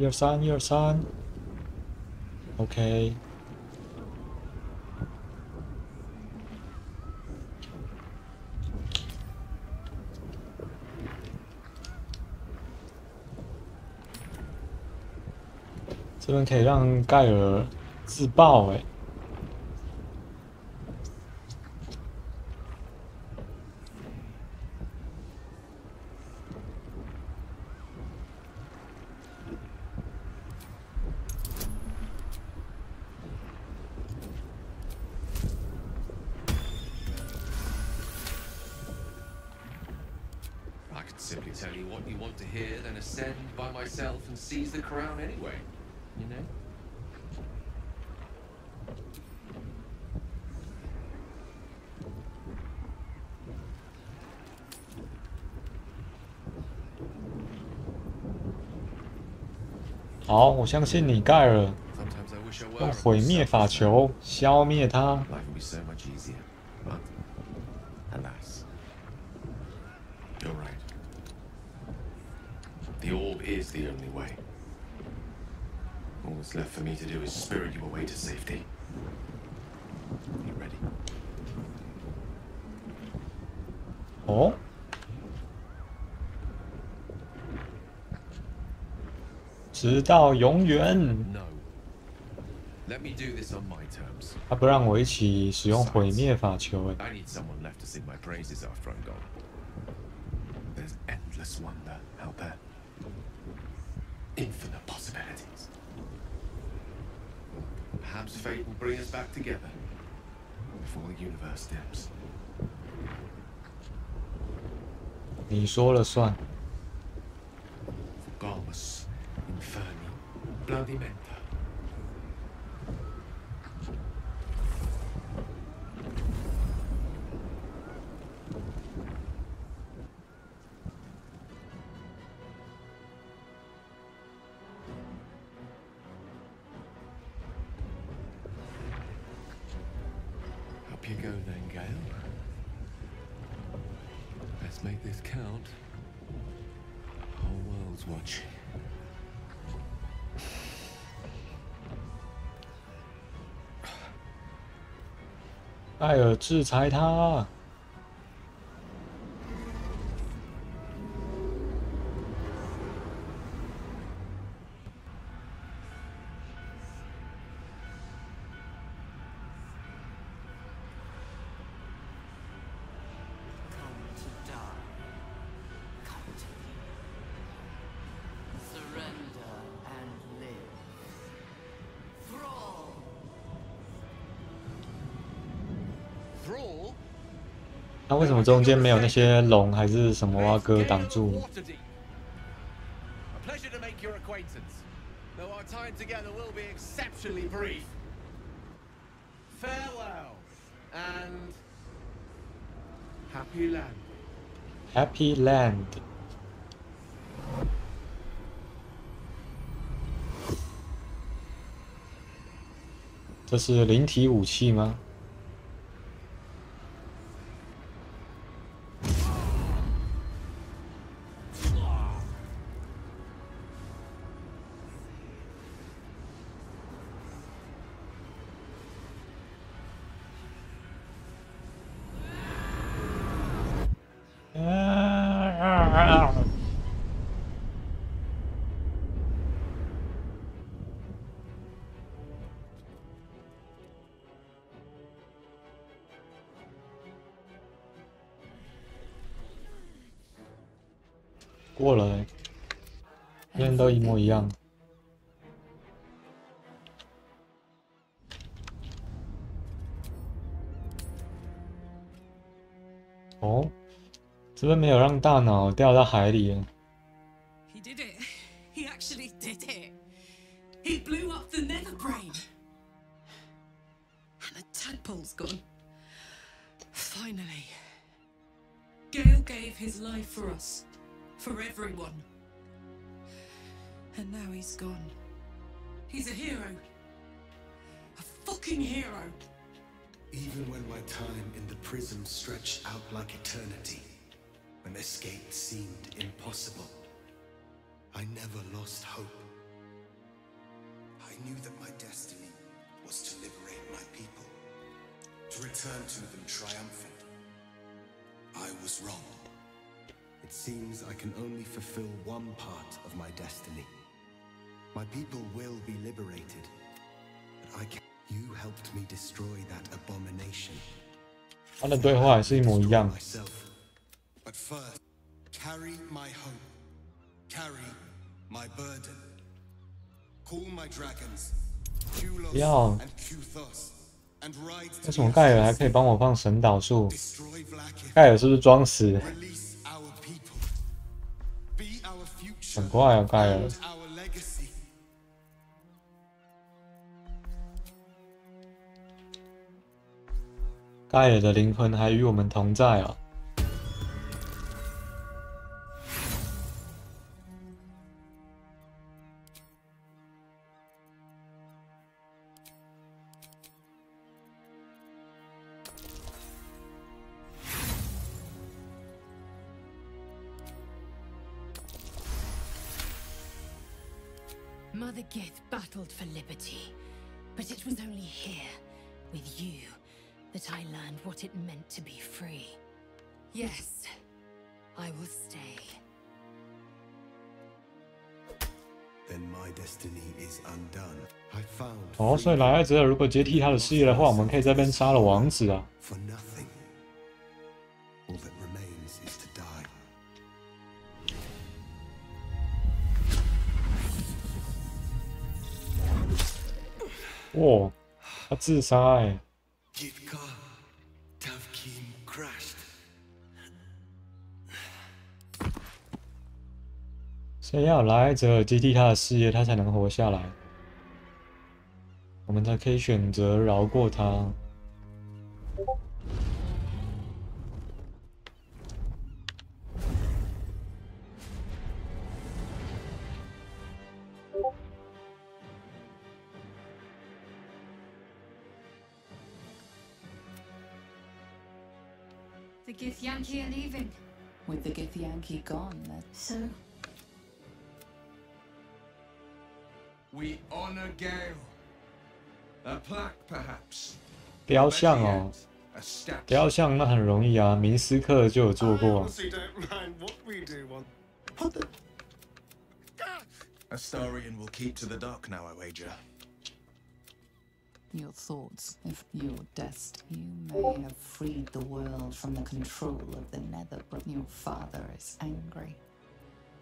123，123，OK。这边可以让盖尔自爆哎。I could simply tell you what you want to hear, then ascend by myself and seize the crown anyway. You know? 好，我相信你，盖尔。 Sometimes I wish I 用 were 毁灭法球消灭它。 Life would be so much easier, but alas, you're right. The orb is the only way. All that's left for me to do is spirit you away to safety. Are you ready? 哦，直到永远。 No. Let me do this on my terms. 他不让我一起使用毁灭法球，哎， I need someone left to sing my praises after I'm gone. There's endless wonder out there. Infinite possibilities. Perhaps fate will bring us back together before the universe dims. 你说了算。 Galmus, Inferni, Bloodimenta. Up you go then, Gale. Let's make this count. The whole world's watching. 盖尔制裁他。那为什么中间没有那些龙还是什么蛙哥挡住？ A pleasure to make your acquaintance, though our time together will be exceptionally brief. Farewell, and happy land. Happy Land。这是灵体武器吗？ 过了欸，今天都一模一样。哦，这边没有让大脑掉到海里。He did it. He actually did it. He blew up the nether brain. And the tadpole's gone. Finally. Gale gave his life for us. For everyone. And now he's gone. He's a hero. A fucking hero. Even when my time in the prison stretched out like eternity, when escape seemed impossible, I never lost hope. knew that my destiny was to liberate my people, to return to them triumphant. I was wrong. It seems I can only fulfill one part of my destiny. My people will be liberated, but I can't. You helped me destroy that abomination. 他的对话还是一模一样。 But first, carry my hope, carry my burden. Call my dragons, 不要， and Kuthos, and ride 为什么盖尔还可以帮我放神导术？盖尔是不是装死？ release our people. Be our future, 很快啊，盖尔。 and our legacy. 盖尔的灵魂还与我们同在啊！ Mother Gith battled for liberty, but it was only here, with you, that I learned what it meant to be free. Yes, I will stay. Then my destiny is undone. I found 哦，所以莱埃泽尔如果接替他的事业的话，我们可以在这边杀了王子啊。 for nothing. All that remains is to die. 哇，他自杀哎！ Gitka, Tavkim crashed. 所以要有莱埃泽尔接替他的事业，他才能活下来。我们才可以选择饶过他。 The Githyanki are leaving. With the Githyanki gone, that's So, We honor Gale. A plaque, perhaps. 雕像哦， A statue. 雕像那很容易啊，明斯克就有做过。 don't mind what we do on. Astarion will keep to the dark now, I wager. your thoughts. If you're destined, you may have freed the world from the control of the Nether, but your father is angry.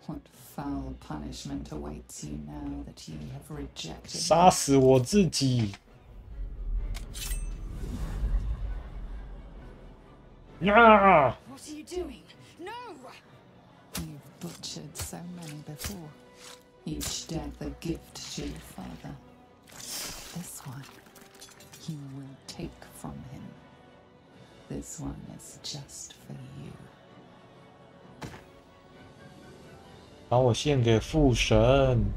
What foul punishment awaits you now that you have rejected 杀死我自己！啊！ What are you doing? No! You've butchered so many before. Each death a gift to your father. This one you will take from him. This one is just for you. 把我献给父神。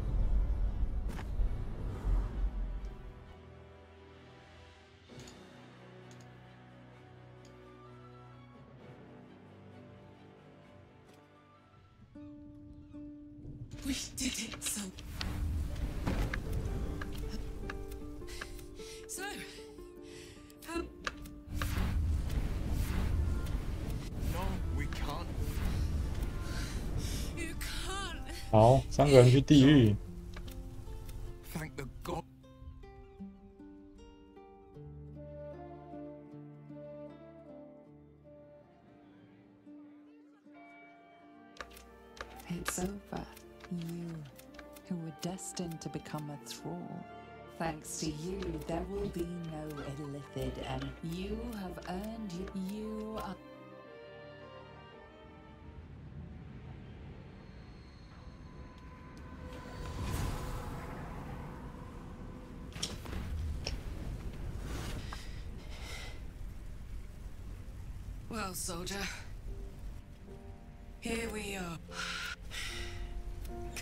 We did it, so... So... How... No, we can't. You can't... 好，3个人去地狱。 Thank the god. It's over. You, who were destined to become a thrall. Thanks to you, there will be no Illithid, and you have earned it. You are... Well, soldier... Here we are.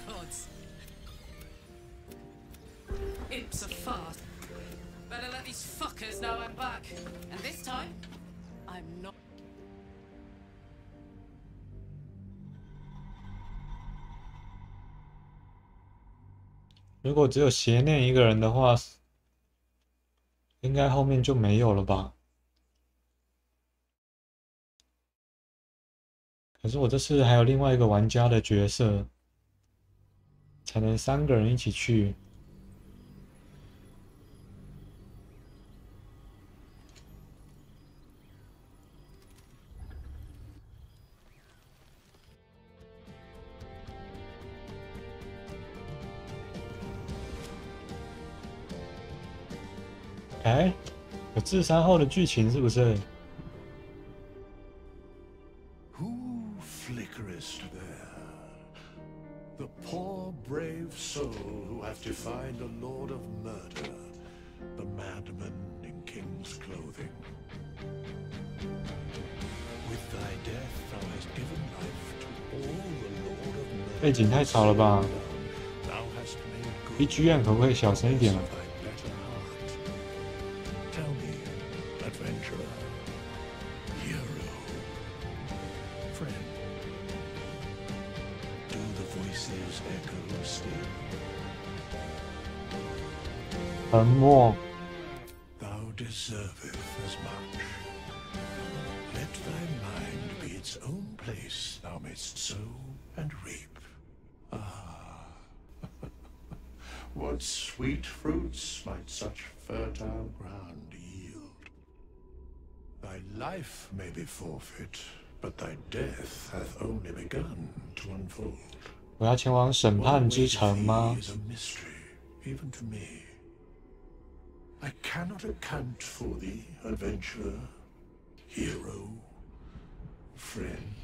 Gods. Imps are fast. Better let these fuckers know I'm back. And this time, I'm not... 如果只有邪念一个人的话，应该后面就没有了吧？可是我这次还有另外一个玩家的角色，才能3个人一起去。哎，有自杀后的剧情是不是？ Who flickerest there? The poor brave soul who hath defied the Lord of Murder, the madman in king's clothing. With thy death thou hast given life to all the Lord of Murder. 背景太吵了吧 Thou hast made good ？BGM 可不可以小声一点啊？ thy better heart. Tell me, adventurer, hero, friend, do the voices echo still? 沉默。 Thou deserveth as much. Let thy mind be its own place, thou mayst sow and reap. Ah, what sweet fruits might such fertile ground yield? Thy life may be forfeit, but thy death hath only begun to unfold. 我要前往审 What 判之 awaits 城吗 thee？ is a mystery, even to me. I cannot account for thee, adventurer, hero, friend.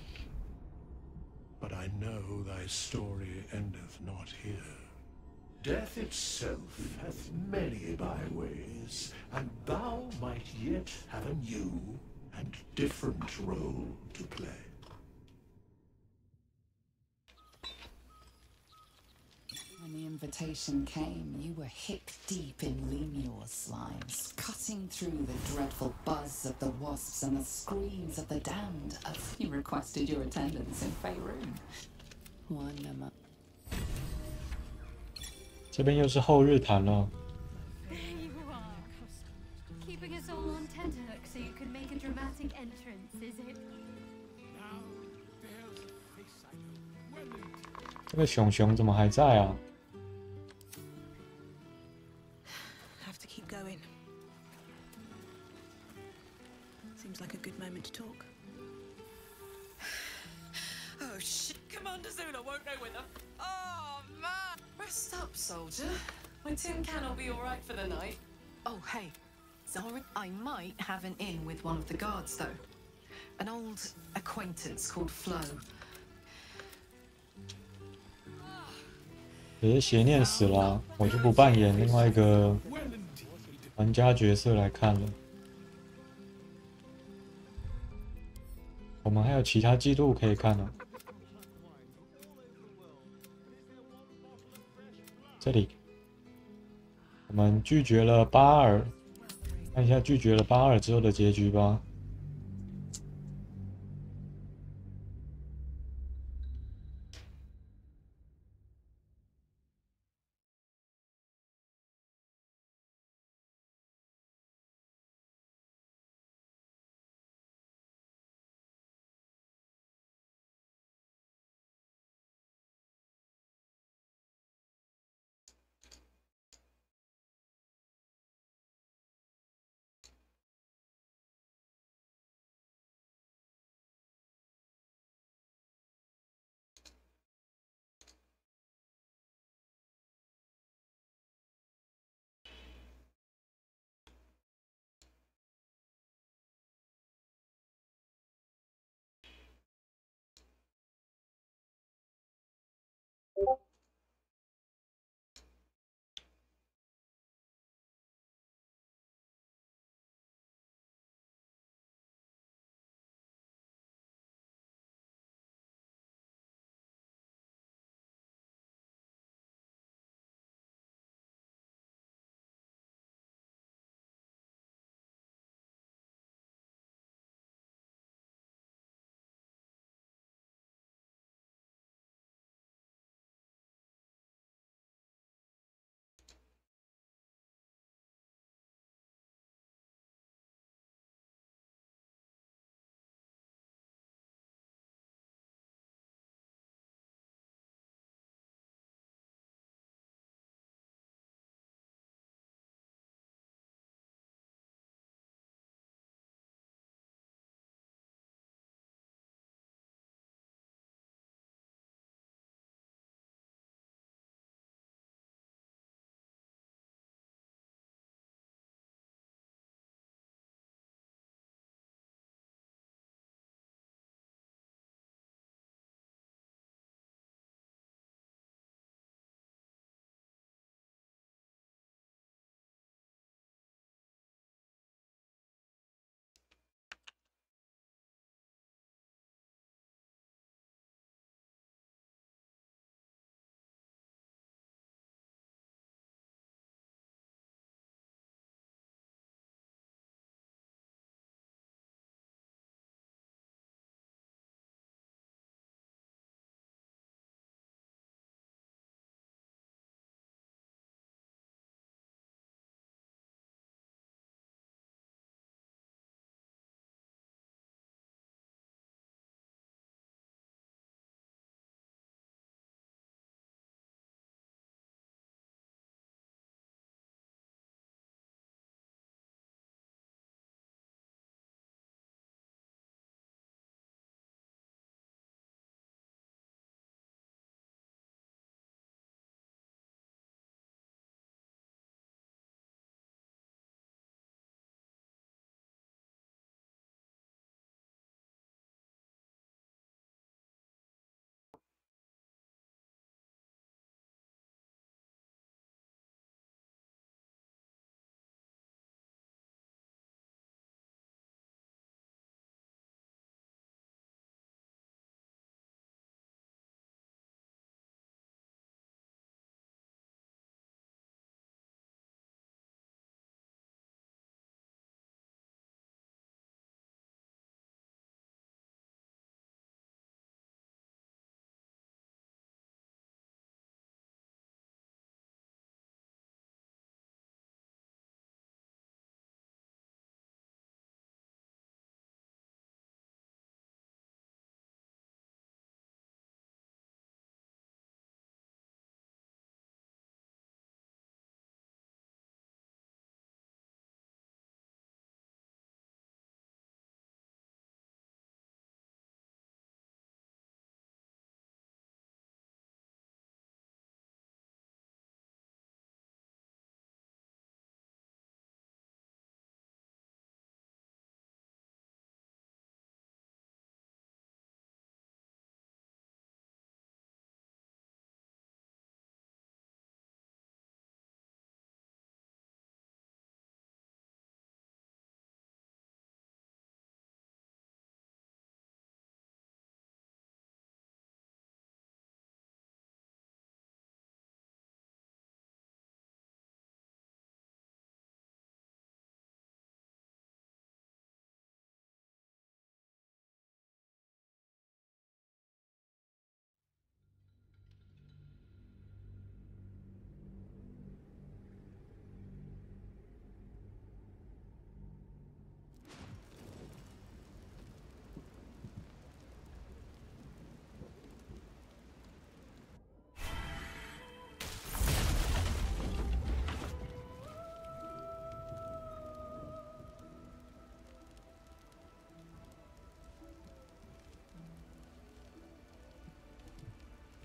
But I know thy story endeth not here. Death itself hath many byways, and thou might yet have a new and different role to play. When the invitation came, you were hip deep in Lemur's slimes, cutting through the dreadful buzz of the wasps and the screams of the damned as you requested your attendance in Faerun. One moment. 这边又是后日谈了。 There you are. Keeping us all on tenterhooks so you can make a dramatic entrance, is it? 这个熊熊怎么还在啊？ Have to keep going. Seems like a good moment to talk. Oh shit! Commander Zula won't know with her. Oh man! Rest up, soldier. My tin can will be all right for the night. Oh hey, Zara, I might have an in with one of the guards though. An old acquaintance called Flo. 可是邪念死了啊、我就不扮演另外一个玩家角色来看了。我们还有其他记录可以看呢、这里，我们拒绝了巴尔，看一下拒绝了巴尔之后的结局吧。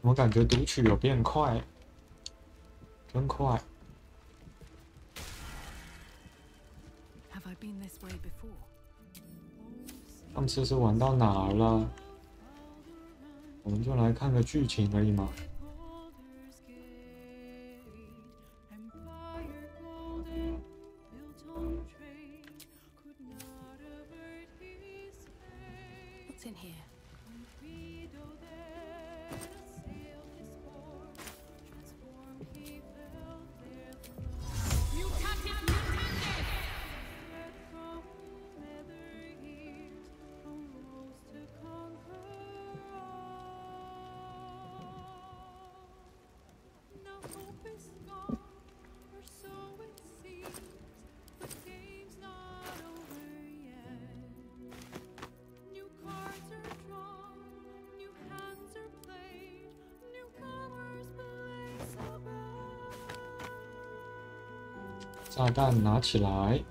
我感觉读取有变快，真快。Have I been this way before? 上次是玩到哪儿了？我们就来看个剧情而已嘛。What's in here?炸弹拿起来！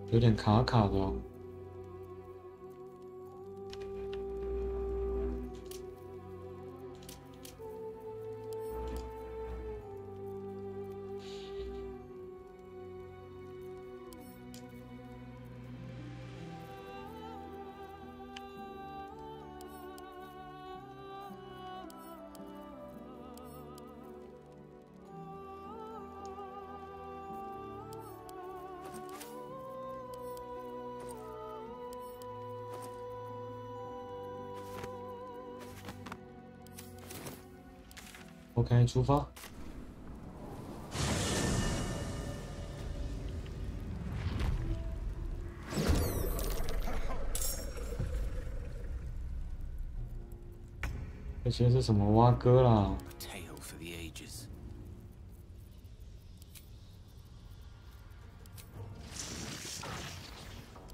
有点卡卡的哦。OK， 出发。这些是什么蛙哥啦？ Tale for the ages.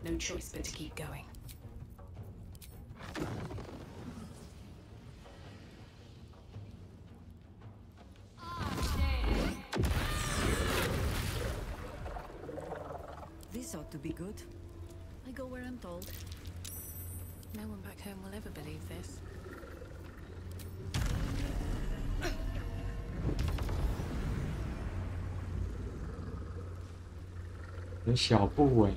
No choice but to keep going. This ought to be good. I go where I'm told. No one back home will ever believe this. 有小部位。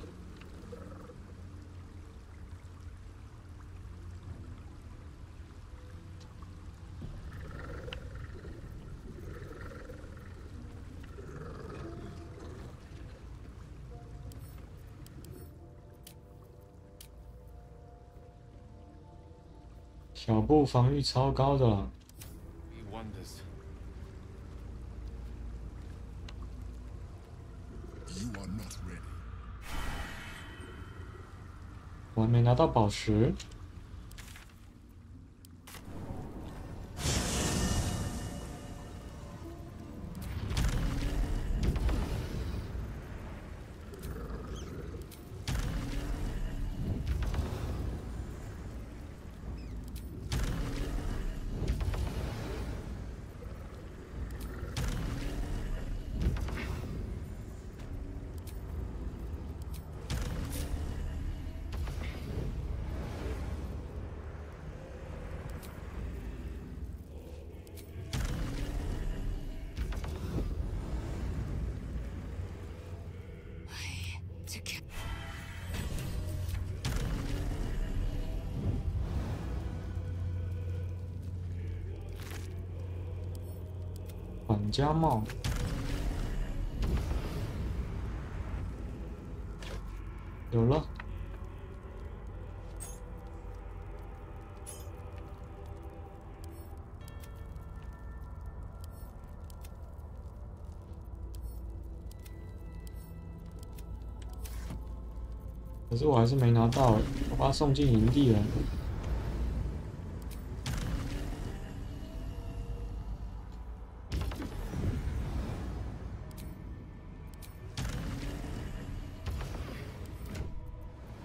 小布防御超高的了。 He wonders. You are not ready. 我还没拿到宝石。管家帽，有了。可是我还是没拿到，我把它送进营地了。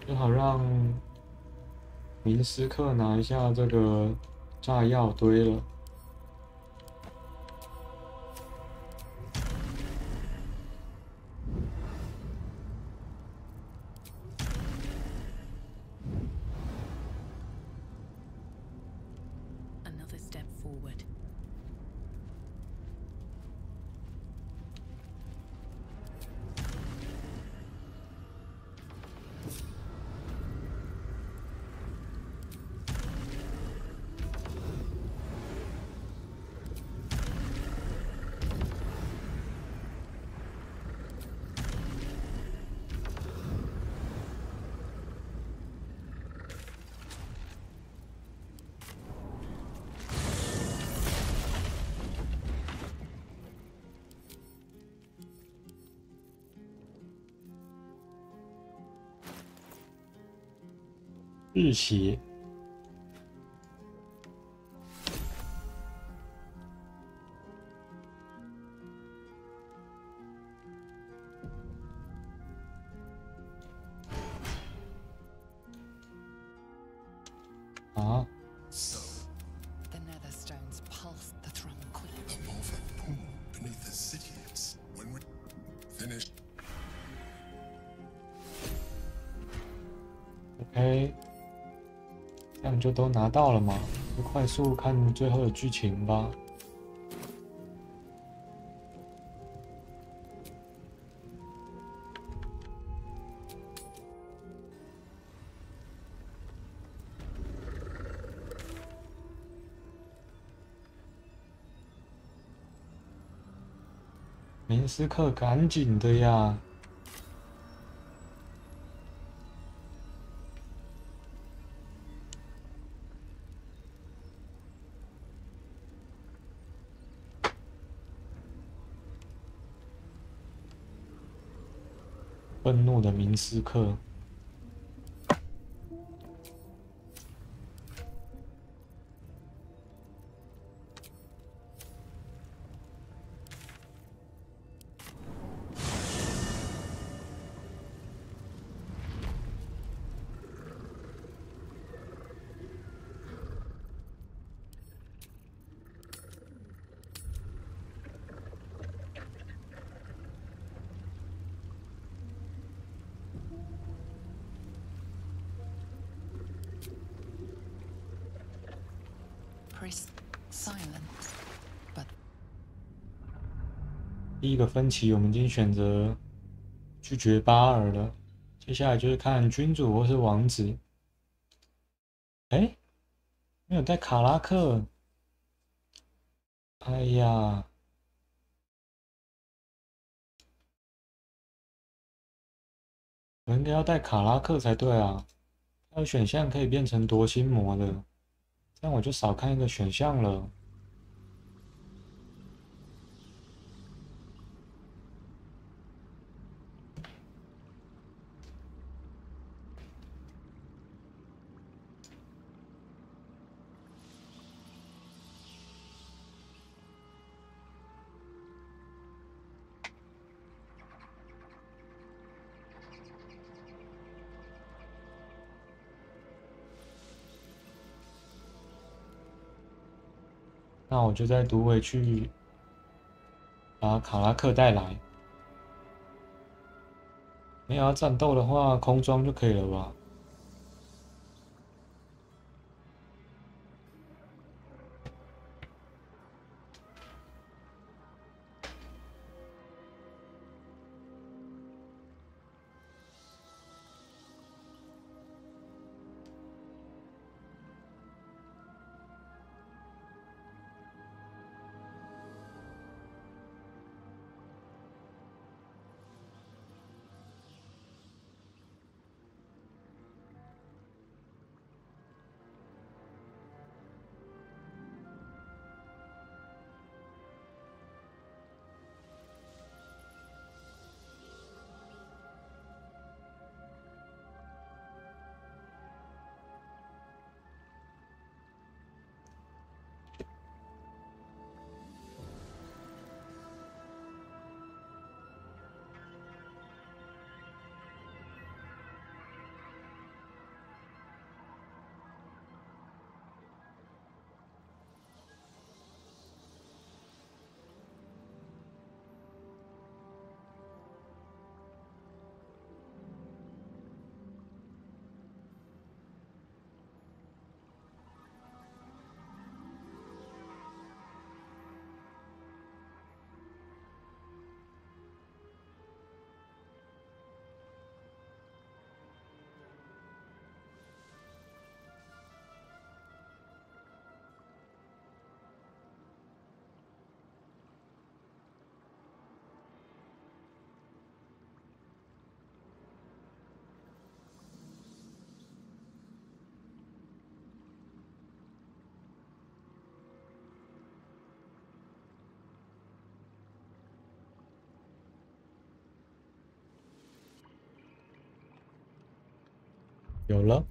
正好让明斯克拿一下这个炸药堆了。Another step forward.日血。啊！ So, The nether stones pulse the throne queen. above a pool beneath the city, it's when we finish. OK， 这样就都拿到了嘛？就快速看最后的剧情吧。明斯克，赶紧的呀！愤怒的明斯克。Priest silence, but 第一个分歧，我们已经选择拒绝巴尔了。接下来就是看君主或是王子。哎，没有带卡拉克。哎呀，我应该要带卡拉克才对啊。还有选项可以变成夺心魔的，这样我就少看一个选项了。那我就在独尾去把卡拉克带来。没有要战斗的话，空装就可以了吧？有了。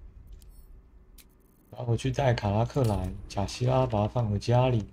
然后回去带卡拉克来，贾西拉把它放回家里。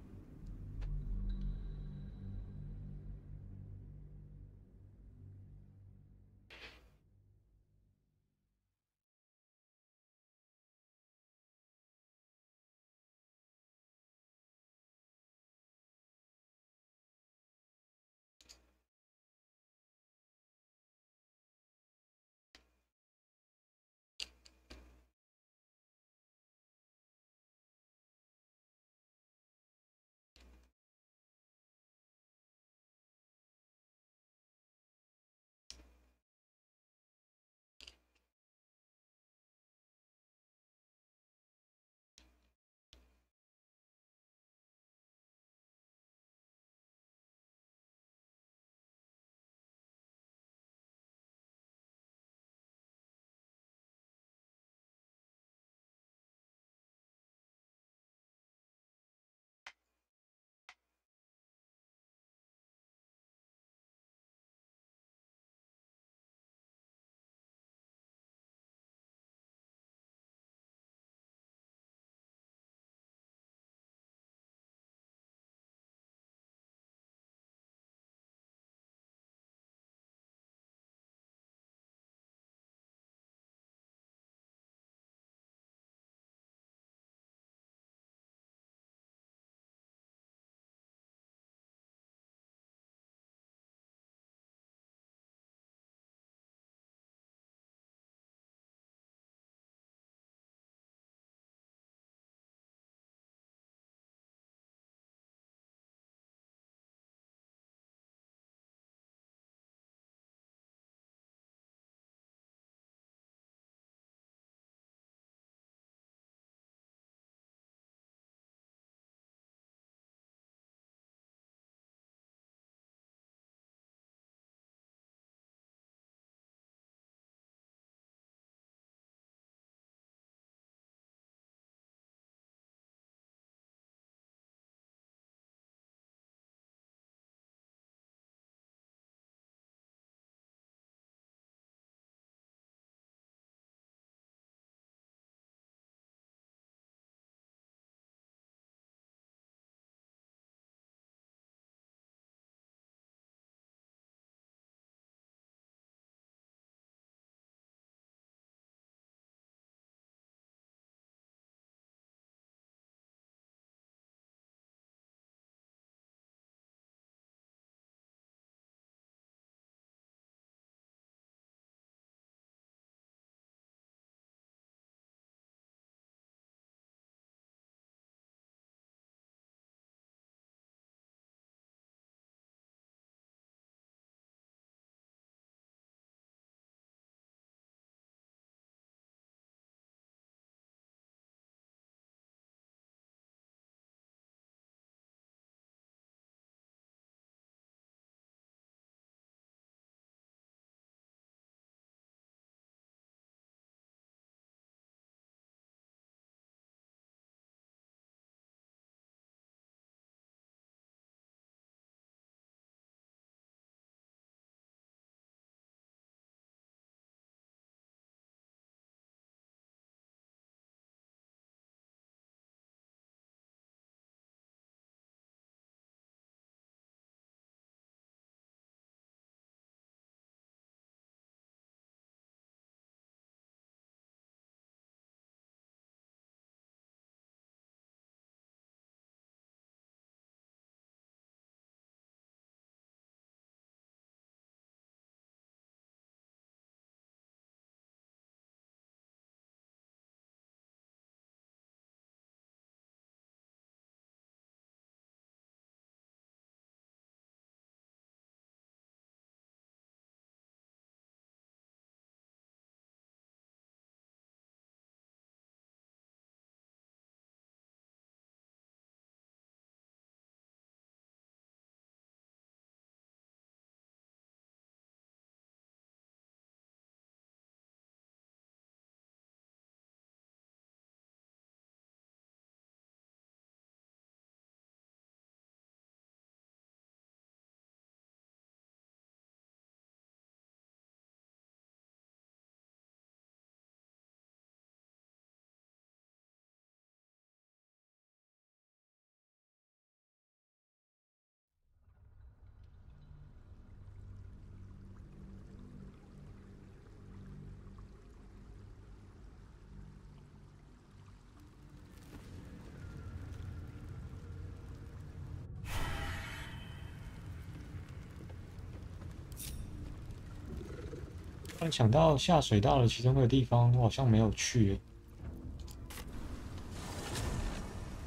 突然想到下水道的其中一个地方，我好像没有去耶。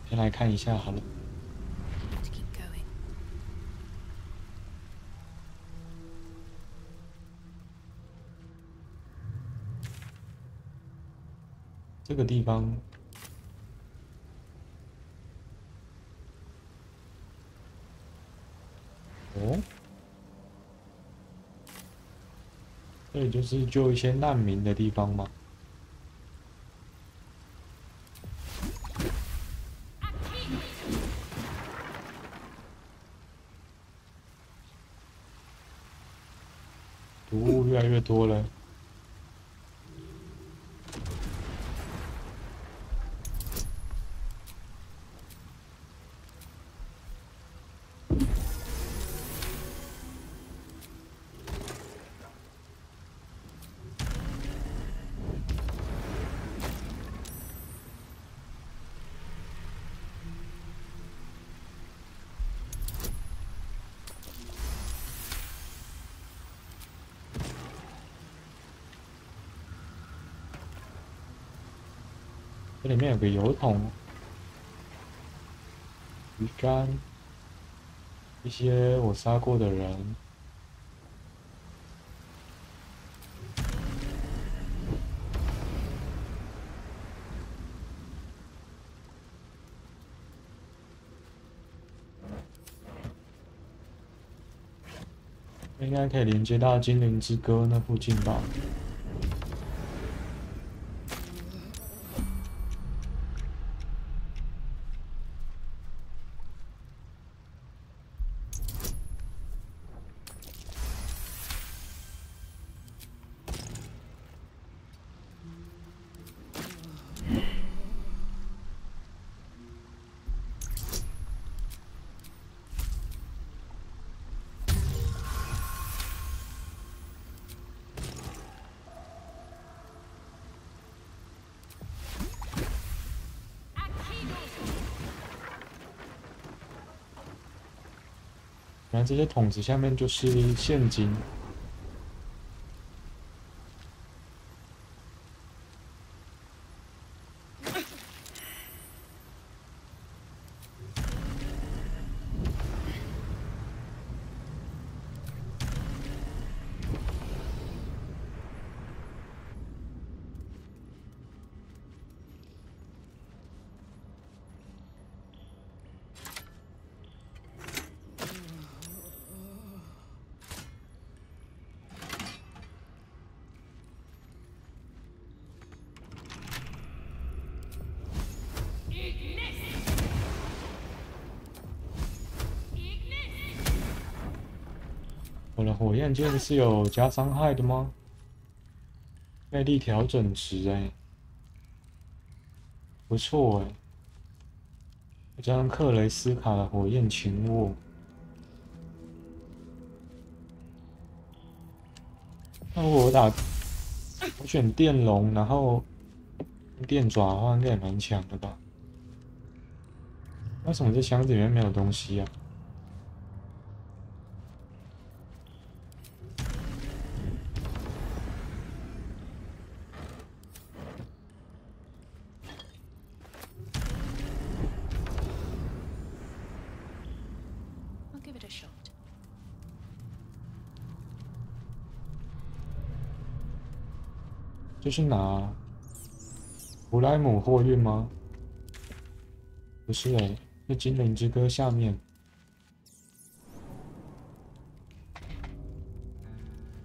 先来看一下好了。 Have to keep going. 这个地方，哦，这里就是救一些难民的地方吗？毒物越来越多了。 这里面有个油桶、鱼竿，一些我杀过的人。应该可以连接到精灵之歌那附近吧。 原来这些桶子下面就是陷阱。我的火焰剑是有加伤害的吗？魅力调整值哎，不错哎。加上克雷斯卡的火焰琴握，那如果我选电龙，然后电爪的话，应该也蛮强的吧？为什么这箱子里面没有东西啊？ I'll give it a shot. 这是哪？布莱姆货运吗？不是哎，是精灵之歌下面。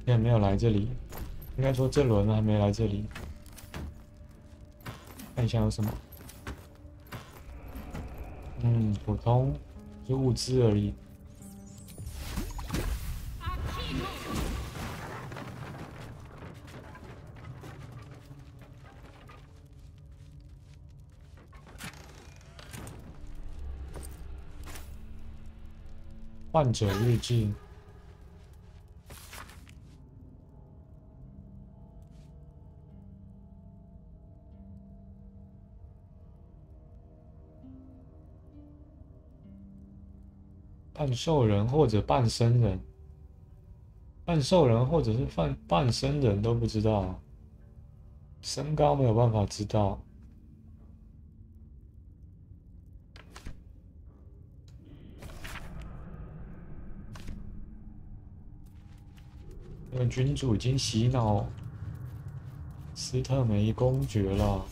也没有来这里，应该说这轮还没来这里。看一下有什么。普通，就物资而已。患者日记。半兽人或者半生人，半兽人或者是半身人都不知道，身高没有办法知道。那个君主已经洗脑斯特梅公爵了。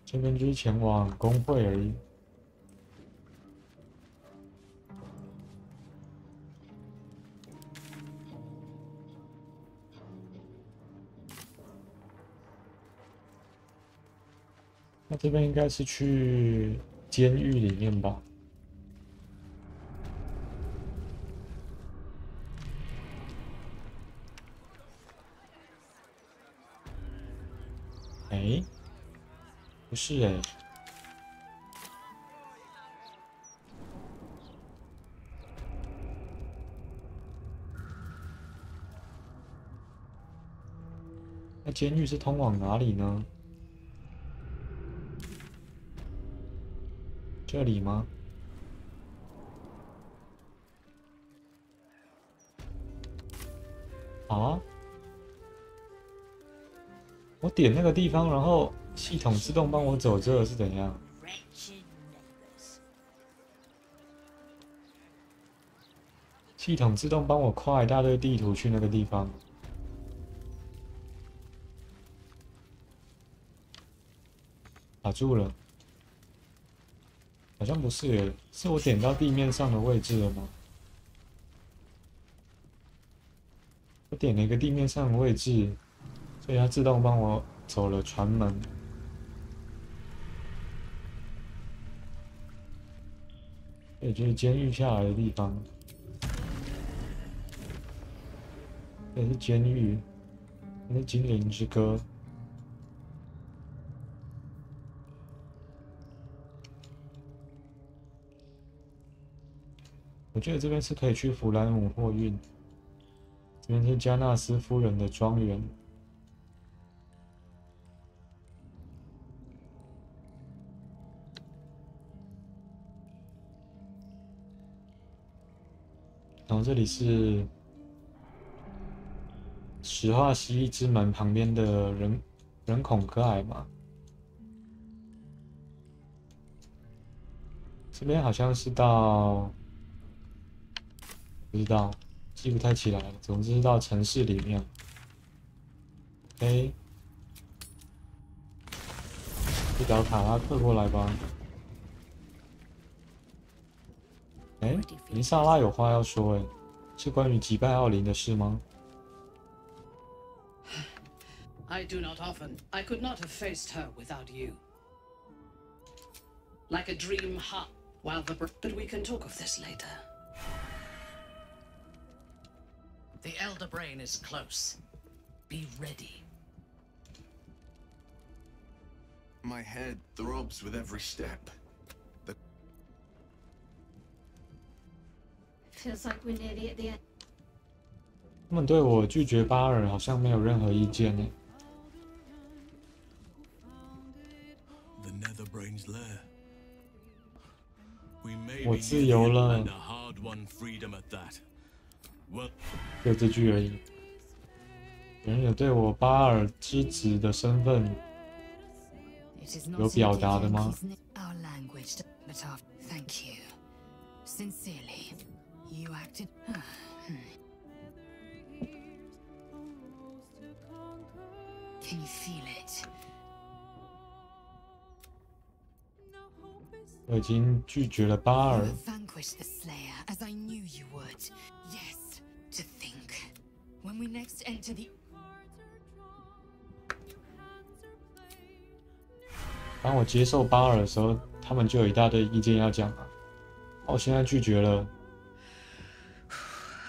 这边就是前往工会而已。那这边应该是去监狱里面吧？哎，不是哎。那监狱是通往哪里呢？这里吗？啊？我点那个地方，然后系统自动帮我走这是怎样？系统自动帮我跨一大堆地图去那个地方。卡住了。好像不是耶，是我点到地面上的位置了吗？我点了一个地面上的位置，所以它自动帮我走了船门。也就是监狱下来的地方。这是监狱，那是精灵之歌。我觉得这边是可以去弗兰姆货运，这边是加纳斯夫人的庄园。然后这里是石化溪之门旁边的人孔盖嘛，这边好像是到。不知道，记不太起来了。总之是到城市里面。OK， 去找卡拉克过来吧。哎，林萨拉有话要说，哎，是关于击败奥林的事吗 I do not often. I could not have faced her without you. Like a dream hop while the... But we can talk of this later. The Elder Brain is close. Be ready. My head throbs with every step. Feels like we're nearly at the end. 他们对我拒绝巴尔好像没有任何意见呢。The Nether Brain's lair. We may 我 be 自由 near the 了 end, a hard-won freedom at that. Well, 就这句而已。有人有对我巴尔之子的身份有表达的吗？ Our language, but our thank you. Sincerely, you acted. Can you feel it? 我已经拒绝了巴尔。 You have vanquished the Slayer, as I knew you would. Yes, to think. When we next enter the... 当我接受巴尔的时候，他们就有一大堆意见要讲啊。我现在拒绝了，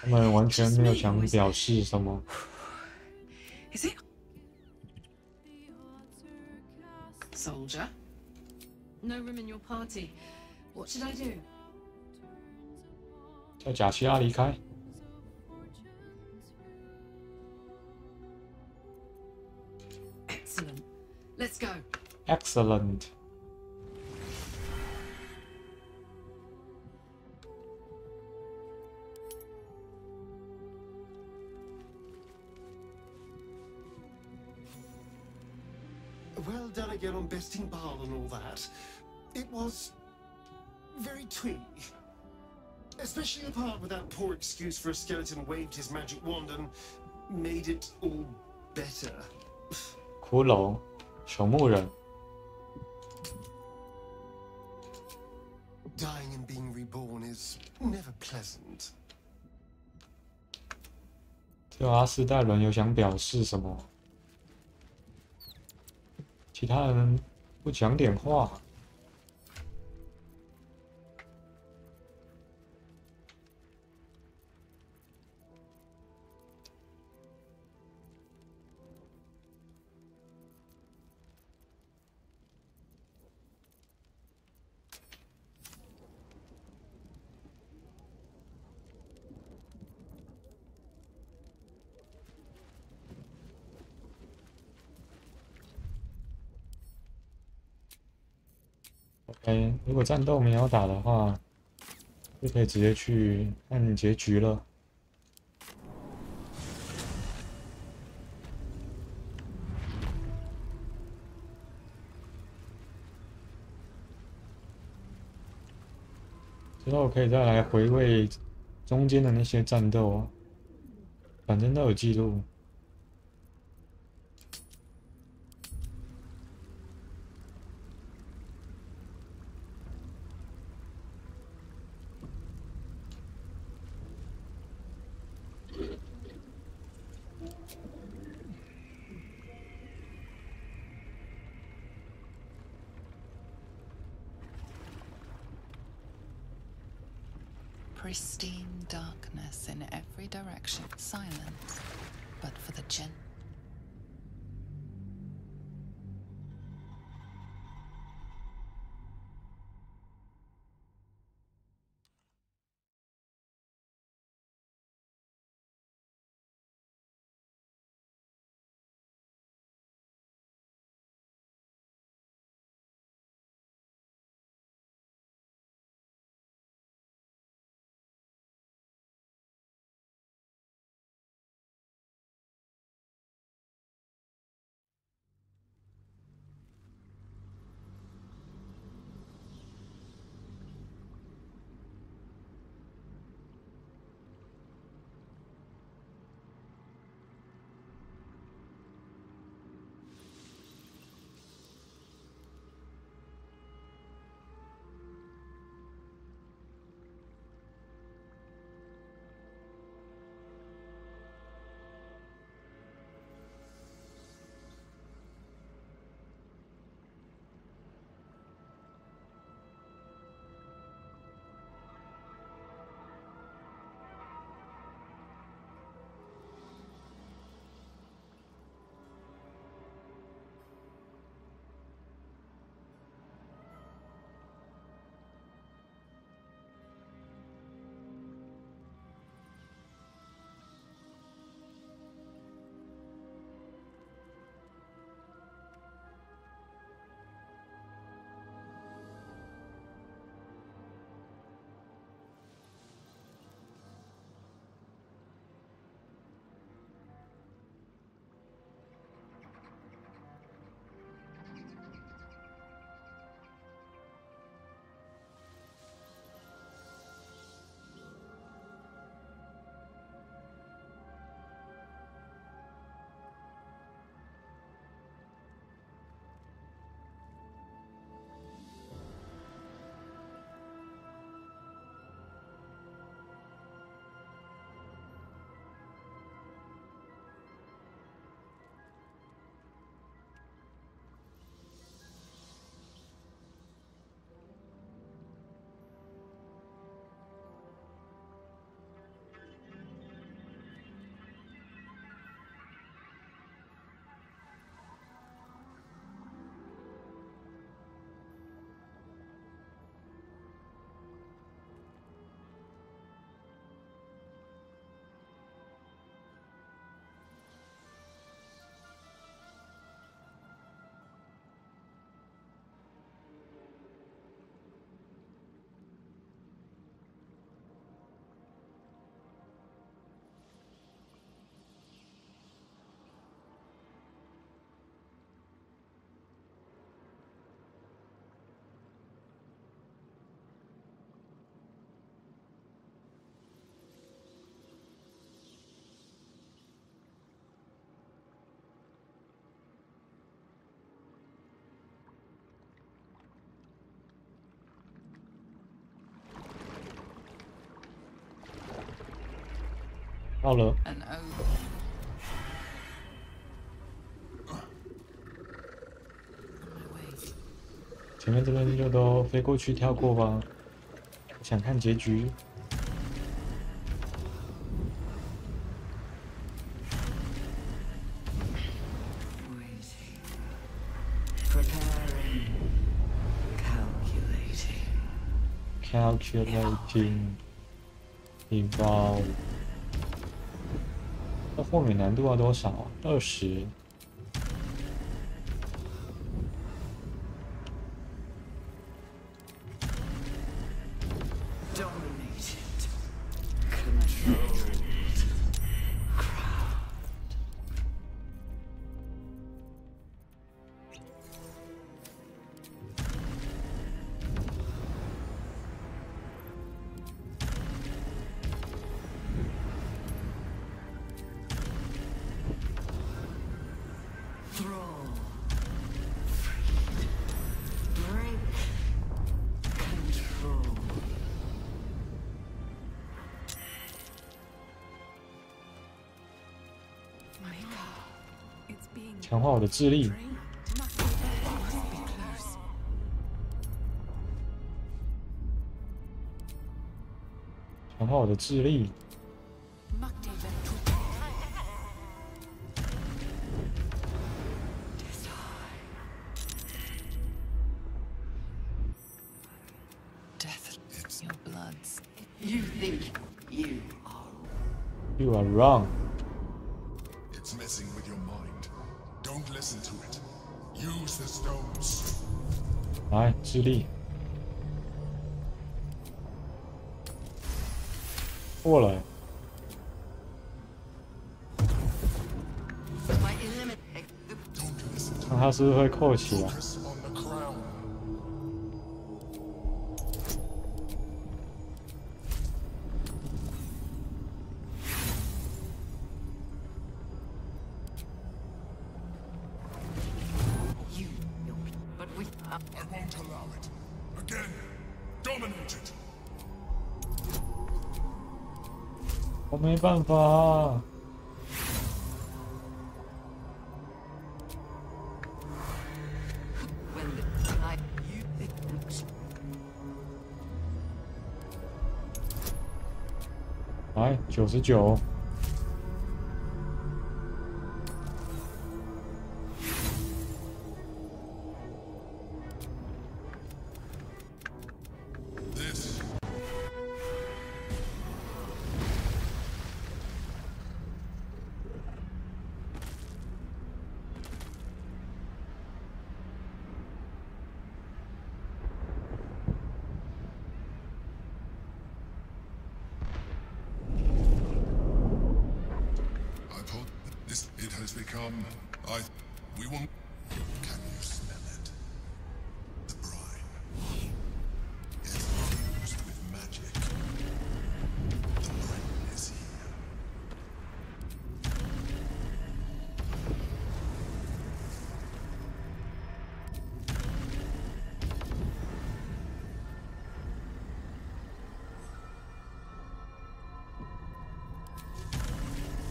他们完全没有想表示什么。Is it? Soldier? No room in your party. What should I do? 叫贾西拉离开。Excellent. Let's go. Excellent. Well done again on besting Baal and all that. It was very twee. Especially the part with that poor excuse for a skeleton waved his magic wand and made it all better. 骷髅，朽木人。 Dying and being reborn is never pleasant. 这阿斯戴伦有想表示什么？其他人不讲点话。OK， 如果战斗没有打的话，就可以直接去看结局了。之后可以再来回味中间的那些战斗啊，反正都有记录。Pristine darkness in every direction. Silence, but for the gentle. 到了。 An ogre. 前面这边就都飞过去跳过吧，我想看结局。 Calculating evolve， 那豁免难度要多少啊？20。强化我的智力。强化我的智力。 You are wrong. It's messing with your mind. Don't listen to it. Use the stones. 来，智力。过来。看他是不是会扣起来。 我没办法。来，99。It has become. We won't. Can you smell it? The brine. It's infused with magic. The brine is here.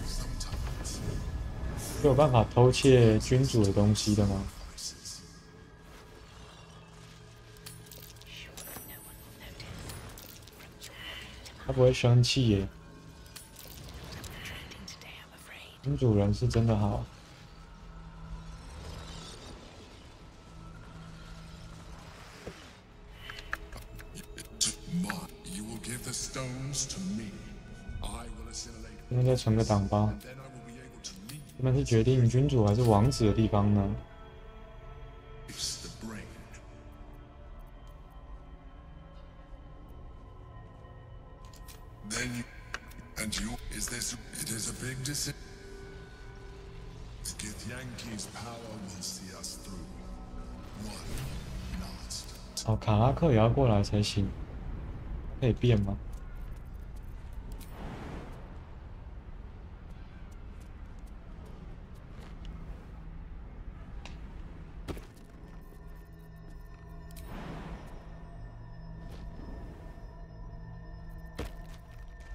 Sometimes. 是有办法偷窃君主的东西的吗？他不会生气耶。君主人是真的好。 现在再存个档吧。这边是决定君主还是王子的地方呢？哦，卡拉克也要过来才行。可以变吗？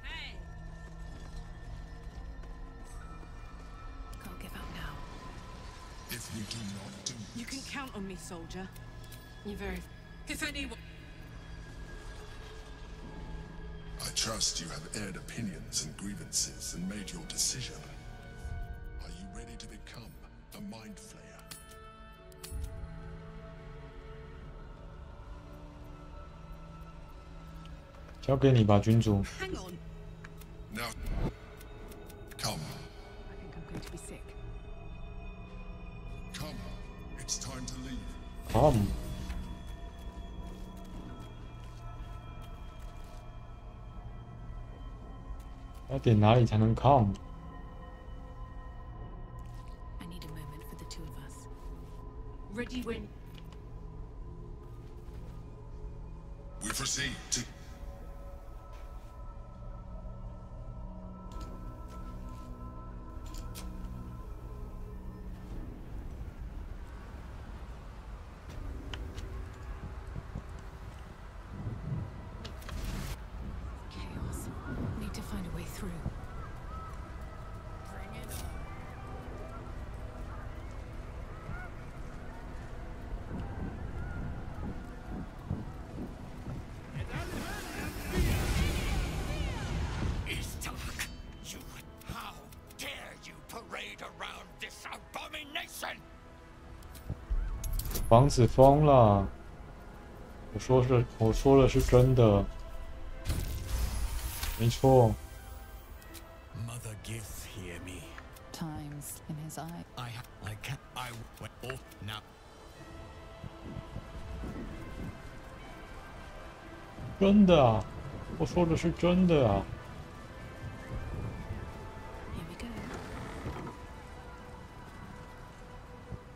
Hey! You can count on me, soldier. You're very. If anyone. I trust you have aired opinions and grievances and made your decision. Are you ready to become a mind flayer? 交给你吧，君主。 Hang on. Now, come. I think I'm going to be sick. Come. It's time to leave. Come。要点哪里才能 come？ I need a moment for the two of us. Ready when. We proceed to. Chaos. Need to find a way through. Bring it on. It's dark. You. How dare you parade around this abomination? 王子疯了。我说的是真的。没错。 Mother Gith, hear me. Times in his eye. I can't. Oh, now. 真的啊！我说的是真的啊！ Here we go.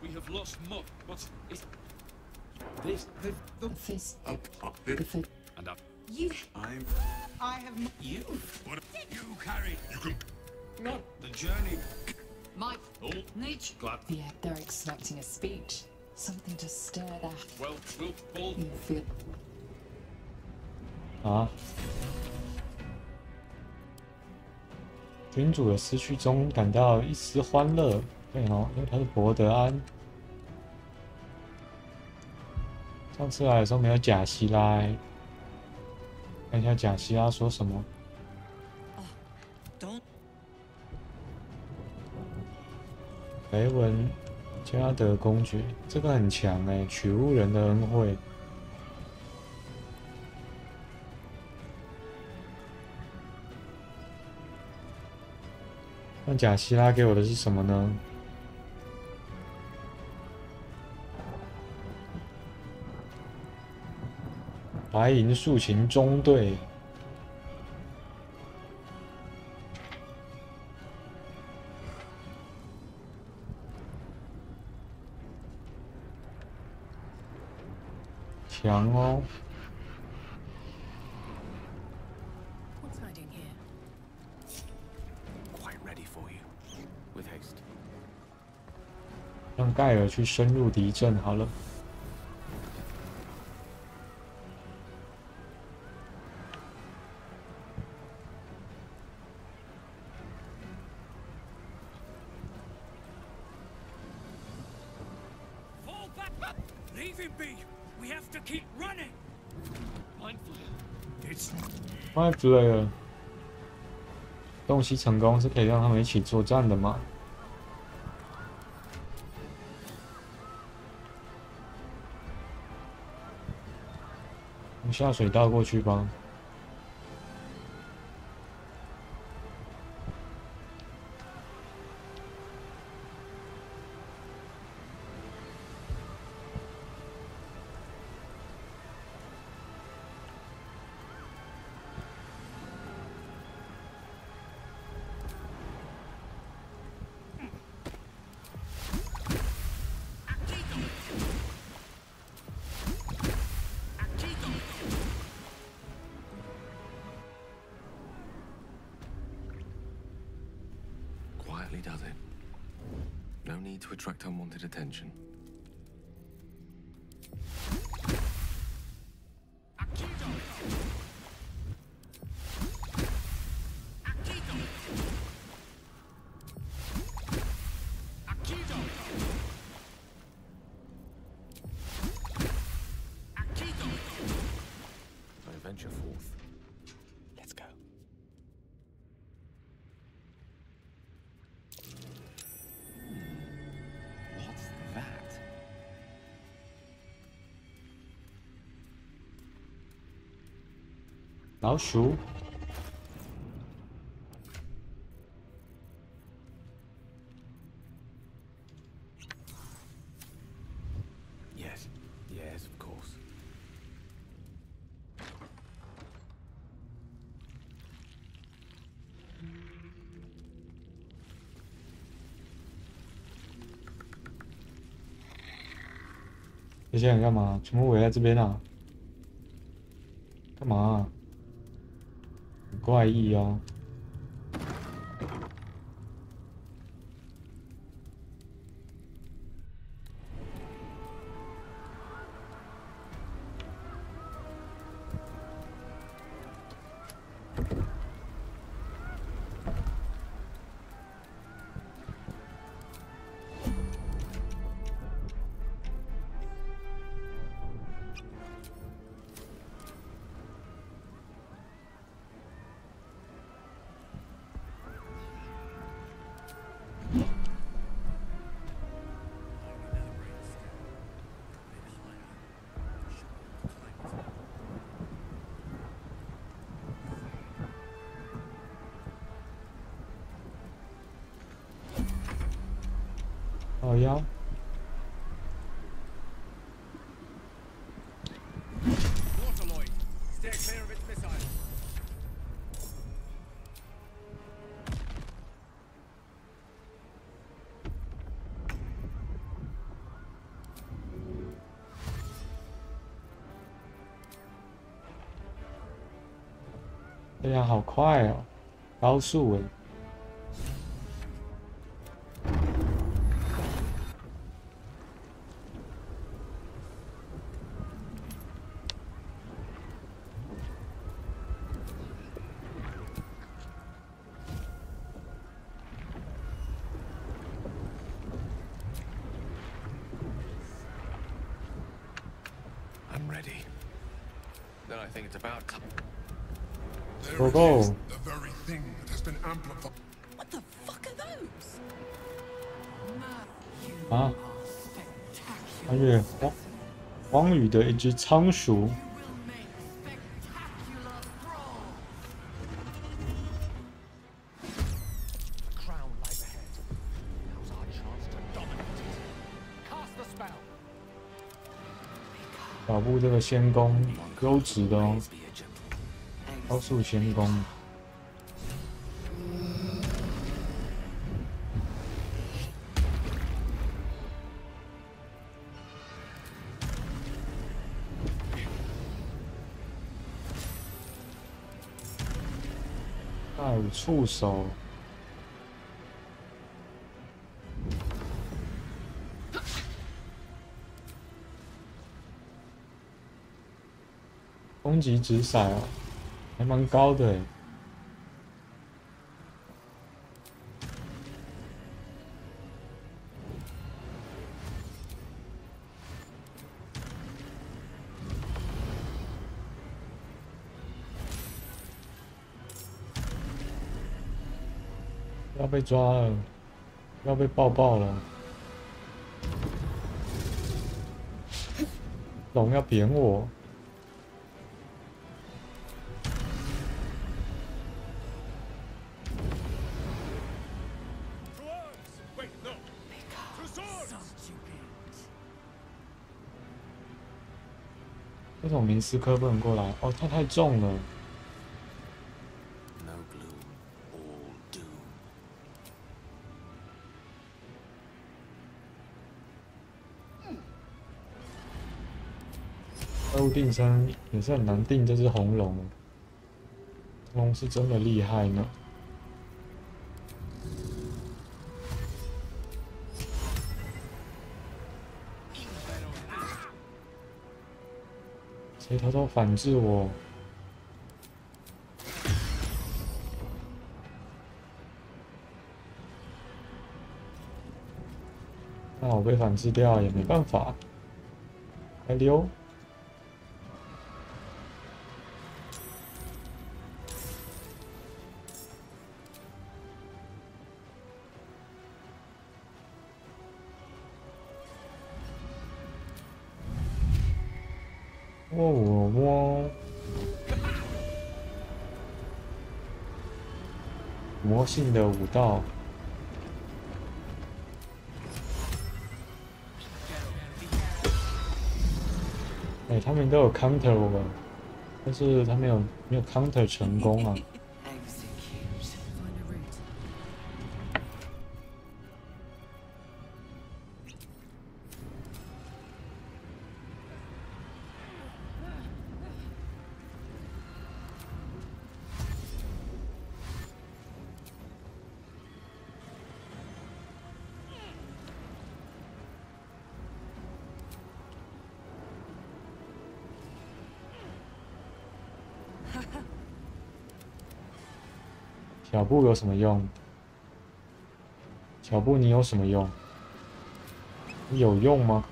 We have lost Mother. What is this? The fist. Up, The fist. and up. You. I have you. What you carry? You can. Not the journey. My Oh, nature. glad. Yeah, they're expecting a speech. Something to stir that. Well, we'll all. You feel. 啊！君主的思绪中感到一丝欢乐。对哦，因为他是伯德安。上次来的时候没有贾希拉，看一下贾希拉说什么。 雷文加德公爵，这个很强哎，取物人的恩惠。那贾希拉给我的是什么呢？白银竖琴中队。 强哦！ What's hiding here? Quite ready for you. With haste. 让盖尔去深入敌阵好了。Fall back! Leave him be! We have to keep running! Mindful. It's 怪不得洞悉成功是可以让他们一起作战的嘛？从下水道过去吧。quietly does it. No need to attract unwanted attention. venture forth. Let's go. 老鼠。 Yes, yes, of course. 这些人干嘛？全部围在这边啊？干嘛啊？很怪异哦。 好呀。这样好快哦，高速诶。 I'm ready. Then I think it's about time. Go go. The very thing that has been amplified. What the fuck are those? 啊！穿越荒野的一只仓鼠。 小布这个仙弓优质的哦，高速仙弓。带有触手。 攻击直骰哦，还蛮高的诶。要被抓了，要被抱抱了。龙要扁我。 为什么明斯科不能过来？哦，他太重了。 No gloom, all doom. 怪物定身也是很难定这只红龙，龙是真的厉害呢。谁偷偷反制我？那我被反制掉也没办法，来溜。哦，魔性的武道。哎，他们都有 counter 我们，但是他没有counter 成功啊。小布有什么用？小布，你有什么用？你有用吗？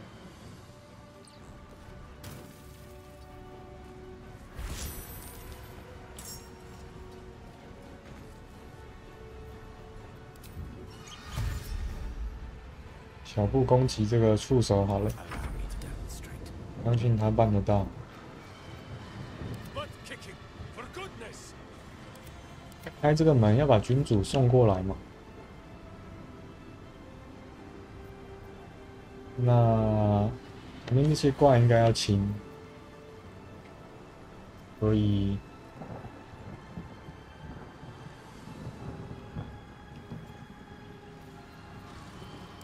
小布攻击这个触手好了，相信他办得到。开这个门要把君主送过来嘛？那前面那些怪应该要清，所以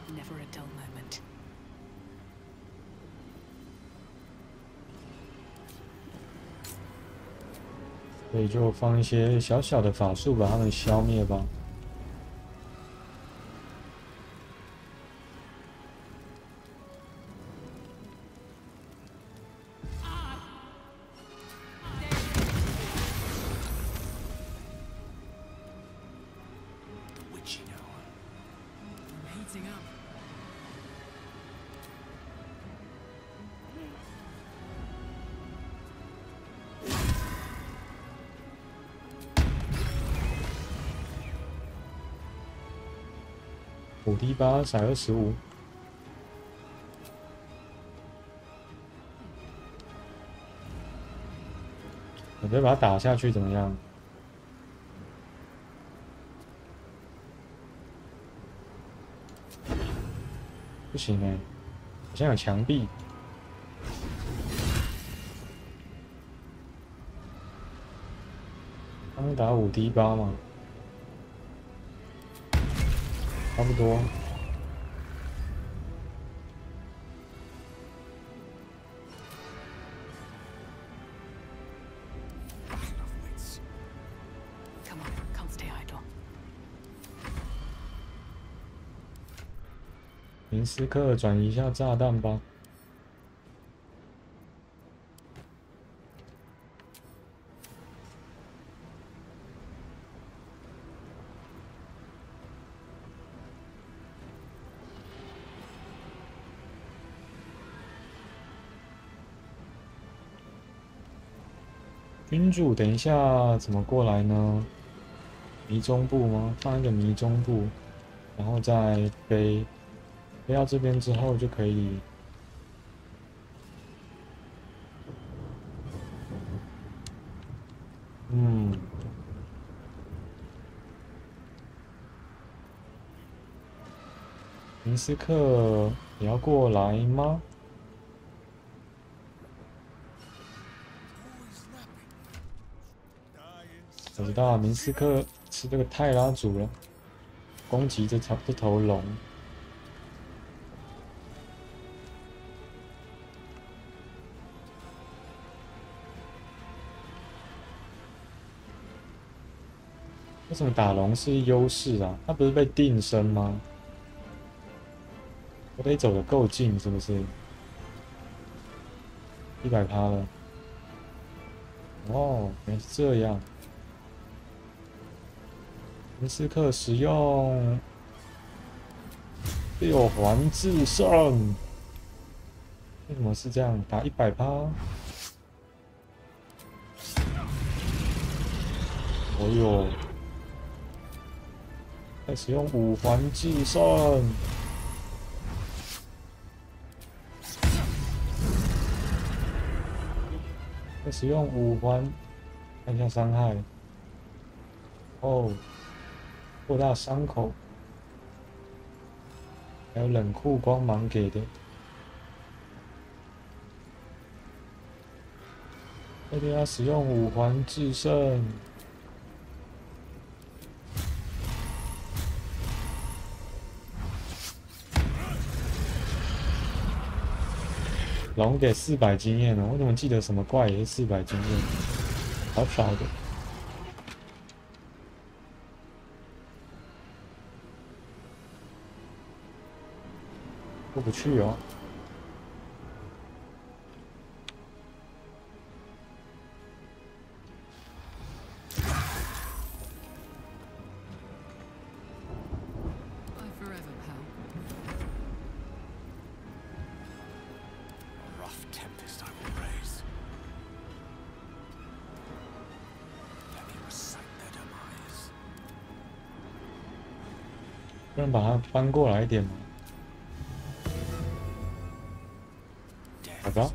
Never a dull moment. 所以就放一些小小的法术把他们消灭吧。5D8骰25，我直接把它打下去怎么样？不行哎，好像有墙壁。刚打5D8嘛。差不多。Come on, can't stay idle. 明斯克转移一下炸弹吧。君主，等一下怎么过来呢？迷踪步吗？放一个迷踪步，然后再飞到这边之后就可以。明斯克也要过来吗？我知道明斯克是这个泰拉族了，攻击这头龙。为什么打龙是优势啊？他不是被定身吗？我得走得够近，是不是？100%了。哦，原来是这样。明斯克使用6环制胜，为什么是这样？打100%？哦呦！再使用5环制胜。再使用5环，看一下伤害。哦，扩大伤口，还有冷酷光芒给的。这里要使用5环制胜。龙给400经验了，我怎么记得什么怪也是400经验？好少的。过不去哦。不能把它搬过来一点吗？好的。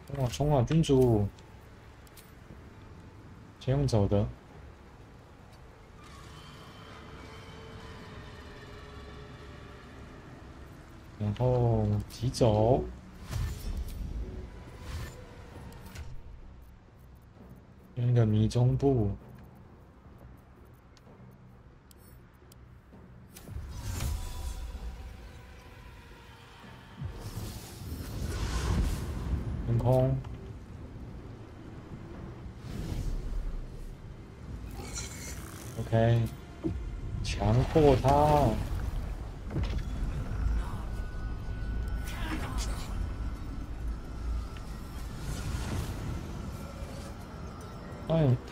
冲啊冲啊，君主！先用走的。然后急走。用一个迷踪步。腾空。OK， 强迫他。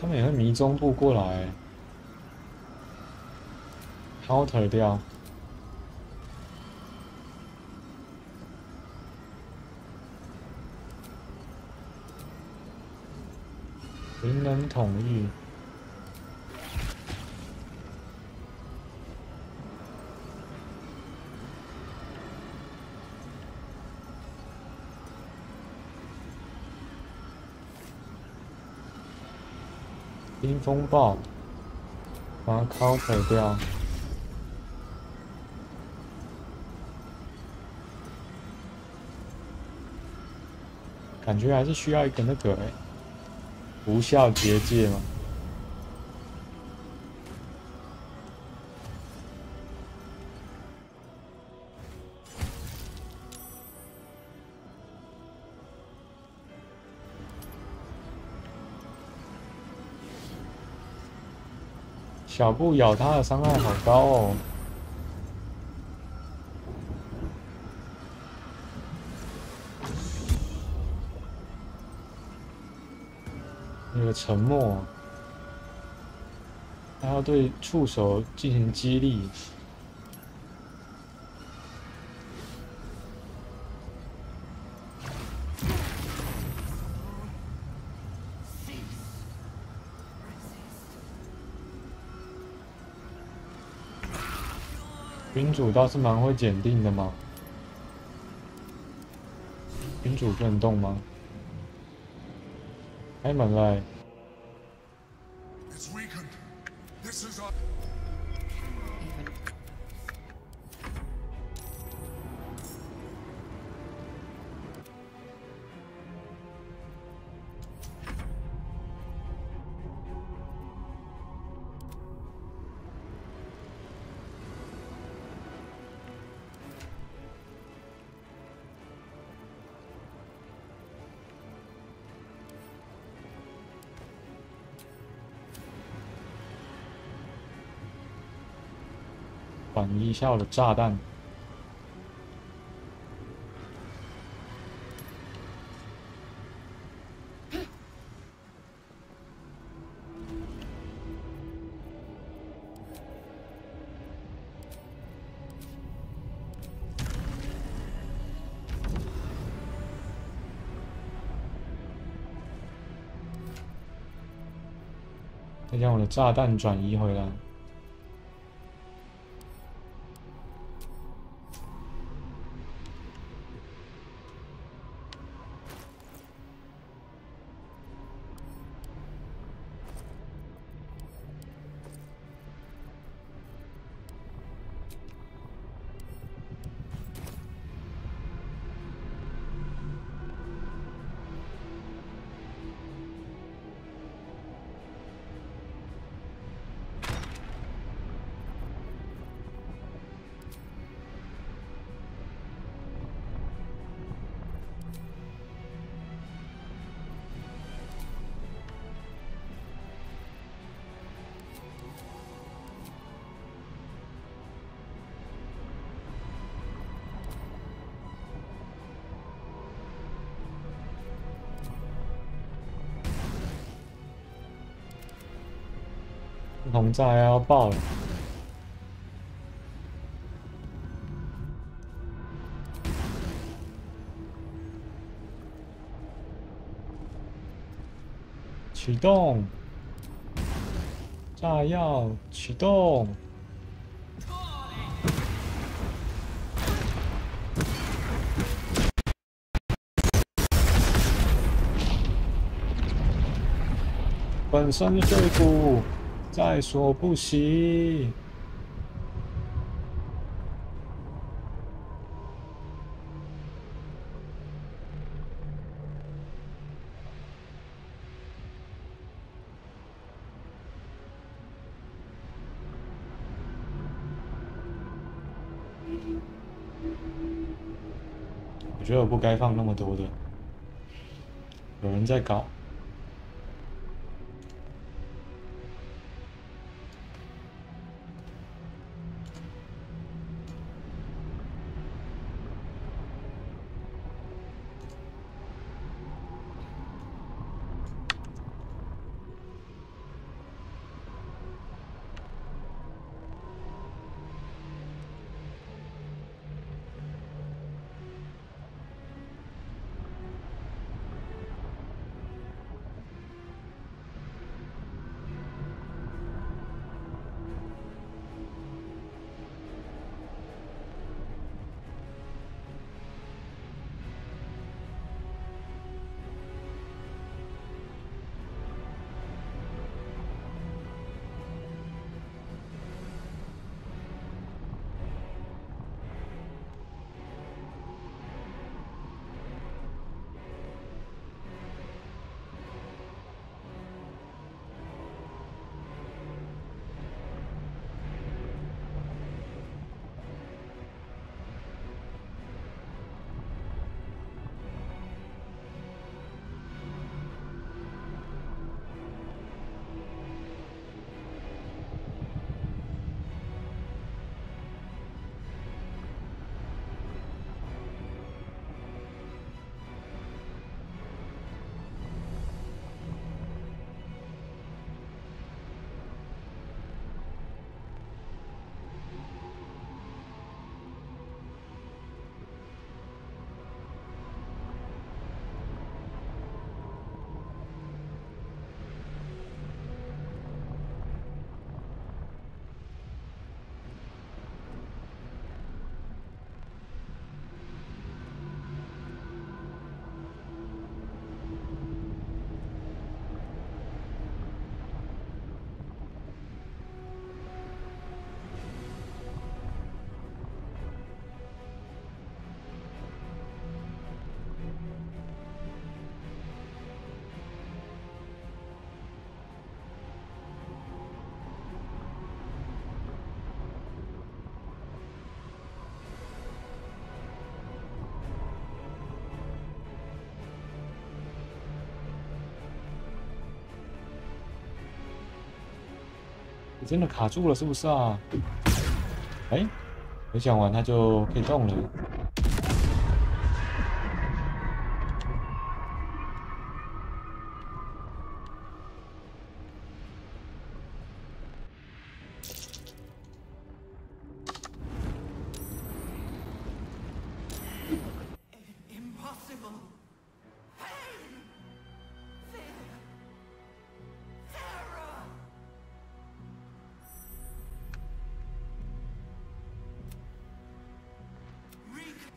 他们也会迷踪步过来 ，counter 掉。灵能统御。冰风暴，把它 counter 掉。感觉还是需要一个那个无效结界嘛。小布咬他的伤害好高哦。那个沉默，他要对触手进行激励。君主倒是蛮会检定的嘛。君主不能动吗？开门来。缓一下我的炸弹。再将我的炸弹转移回来。红炸药要爆了！启动！炸药启动！粉身碎骨，在所不惜。我觉得我不该放那么多的，有人在搞。你真的卡住了是不是啊？哎，没讲完它就可以动了。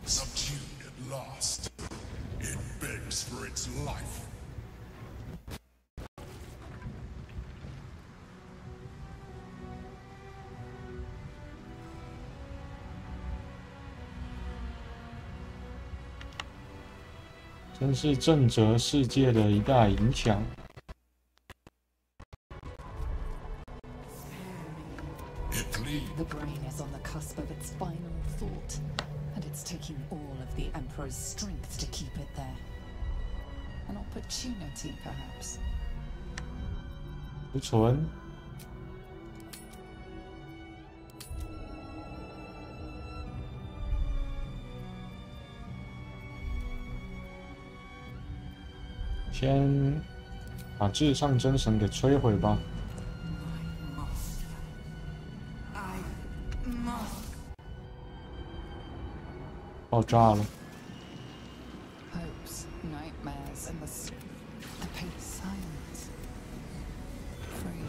Subdued at last, it begs for its life. 真是震慑世界的一大影响。The brain is on the cusp of its final thought, and it's taking all of the Emperor's strength to keep it there. An opportunity, perhaps. 储存。先把至上真神给摧毁吧。My 爆炸了。 Hopes, nightmares, and the peace silence. Free.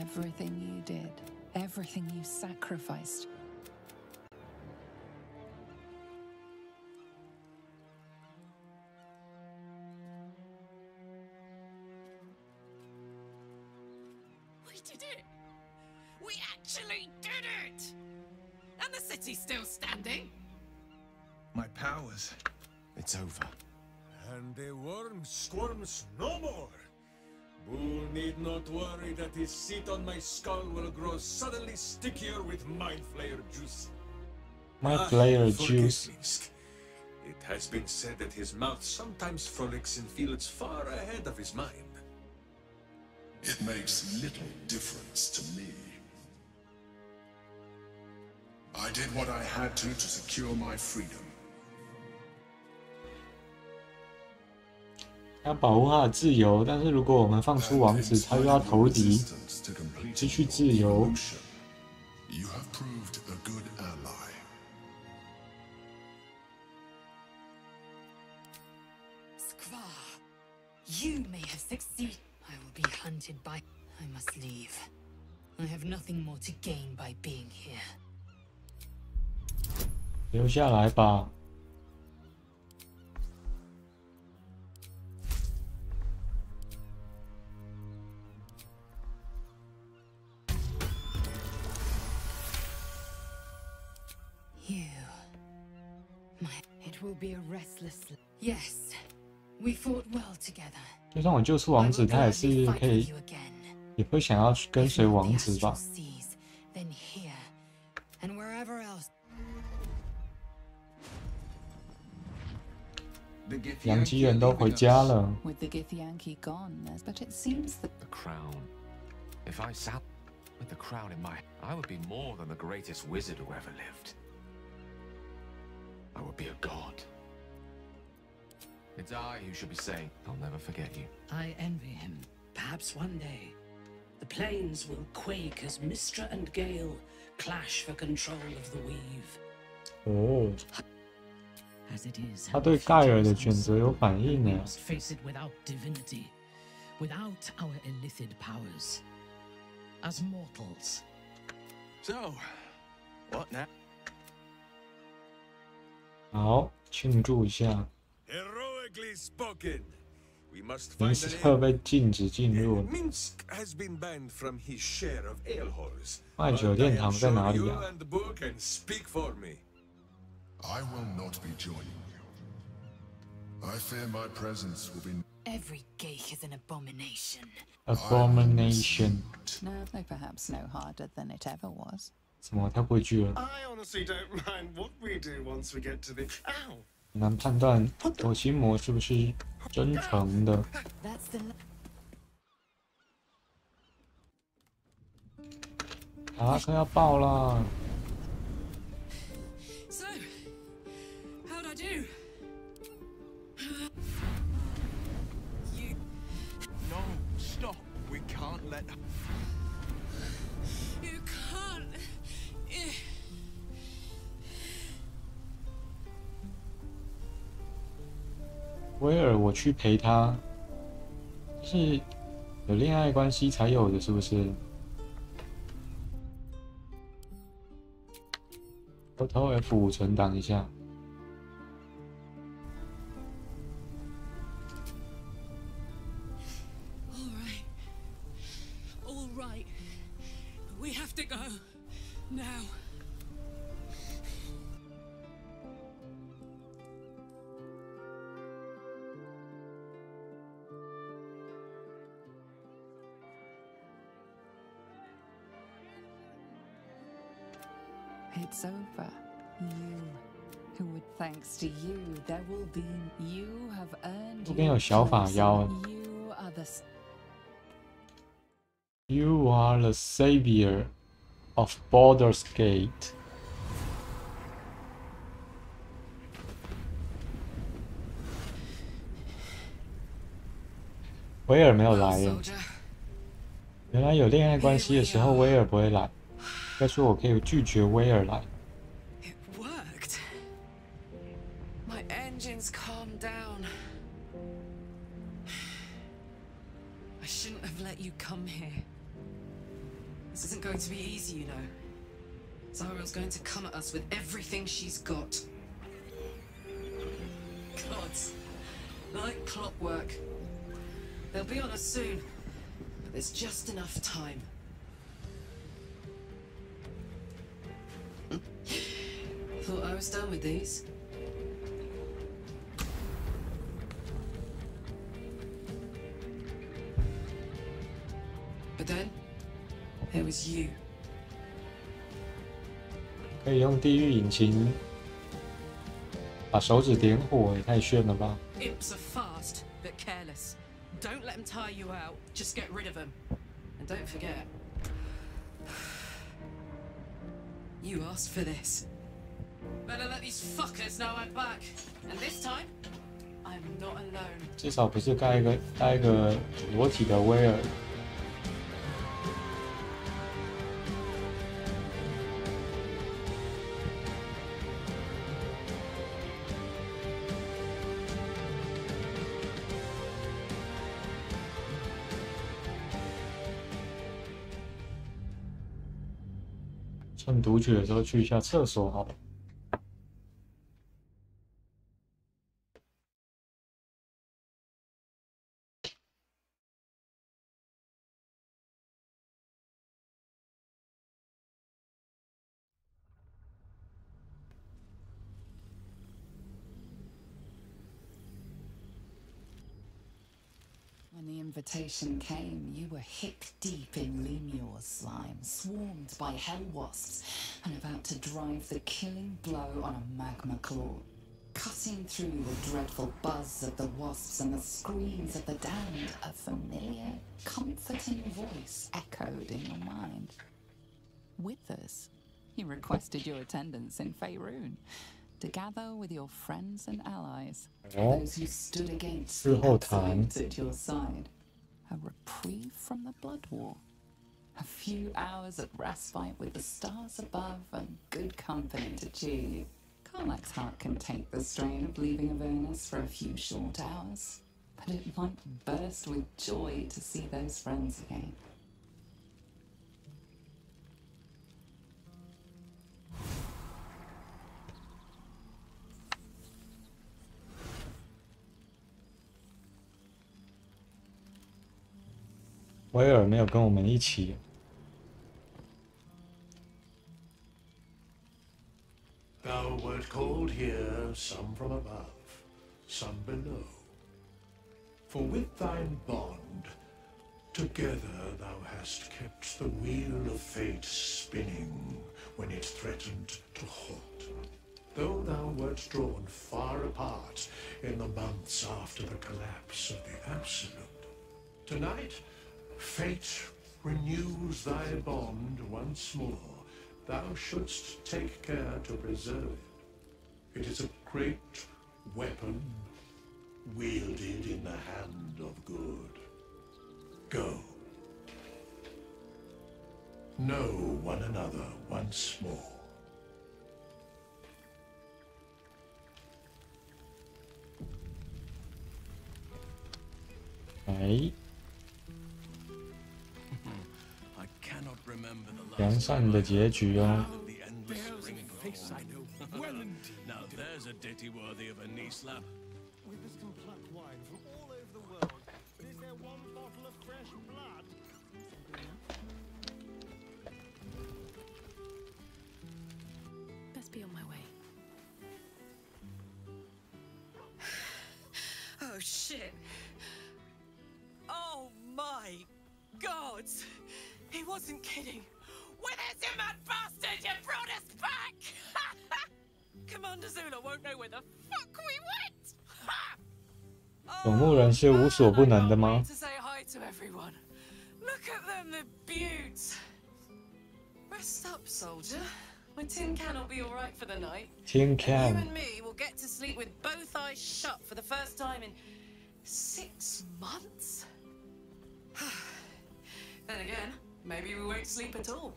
Everything you did, everything you sacrificed. We did it! We actually did it! And the city's still standing? My powers. It's over. And the worm squirms no more. Bull need not worry that his seat on my skull will grow suddenly stickier with Mind Flayer juice. Mind Flayer forgive juice. me. It has been said that his mouth sometimes frolics in fields far ahead of his mind. It makes little difference to me. I did what I had to secure my freedom. 要保护他的自由，但是如果我们放出王子，他又要投敌，失去自由。 You have proved a good ally. Squaw, you may have succeeded. I will be hunted by. I must leave. I have nothing more to gain by being here. 留下来吧。 It will be a restless. Yes, we fought well together. 就算我救出王子，他也是可以，也会想要跟随王子吧。 Then here and wherever else. 洋基人都回家了。 With the Githyanki gone, but it seems that The crown. If I sat with the crown in my... I would be more than the greatest wizard who ever lived. I would be a god. It's I who should be saying, I'll never forget you. I envy him. Perhaps one day, the plains will quake as Mistra and Gale clash for control of the weave. 哦， As it is, 他对盖尔的选择有反应 we 呢。 must face it without divinity, without our illithid powers. As mortals. So, what now? 好，庆祝一下。 Heroically spoken. We must 林 find 斯 an 特 end. 被禁止进入。 Minsk has been banned from his share of ale halls. 卖酒殿堂在哪里 You 啊？ and the book can speak for me. I will not be joining you. I fear my presence will be... Every geich is an abomination. Abomination。 now they perhaps no harder than it ever was. 什么？他不会拒了？ I honestly don't mind what we do once we get to the... Ow! 很难判断火星魔是不是真诚的。 That's the. 啊，快要爆了！ So, how'd I do? You. No, stop. We can't let... You can't. Eh. 威尔，我去陪他，是有恋爱关系才有的，是不是？偷偷 F5存档一下。 All right. We have to go. Now. 。 《It's over. You, who would thanks to you, there will be. You have earned 这边有小法妖。You are the. You are the savior of Baldur's Gate. 威尔没有来耶。原来有恋爱关系的时候，威尔不会来。应该说，我可以拒绝威尔来。It worked. My engines calmed down. I shouldn't have let you come here. This isn't going to be easy, you know. Zariel's going to come at us with everything she's got. Gods, like clockwork. They'll be on us soon, but there's just enough time. Thought I was done with these. But then, there was you. 可以用地狱引擎把手指点火，也太炫了吧！ Imps are fast, but careless. Don't let them tire you out. Just get rid of them. And don't forget, you asked for this. Better let these fuckers know I'm back. And this time, I'm not alone. 至少不是带一个裸体的威尔。趁读取的时候去一下厕所好了。When the invitation came, you were hip deep in Lemur's slime, swarmed by hell wasps, and about to drive the killing blow on a magma claw. Cutting through the dreadful buzz of the wasps and the screams of the damned, a familiar, comforting voice echoed in your mind. With us, he requested your attendance in Faerun, to gather with your friends and allies, those who stood against the absolute at your side. A reprieve from the blood war. A few hours of respite with the stars above and good company to cheer you. Carlax's heart can take the strain of leaving Avernus for a few short hours, but it might burst with joy to see those friends again. 威尔没有跟我们一起。Thou wert called here, some from above, some below. For with thine bond, together thou hast kept the wheel of fate spinning when it threatened to halt. Though thou wert drawn far apart in the months after the collapse of the Absolute, tonight fate renews thy bond once more. Thou shouldst take care to preserve it. It is a great weapon wielded in the hand of good. Go. Know one another once more. I 良善的结局哦。 Now there's a ditty worthy of a knee slap. Whippers can pluck wine from all over the world, but is there one bottle of fresh blood? Best be on my way. Oh shit! Oh my God! He wasn't kidding. Where there's you mad bastard, you brought us back! Commander Zula won't know where the fuck we went! 守墓人是无所不能的吗？ To say hi to everyone. Look at them, the beauts. Rest up, soldier. My tin can will be all right for the night. Tin And can. you and me will get to sleep with both eyes shut for the first time in 6 months. Then again, maybe we won't sleep at all.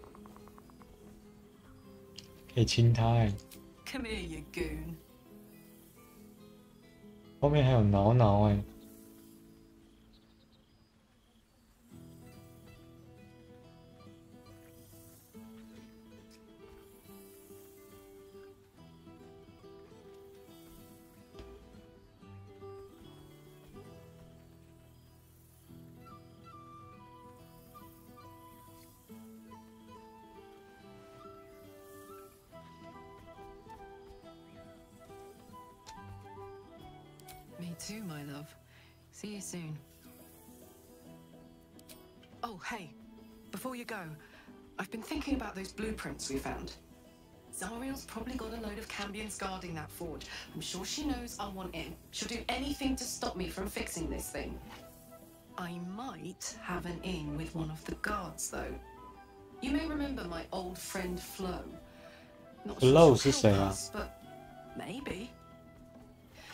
可以亲他哎， Come here, you goon. 后面还有挠挠哎。 Me too, my love. See you soon. Oh, hey. Before you go, I've been thinking about those blueprints we found. Zariel's probably got a load of Cambions guarding that forge. I'm sure she knows I want in. She'll do anything to stop me from fixing this thing. I might have an in with one of the guards, though. You may remember my old friend Flo. Not Flo sure是 she'll 谁 help 啊？ us, but maybe.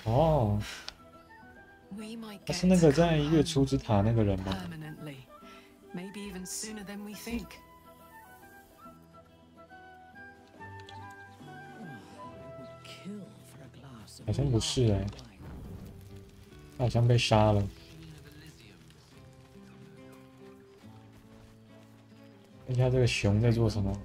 哦， We might 他 get 是那个 to 在 come 月 home 初之塔那个人吗？ permanently. Maybe even sooner than we think. 好像不是哎，他好像被杀了。看一下这个熊在做什么？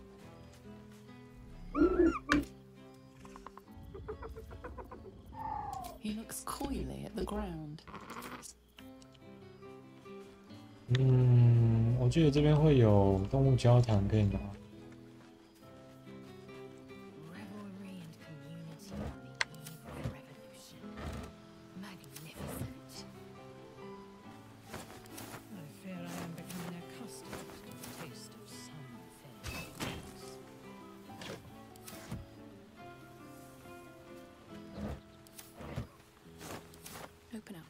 He looks coyly at the ground. 我记得这边会有动物交谈可以拿。 Revelry and community on the eve of revolution. Magnificent. I fear I am becoming accustomed to the taste of some things. Open up.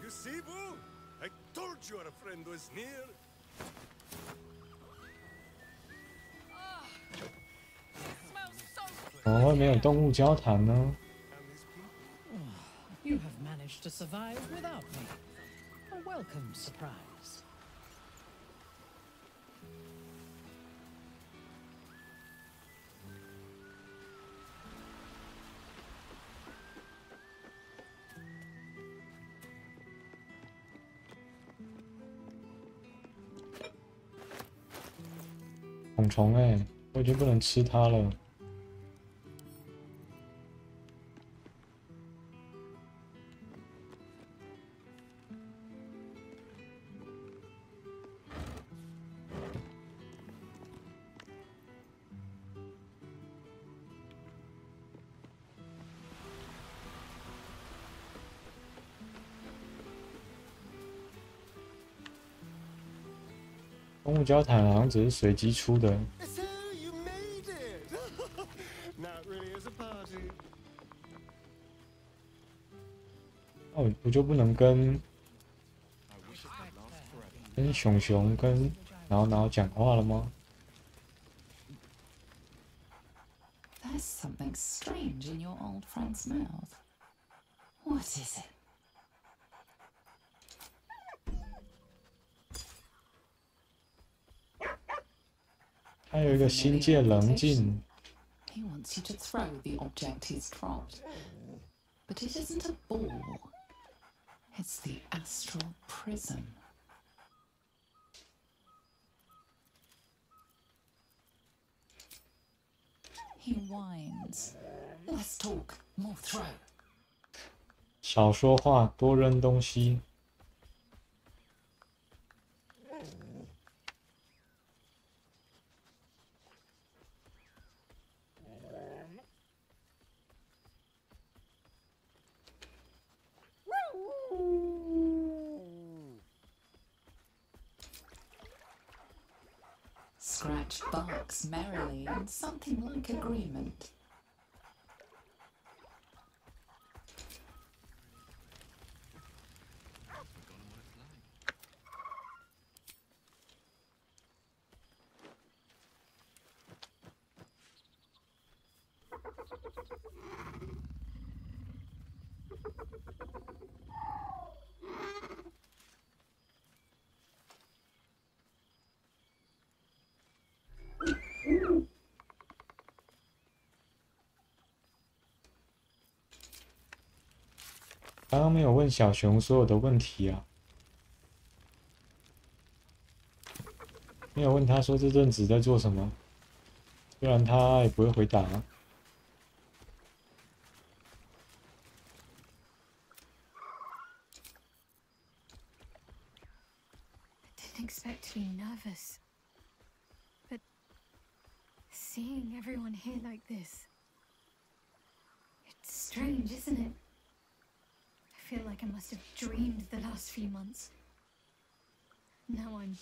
You see, Boo? I told you our friend was near. 怎么会没有动物交谈呢？ You have managed to survive without me. A welcome surprise. 虫虫哎，我已经不能吃它了。动物交谈好像只是随机出的。 So you made it! Not really as a party. 那我就不能跟熊熊跟挠挠讲话了吗？ There's something strange in your old friend's mouth. What is it? 他有一个心界棱镜， He wants you to throw the object he's dropped. But it isn't a ball. It's the astral prism. He whines. Less talk, more throw. 少说话，多扔东西。Scratch barks merrily in something like agreement.刚刚没有问小熊所有的问题啊，没有问他说这阵子在做什么，不然他也不会回答啊。I didn't expect to be nervous, but seeing everyone here like this, it's strange, isn't it? I feel like I must have dreamed the last few months. Now I'm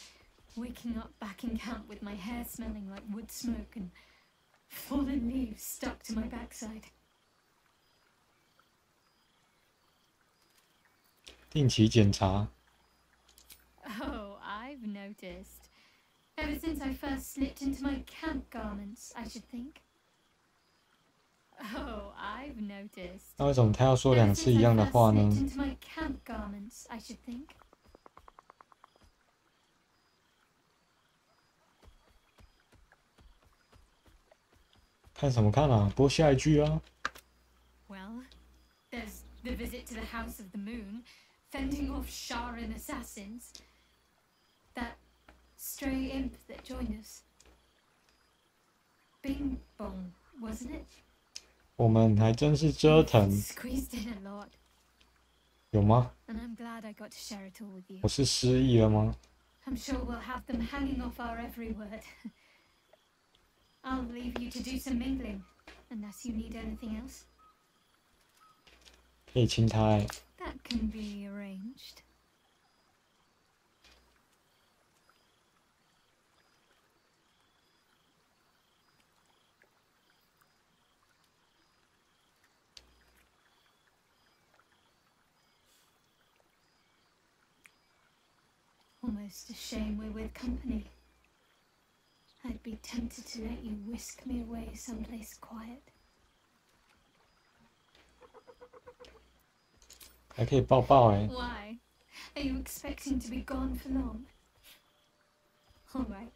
waking up back in camp with my hair smelling like wood smoke and fallen leaves stuck to my backside. 定期检查。 Oh, I've noticed. Ever since I first slipped into my camp garments, I should think. Oh, I've noticed. 那为什么他要说2次一样的话呢？ Into my camp garments, I should think. 看什么看啊？播下一句啊。 Well, there's the visit to the House of the Moon, fending off Sharan assassins. That stray imp that joined us. Bing bong, wasn't it? 我们还真是折腾。 Squeezed in a lot. 有吗？ And I'm glad I got to share it all with you. 我是失忆了吗？ I'm sure we'll have them hanging off our every word. I'll leave you to do some mingling, unless you need anything else. 可以亲他欸。 That can be arranged. Almost a shame we're with company. I'd be tempted to let you whisk me away someplace quiet. 还可以抱抱欸。 Why? Are you expecting to be gone for long? All right.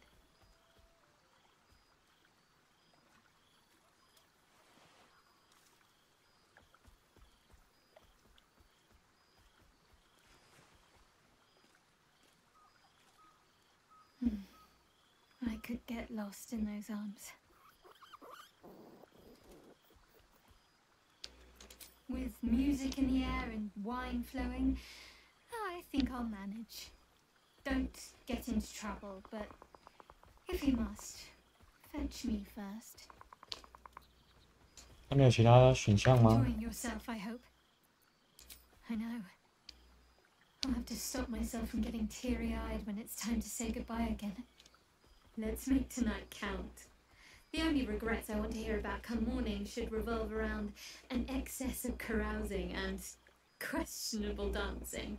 I could get lost in those arms. With music in the air and wine flowing, I think I'll manage. Don't get into trouble, but if you must, fetch me first. 还没有其他选项吗？ Enjoying yourself, I hope. I know. I'll have to stop myself from getting teary-eyed when it's time to say goodbye again. Let's make tonight count. The only regrets I want to hear about come morning should revolve around an excess of carousing and questionable dancing.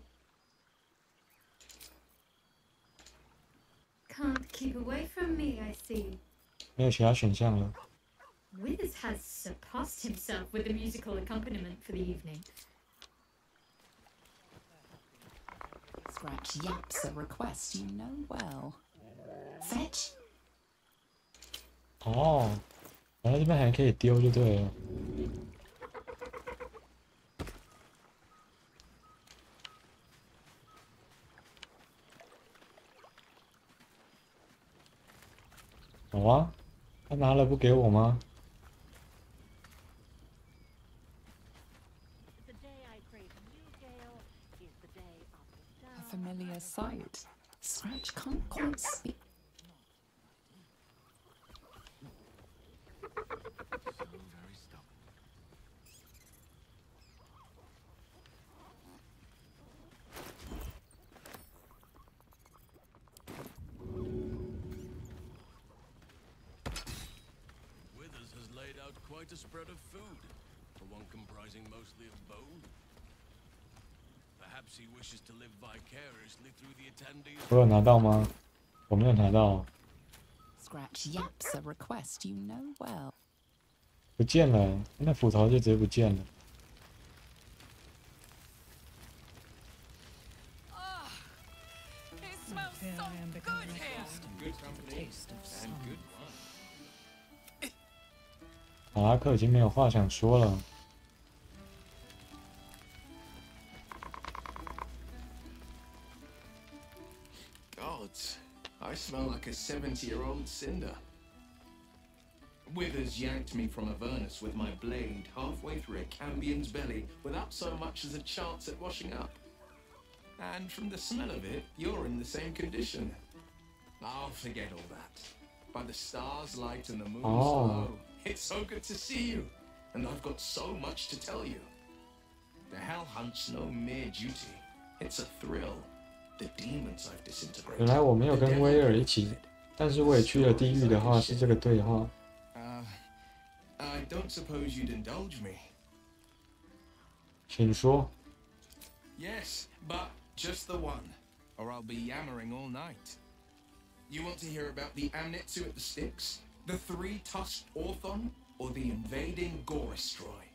Can't keep away from me, I see. 没有其他选项了。 Wiz has surpassed himself with the musical accompaniment for the evening. Scratch yaps a request you know well. Fetch. 哦，然后这边还可以丢就对了。好啊，他拿了不给我吗？ A familiar sight. Scratch can't quite speak. quite a spread of food, for one comprising mostly of bone. Perhaps he wishes to live vicariously through the attendees. 我有拿到吗？我没有拿到。Scratch yaps a request you know well. 不见了，那斧头就直接不见了。It smells so good here. Good company and good wine. 马拉克已经没有话想说了。Gods, I smell like a 70-year-old cinder. Withers yanked me from Avernus with my blade halfway through a Cambion's belly without so much as a chance at washing up. And from the smell of it, you're in the same condition. I'll forget all that. By the stars' light and the moon's glow, it's so good to see you. And I've got so much to tell you. The Hell Hunt's no mere duty. It's a thrill. The demons I've disintegrated. 原来我没有跟威尔一起，但是我也去了地狱的话是这个对话。I don't suppose you'd indulge me. 请说。 Yes, but just the one, or I'll be yammering all night. You want to hear about the Amnitsu at the Styx, the three-tusked Orthon, or the invading Gorestroi?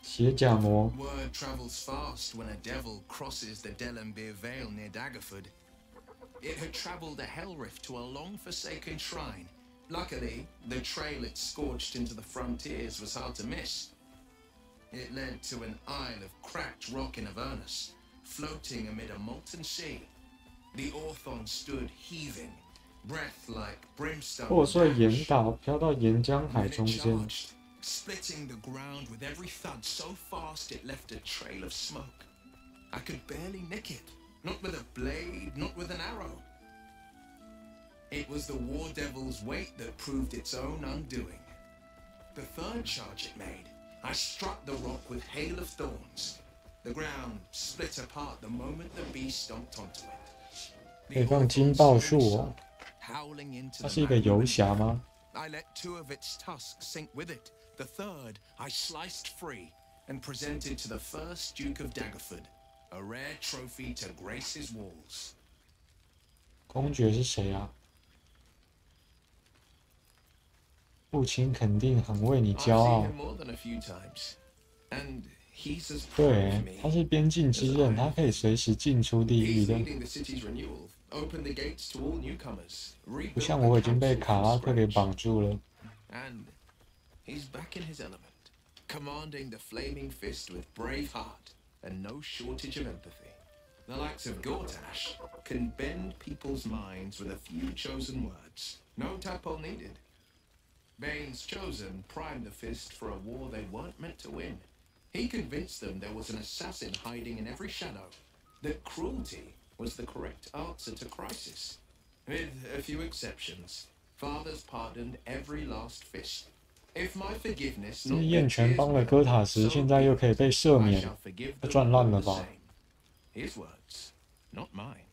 血甲魔。 Word travels fast when a devil crosses the Delembir Vale near Daggerford. It had travelled a hell rift to a long-forsaken shrine. Luckily, the trail it scorched into the frontiers was hard to miss. It led to an isle of cracked rock in Avernus, floating amid a molten sea. The Orthon stood heaving, breath like brimstone. 破碎岩岛飘到岩浆海中间。 Splitting the ground with every thud so fast it left a trail of smoke. I could barely nick it, not with a blade, not with an arrow. It was the war devil's weight that proved its own undoing. The third charge it made, I struck the rock with hail of thorns. The ground split apart the moment the beast stomped onto it. 可以放金爆树哦。它是一个游侠吗？ I let two of its tusks sink with it. The third I sliced free and presented to the first Duke of Daggerford, a rare trophy to grace his walls. 公爵是谁啊？父亲肯定很为你骄傲。对，他是边境之刃，他可以随时进出地狱的。不像我已经被卡拉克给绑住了。 He's back in his element, commanding the flaming fist with brave heart and no shortage of empathy. The likes of Gortash can bend people's minds with a few chosen words. No tadpole needed. Bane's chosen primed the fist for a war they weren't meant to win. He convinced them there was an assassin hiding in every shadow, that cruelty was the correct answer to crisis. With a few exceptions, fathers pardoned every last fist. 是燕泉帮了哥塔什，现在又可以被赦免，赚烂了吧？ His words, not mine.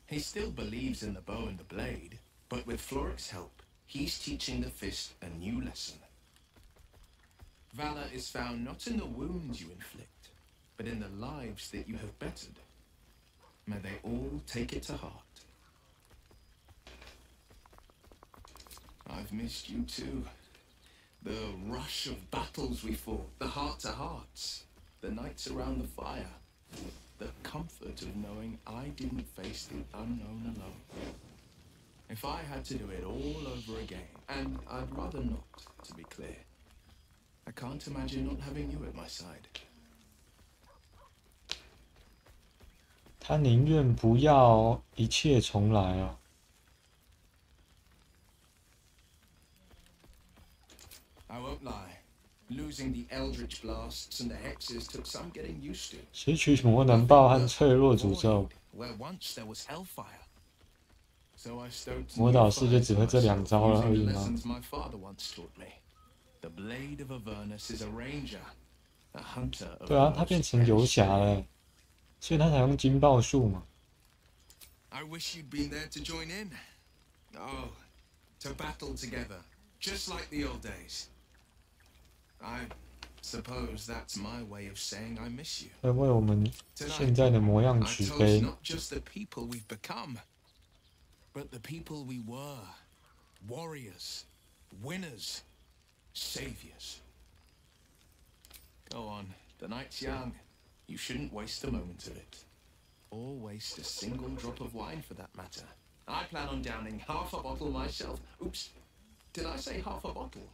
He still believes in the bow and the blade, but with Floric's help, he's teaching the fist a new lesson. Valor is found not in the wounds you inflict, but in the lives that you have bettered. May they all take it to heart. I've missed you too. The rush of battles we fought, the heart-to-hearts, the nights around the fire, the comfort of knowing I didn't face the unknown alone. If I had to do it all over again, and I'd rather not, to be clear, I can't imagine not having you at my side. 他宁愿不要一切重来啊！ I won't lie. Losing the eldritch blasts and the hexes took some getting used to. 失去魔能爆和脆弱诅咒。 Where once there was hellfire. So I stoked 魔导士就只会这两招了而已吗？ lessons my father once taught me. The blade of Avernus is a ranger, a hunter of 对啊，他变成游侠了，所以他才用金爆术嘛。 I wish you'd been there to join in. Oh, to battle together, just like the old days. I suppose that's my way of saying I miss you. 会为我们现在的模样 I 举 toast 杯。 not just the people we've become, but the people we were. Warriors, winners, saviors. Go on, the night's young. You shouldn't waste a moment of it. Or waste a single drop of wine for that matter. I plan on downing half a bottle myself. Oops, did I say half a bottle?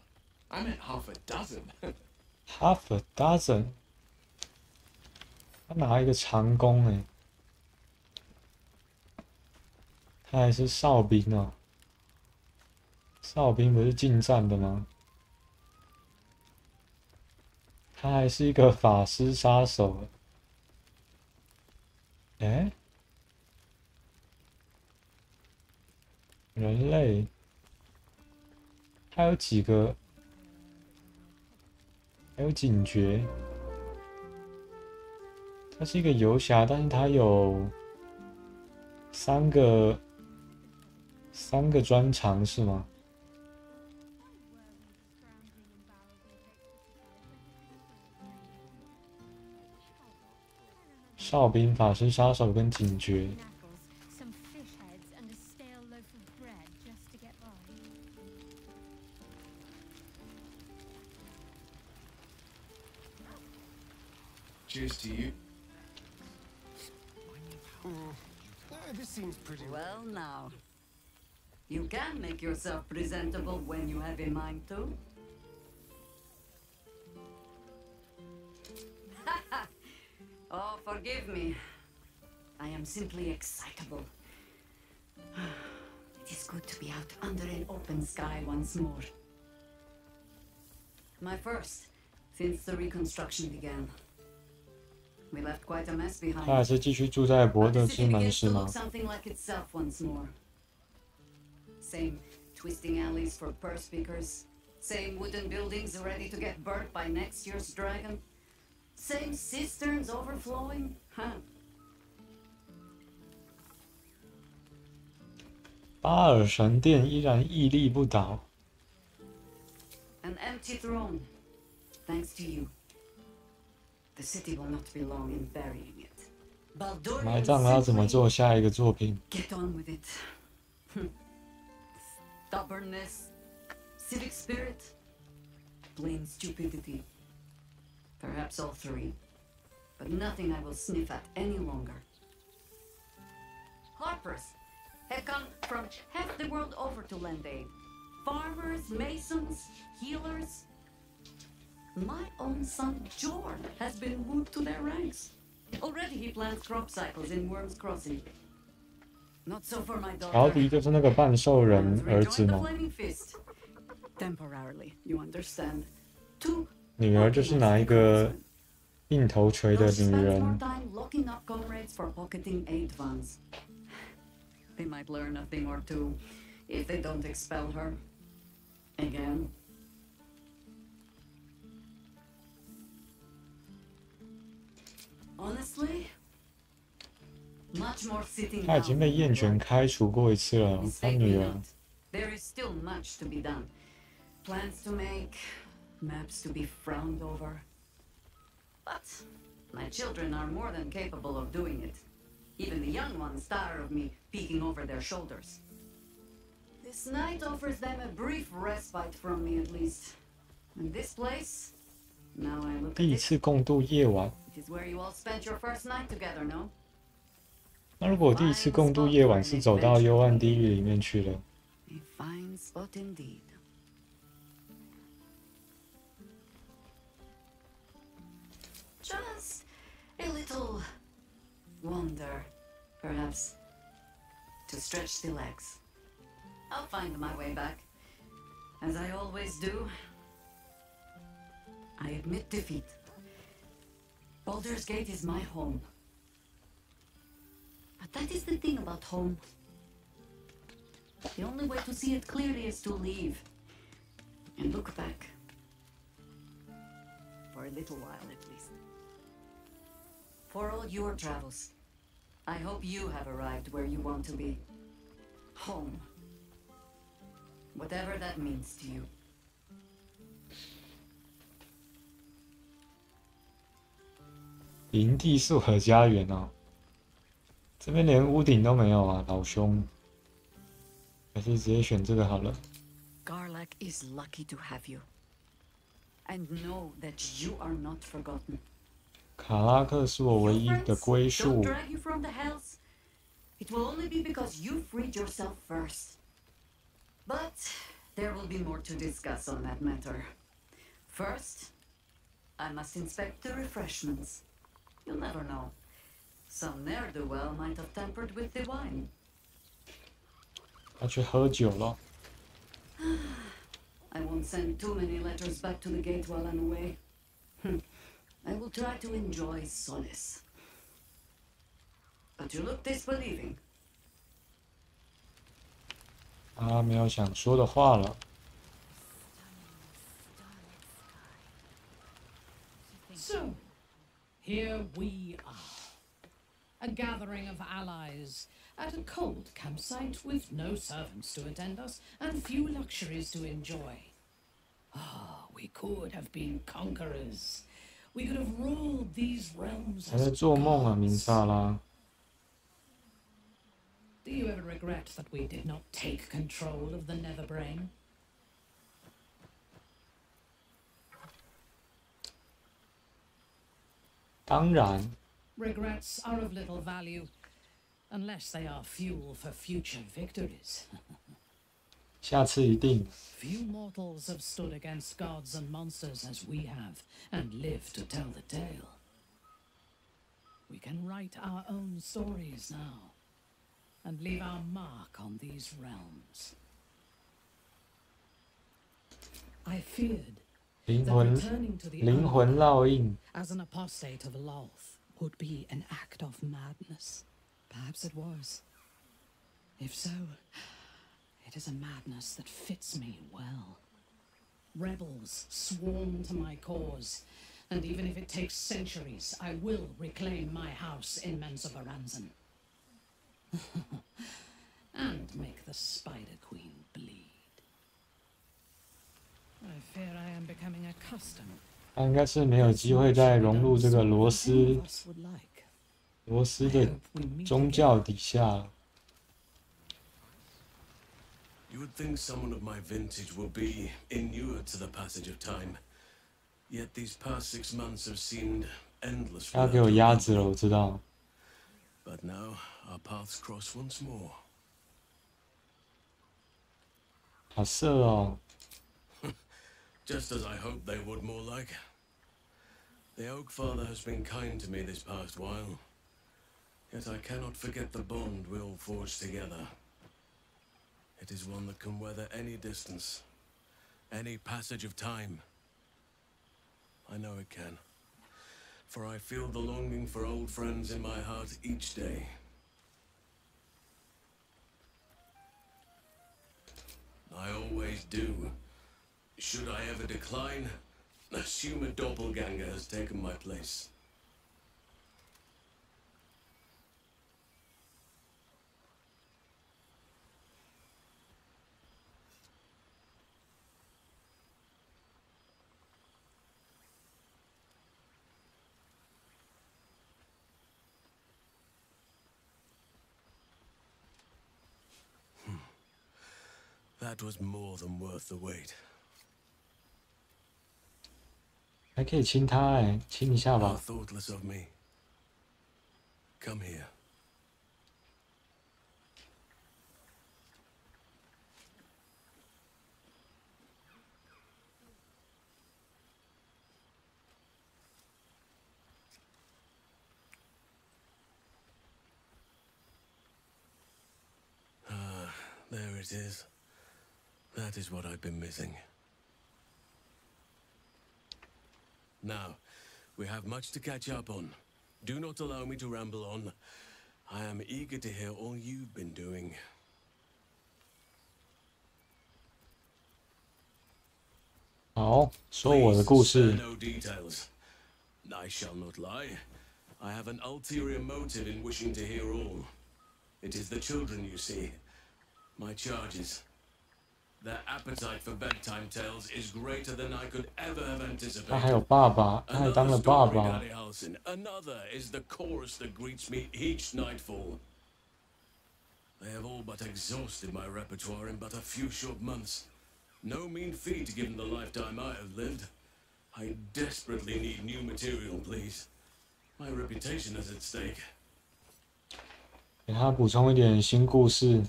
I meant half a dozen. Half a dozen。他拿一个长弓哎，他还是哨兵哦。哨兵不是近战的吗？他还是一个法师杀手。哎，人类，他有几个？还有警觉。他是一个游侠，但是他有三个专长是吗？哨兵、法师、杀手跟警觉。 Some fish heads and a stale loaf of bread just to get by. Cheers to you. This seems pretty well. Now, you can make yourself presentable when you have a mind to. Oh, forgive me. I am simply excitable. It is good to be out under an open sky once more. My first since the reconstruction began. We left quite a mess behind. 他还是继续住在博德之门是吗？ Something like itself once more. Same twisting alleys for purse pickers. Same wooden buildings ready to get burnt by next year's dragon. Same cisterns overflowing, huh? 巴尔神殿依然屹立不倒。 An empty throne, thanks to you. The city will not be long in burying it. 埋葬他怎么做下一个作品 Get on with it. Stubbornness, civic spirit, plain stupidity. Perhaps all three, but nothing I will sniff at any longer. Harpers have come from half the world over to lend aid. Farmers, masons, healers. My own son, Jorn, has been wooed to their ranks. Already he plans crop cycles in Worm's Crossing. Not so for my daughter. 乔迪就是那个半兽人儿子 Rejoin the 吗？ Flaming Fist. Temporarily, you understand. Two 女儿就是拿一个硬头锤的女 more 人。 time locking up comrades for pocketing aid funds. They might learn a thing or two if they don't expel her. Again. Honestly, much more sitting 他已经被燕犬开除过一次了，他女儿。 There is still much to be done. Plans to make, maps to be frowned over. But my children are more than capable of doing it. Even the young ones tire of me peeking over their shoulders. This night offers them a brief respite from me at least. And this place, now I look 第 at 一 it, 次共度夜晚。 it is where you all spent your first night together, no? 那如果第一次共度夜晚是走到幽暗地狱里面去了？ A fine spot indeed. Just a little wander, perhaps, to stretch the legs. I'll find my way back, as I always do. I admit defeat. Baldur's Gate is my home. But that is the thing about home. The only way to see it clearly is to leave and look back. For a little while, at least. For all your travels, I hope you have arrived where you want to be. Home. whatever that means to you. 营地是我的家园哦，这边连屋顶都没有啊，老兄。还是直接选这个好了。Garlac is lucky to have you, and know that you are not forgotten. 卡拉克是我唯一的归宿。 Don't drag you from the hells. It will only be because you freed yourself first. But there will be more to discuss on that matter. First, I must inspect the refreshments. You'll never know. Some ne'er-do-well might have tampered with the wine. 他去喝酒了。I won't send too many letters back to the gate while I'm away. I will try to enjoy solace. But you look disbelieving. 他没有想说的话了。 So, here we are. A gathering of allies at a cold campsite with no servants to attend us and few luxuries to enjoy. Ah, we could have been conquerors. We could have ruled these realms 还在做梦啊，明萨拉。 Do you ever regret that we did not take control of the Netherbrain? 当然。 Regrets are of little value, unless they are fuel for future victories. 下次一定。 Few mortals have stood against gods and monsters as we have, and lived to tell the tale. We can write our own stories now, and leave our mark on these realms. I feared that returning to the 灵魂烙印 as an apostate of Lolth would be an act of madness. Perhaps it was. If so, it is a madness that fits me well. Rebels swarm to my cause, and even if it takes centuries, I will reclaim my house in Menzoberranzan. And make the Spider Queen bleed. I fear I am becoming accustomed. 他应该是没有机会再融入这个罗斯的宗教底下了。 You would think someone of my vintage will be inured to the passage of time. Yet these past 6 months have seemed endless. 他要给我鸭子了，我知道。 But now our paths cross once more. 好色哦。 Just as I hoped they would, more like. The Oak Father has been kind to me this past while. Yet I cannot forget the bond we all forged together. It is one that can weather any distance, any passage of time. I know it can, for I feel the longing for old friends in my heart each day. I always do. Should I ever decline, assume a doppelganger has taken my place. That was more than worth the wait. 还可以亲他哎，亲一下 How 吧。 thoughtless of me. Come here. Ah, there it is. That is what I've been missing. Now, we have much to catch up on. Do not allow me to ramble on. I am eager to hear all you've been doing. 好，说我的故 Please spare 事。 no details. I shall not lie. I have an ulterior motive in wishing to hear all. It is the children, you see. My charges. Their appetite for bedtime tales is greater than I could ever have 他还有 anticipated. 爸爸，他还当 Another 了爸 story, 爸。 Daddy Halsin. Another is the chorus that greets me each nightfall. They have all but exhausted my repertoire in but a few short months. No mean feat given the lifetime I have lived. I desperately need new material, please. My reputation is at stake. 给他补充一点新故事。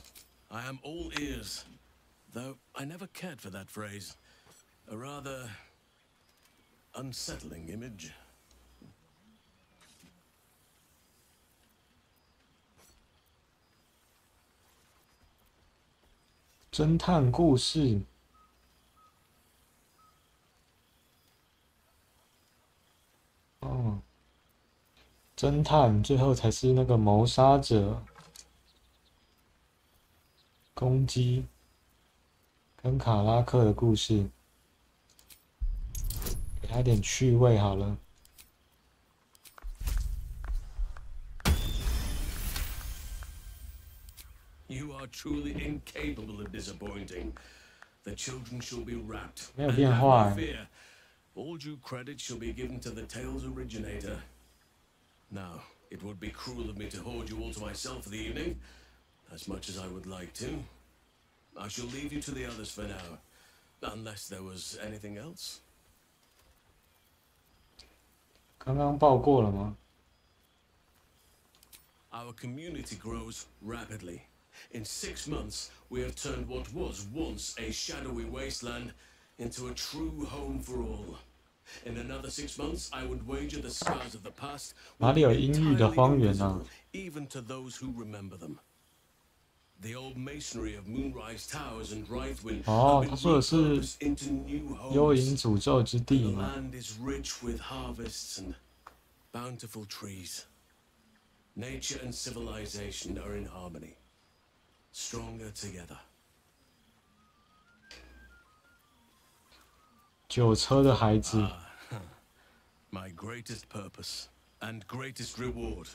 I am all ears, though I never cared for that phrase. A rather unsettling image. 侦探故事。哦，侦探最后才是那个谋杀者。公鸡跟卡拉克的故事，给他点趣味好了。 You are truly incapable of disappointing. The children shall be wrapped. 没有 And 变 have 化 no 欸。 fear. All due credit shall be given to the tale's originator. Now, it would be cruel of me to hoard you all to myself for the evening, as much as I would like to. I shall leave you to the others for now, unless there was anything else. 刚刚报过了吗？ Our community grows rapidly. In 6 months, we have turned what was once a shadowy wasteland into a true home for all. In another 6 months, I would wager the scars of the past 哪 will 里 be 有阴郁的 entirely 荒原啊？ invisible, even to those who remember them. The old masonry of Moonrise Towers and Wraithwind 哦， have 他 been 说的是 repurposed into new 幽 homes. 灵诅咒之 The 地嘛？ land is rich with harvests and bountiful trees. Nature and civilization are in harmony, stronger together. 酒车的孩子， My greatest purpose and greatest reward.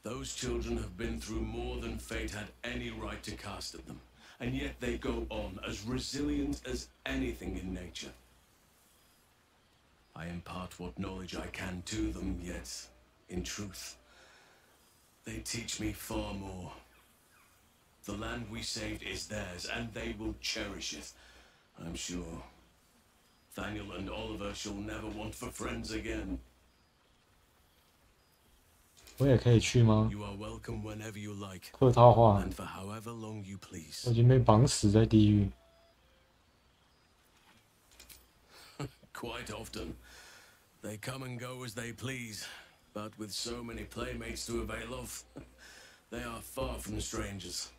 Those children have been through more than fate had any right to cast at them, and yet they go on as resilient as anything in nature. I impart what knowledge I can to them, yet, in truth, they teach me far more. The land we saved is theirs, and they will cherish it, I'm sure. Daniel and Oliver shall never want for friends again. 我也可以去吗？ You are welcome whenever you like, 客套话， and for however long you please. 我已经被绑死在地狱。 Quite often. They come and go as they please, but with so many playmates to avail of, they are far from strangers.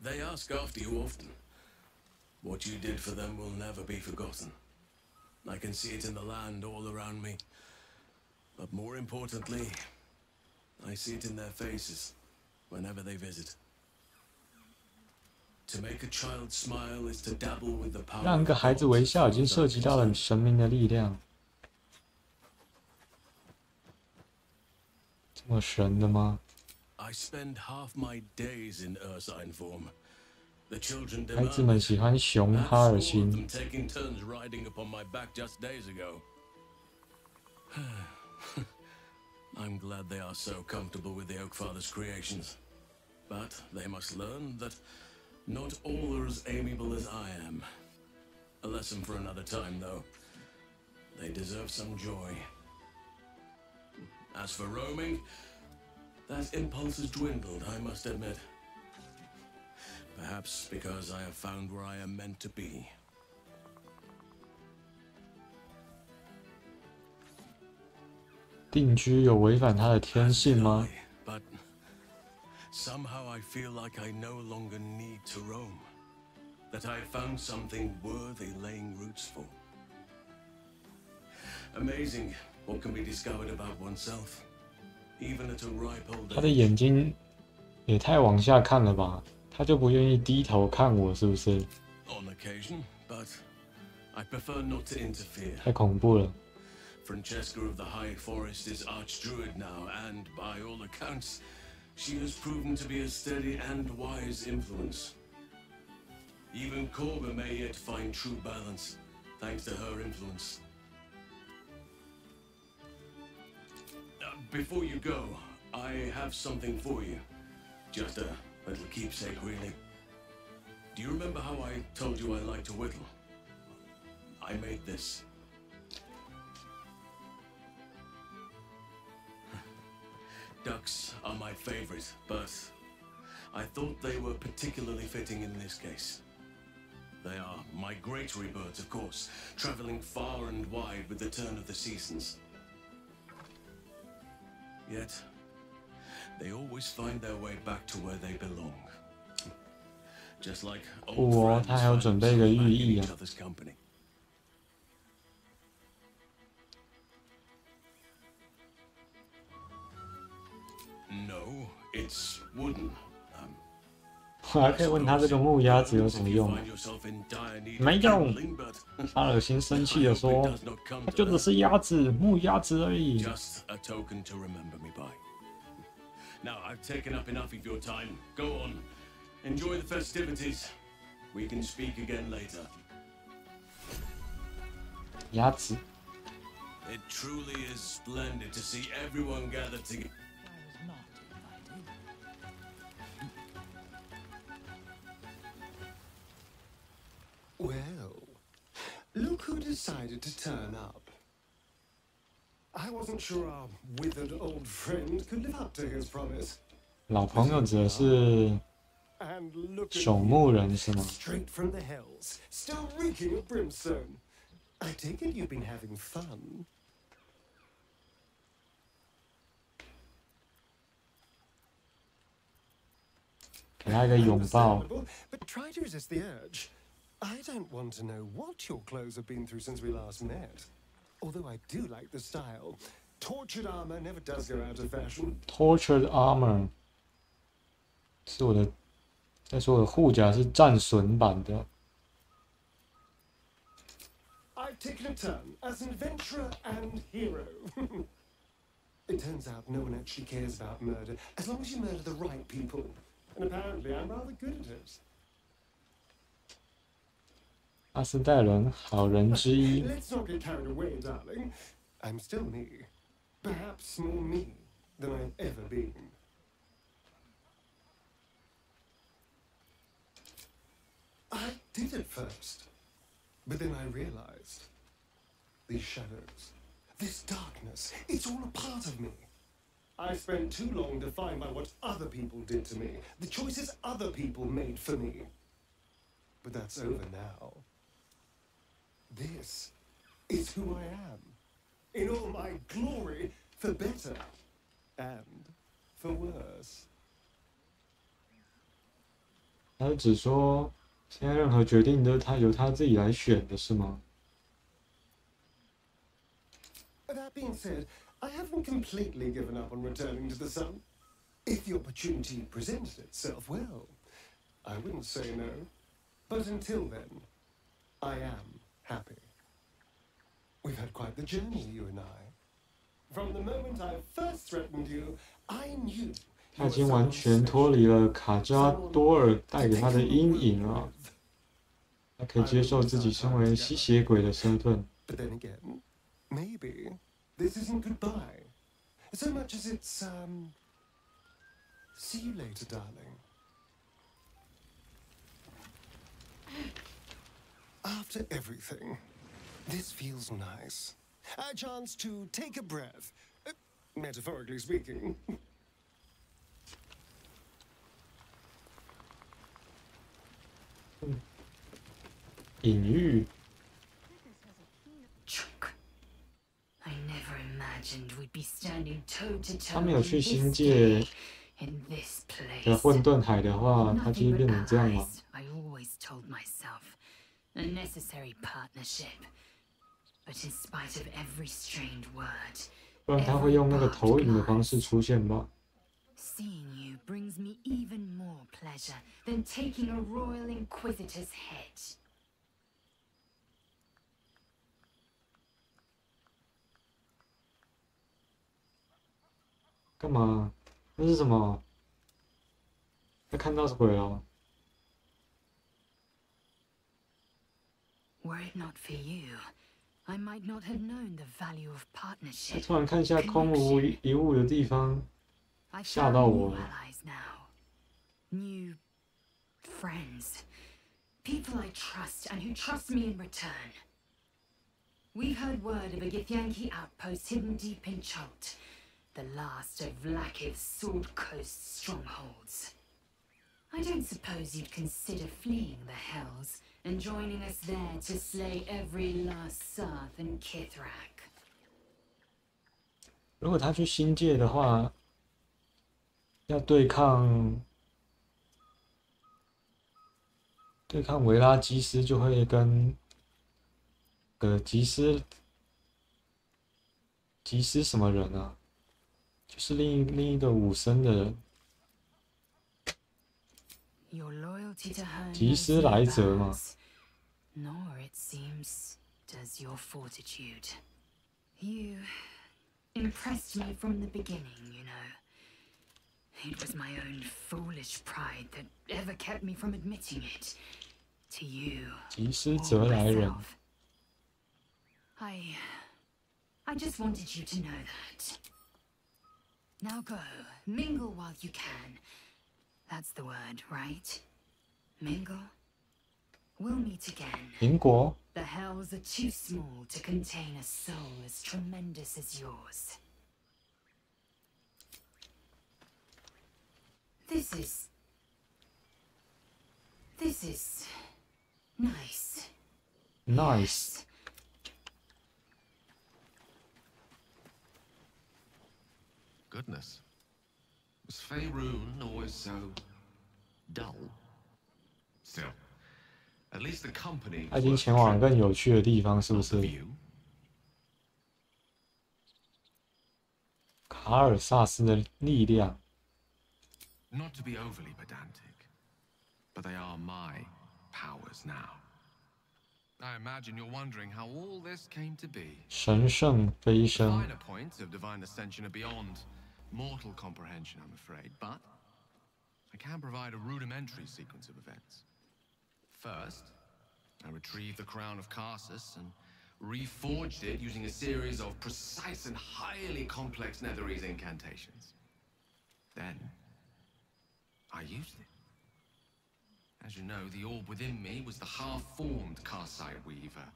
They ask after you often. What you did for them will never be forgotten. I can see it in the land all around me. But more importantly, I see it in their faces whenever they visit. To make a child smile is to dabble with the power 让一个孩子微笑，已经涉及到了神明的力量。这么神的吗？ I spend half my days in ursine form. The children 孩子 demand 们 it. 喜欢熊 And 哈尔 4 of 星 them，taking turns riding upon my back just days ago. I'm glad they are so comfortable with the Oak Father's creations. But they must learn that not all are as amiable as I am. A lesson for another time, though. They deserve some joy. As for roaming, that impulse has dwindled, I must admit. Perhaps because I have found where I am meant to be. 定居有违反他的天性吗？ But somehow I feel like I no longer need to roam. That I have found something worthy laying roots for. Amazing what can be discovered about oneself, even at a ripe old 他的 age. 眼睛也太往下看了吧？他就不愿意低头看我，是不是？ On occasion, but I prefer not to interfere. 太恐怖了！ Francesca of the High Forest is Archdruid now, and by all accounts, she has proven to be a steady and wise influence. Even Korba may yet find true balance, thanks to her influence. Before you go, I have something for you. Just a little keepsake, really. Do you remember how I told you I like to whittle? I made this. Ducks are my favorite, but I thought they were particularly fitting in this case. They are migratory birds, of course, traveling far and wide with the turn of the seasons. Yet, they always find their way back to where they belong. Just like old friends find themselves back in each other's company. No, it's wooden. 我还可以问他这个木鸭子有什么用？没用。阿尔辛生气地说：“它就只是鸭子，木鸭子而已。” Just a token to remember me by. Now I've taken up enough of your time. Go on, enjoy the festivities. We can speak again later. 鸭子。 It truly is splendid to see everyone gathered together. Well, look who decided to turn up. I wasn't sure our withered old friend could live up to his promise. 老朋友指的是守墓人是吗？ Straight from the hells, still reeking of brimstone. I take it you've been having fun. 给他一个拥抱。 But try to resist the urge. I don't want to know what your clothes have been through since we last met. Although I do like the style. Tortured armor never does go out of fashion. Tortured armor 是我的，再说我的护甲是战损版的。 I've taken a turn as an adventurer and hero. It turns out no one actually cares about murder as long as you murder the right people. And apparently I'm rather good at it. 阿斯戴伦，好人之一。 Let's not get carried away, darling. I'm still me. Perhaps more me than I've ever been. I did at first, but then I realized these shadows, this darkness, it's all a part of me. I spent too long defined by what other people did to me, the choices other people made for me. But that's over now. This is who I am, in all my glory, for better and for worse. 他只说，现在任何决定都是他由他自己来选的，是吗？ That being said, I haven't completely given up on returning to the sun. If the opportunity presented itself, well, I wouldn't say no. But until then, I am happy. We've had quite the journey, you and I. From the moment I first threatened you, I knew. 他已经完全脱离了卡扎多尔带给他的阴影了。他可以接受自己身为吸血鬼的身份。 But then again, maybe this isn't goodbye, so much as it's see you later, darling. After everything, this feels nice. A chance to take a breath, metaphorically speaking. 隐喻。 I never imagined we'd be standing toe to 他 toe 没有 on 去 this 星界 day, in this 的 place. 混沌海的话，他就 Nothing 会变 but 成这样吗？ allies, I always told myself. A necessary partnership. But in spite of every strained word, 不然他会用那个投影的方式出现吧？ seeing you brings me even more pleasure than taking a royal inquisitor's head. 干嘛？那是什么？他看到鬼了？ Were it not for you, I might not have known the value of 他 partnership. 突然看下空无一物的地方， I 吓 found 到 new 我了。 allies now. New friends. People I trust and who trust me in return. We've heard word of a Githyanki outpost hidden deep in Chult, the last of Vlakith's Sword Coast strongholds. I don't suppose you'd consider fleeing the Hells and joining us there to slay every last Sarth and Kithrak. 如果他去新界的话，要对抗维拉基斯，就会跟吉斯什么人啊？就是另一个武僧的人， Your loyalty to her 吉斯莱泽嘛。 Nor, it seems, does your fortitude. You impressed me from the beginning, you know. It was my own foolish pride that ever kept me from admitting it. To you, 吉斯泽来人。 I just wanted you to know that. Now go, mingle while you can. That's the word, right? Mingle? We'll meet again. 苹果。 The hells are too small to contain a soul as tremendous as yours. This is nice. Nice. Goodness. Was Faerun always so dull? Still, at least the company. 他已经前往更有趣的地方，是不是？卡尔萨斯的力量。 Not to be overly pedantic, but they are my powers now. I imagine you're wondering how all this came to be. 神圣飞 The 升。 finer points of divine ascension are beyond mortal comprehension, I'm afraid, but I can provide a rudimentary sequence of events. First, I retrieved the crown of Karsus and reforged it using a series of precise and highly complex Netherese incantations. Then, I used it. As you know, the orb within me was the half-formed Karsite Weaver,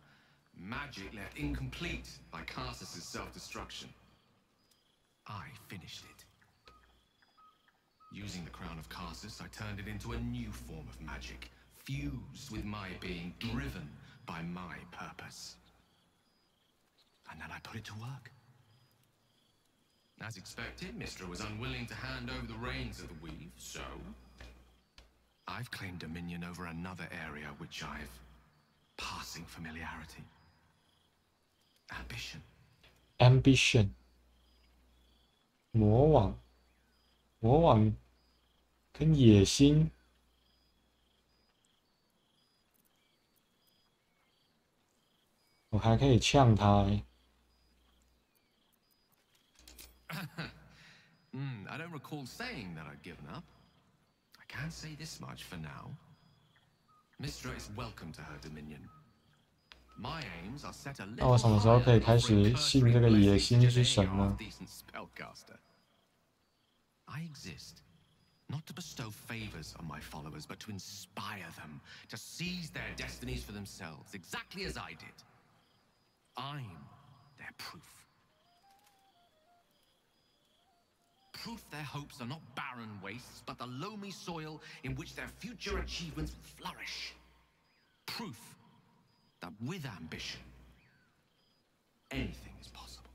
magic left incomplete by Karsus' self-destruction. I finished it. Using the crown of Karsus, I turned it into a new form of magic, fused with my being, driven by my purpose. And then I put it to work. As expected, Mistra was unwilling to hand over the reins of the weave, so I've claimed dominion over another area which I've passing familiarity. Ambition. Ambition. 魔网跟野心。我还可以呛他欸。I don't recall saying that I'd given up. I can say this much for now. Mistra is welcome to her dominion. My aims are set a 那我 little 什么时候可以 higher 开始信这个野心之神 than 呢？ any decent spellcaster. I exist not to bestow favors on my followers, but to inspire them to seize their destinies for themselves, exactly as I did. I'm their proof. Proof their hopes are not barren wastes, but the loamy soil in which their future achievements flourish. Proof that with ambition, anything is possible.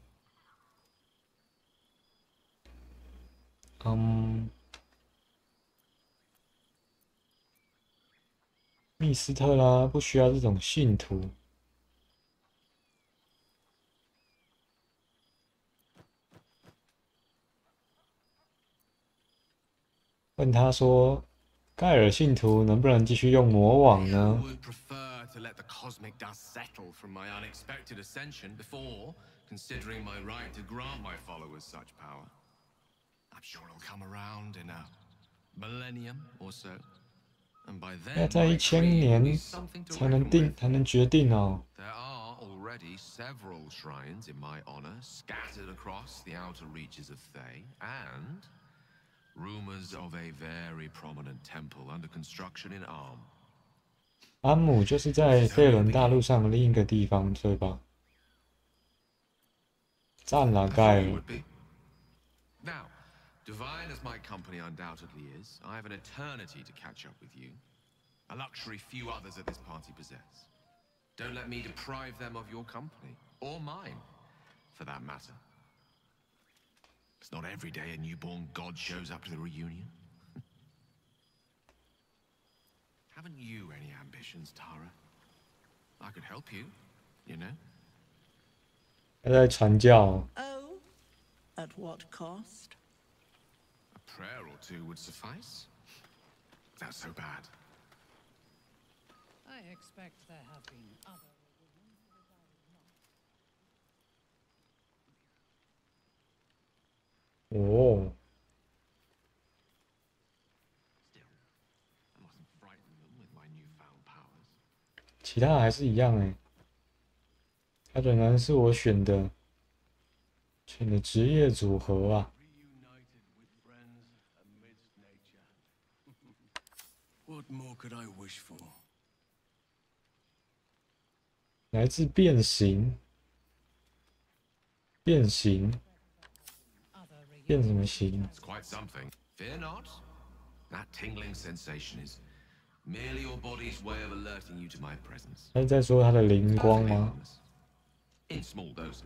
密斯特拉不需要这种信徒。问他说：“盖尔信徒能不能继续用魔网呢？” I would prefer to let the cosmic dust settle from my unexpected ascension before considering my right to grant my followers such power. I'm sure it'll come around in a millennium or so. and by 要 then 在 my 1000 creed will 年 be something to 才能 reckon with. 才能决定哦。 There are already several shrines in my honor scattered across the outer reaches of Thay, and rumors of a very prominent temple under construction in Arm. 安姆就是在费伦大陆上的另一个地方，对吧？占了盖了。 Now, divine as my company undoubtedly is, I have an eternity to catch up with you. A luxury few others at this party possess. Don't let me deprive them of your company, or mine, for that matter. It's not every day a newborn god shows up to the reunion. Haven't you any ambitions, Tara? I could help you, you know? 他在传教。 Oh, at what cost? A prayer or two would suffice. That's so bad. I expect there have been other reunions which I was not. 哦。 其他还是一样哎，他仍然是我选的职业组合啊。What more could I wish for? 来自变形，变什么形？ It's quite something. Fear not. That tingling sensation is merely your body's way of alerting you to my presence. 他是在说他的灵光吗？ In small doses.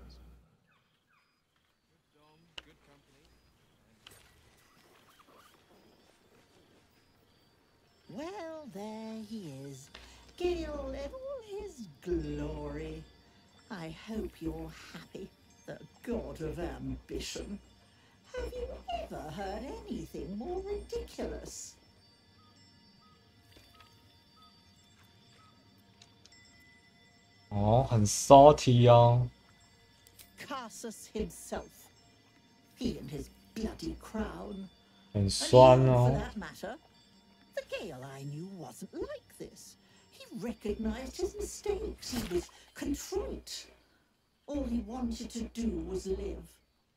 Well, there he is. Gale in all his glory. I hope you're happy, the god of ambition. Have you ever heard anything more ridiculous? 哦，很 salty 哦。 Casus himself. He and his bloody crown. 很酸 And even 哦 for。that matter, the Gale I knew wasn't like this. He recognized his mistakes. He was contrite. All he wanted to do was live.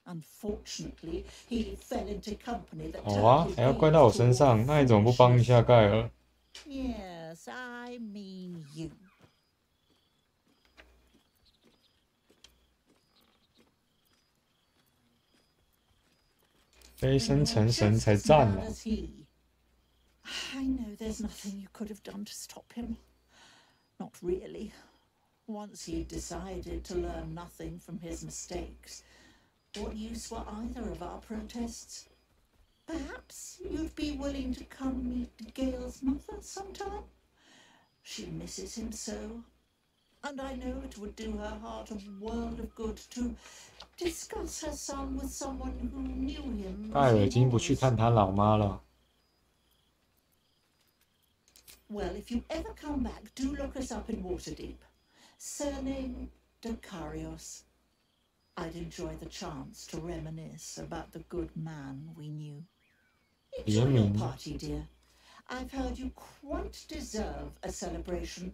Unfortunately, he fell into company that 好啊， turned his 还要怪到我 gaze 身上， toward 那你怎么不帮一下盖尔？ Yes, I mean you. 飞升成神才赞呢。 As he. I know there's nothing you could have done to stop him. Not really. Once he decided to learn nothing from his mistakes, what use were either of our protests? Perhaps you'd be willing to come meet Gale's mother sometime? She misses him so. And I know it would do her heart a world of good to discuss her son with someone who knew him. 盖尔已经不去看他老妈了。 Well, if you ever come back, do look us up in Waterdeep. Surname Decarios. I'd enjoy the chance to reminisce about the good man we knew. Enjoy your party, dear. I've heard you quite deserve a celebration.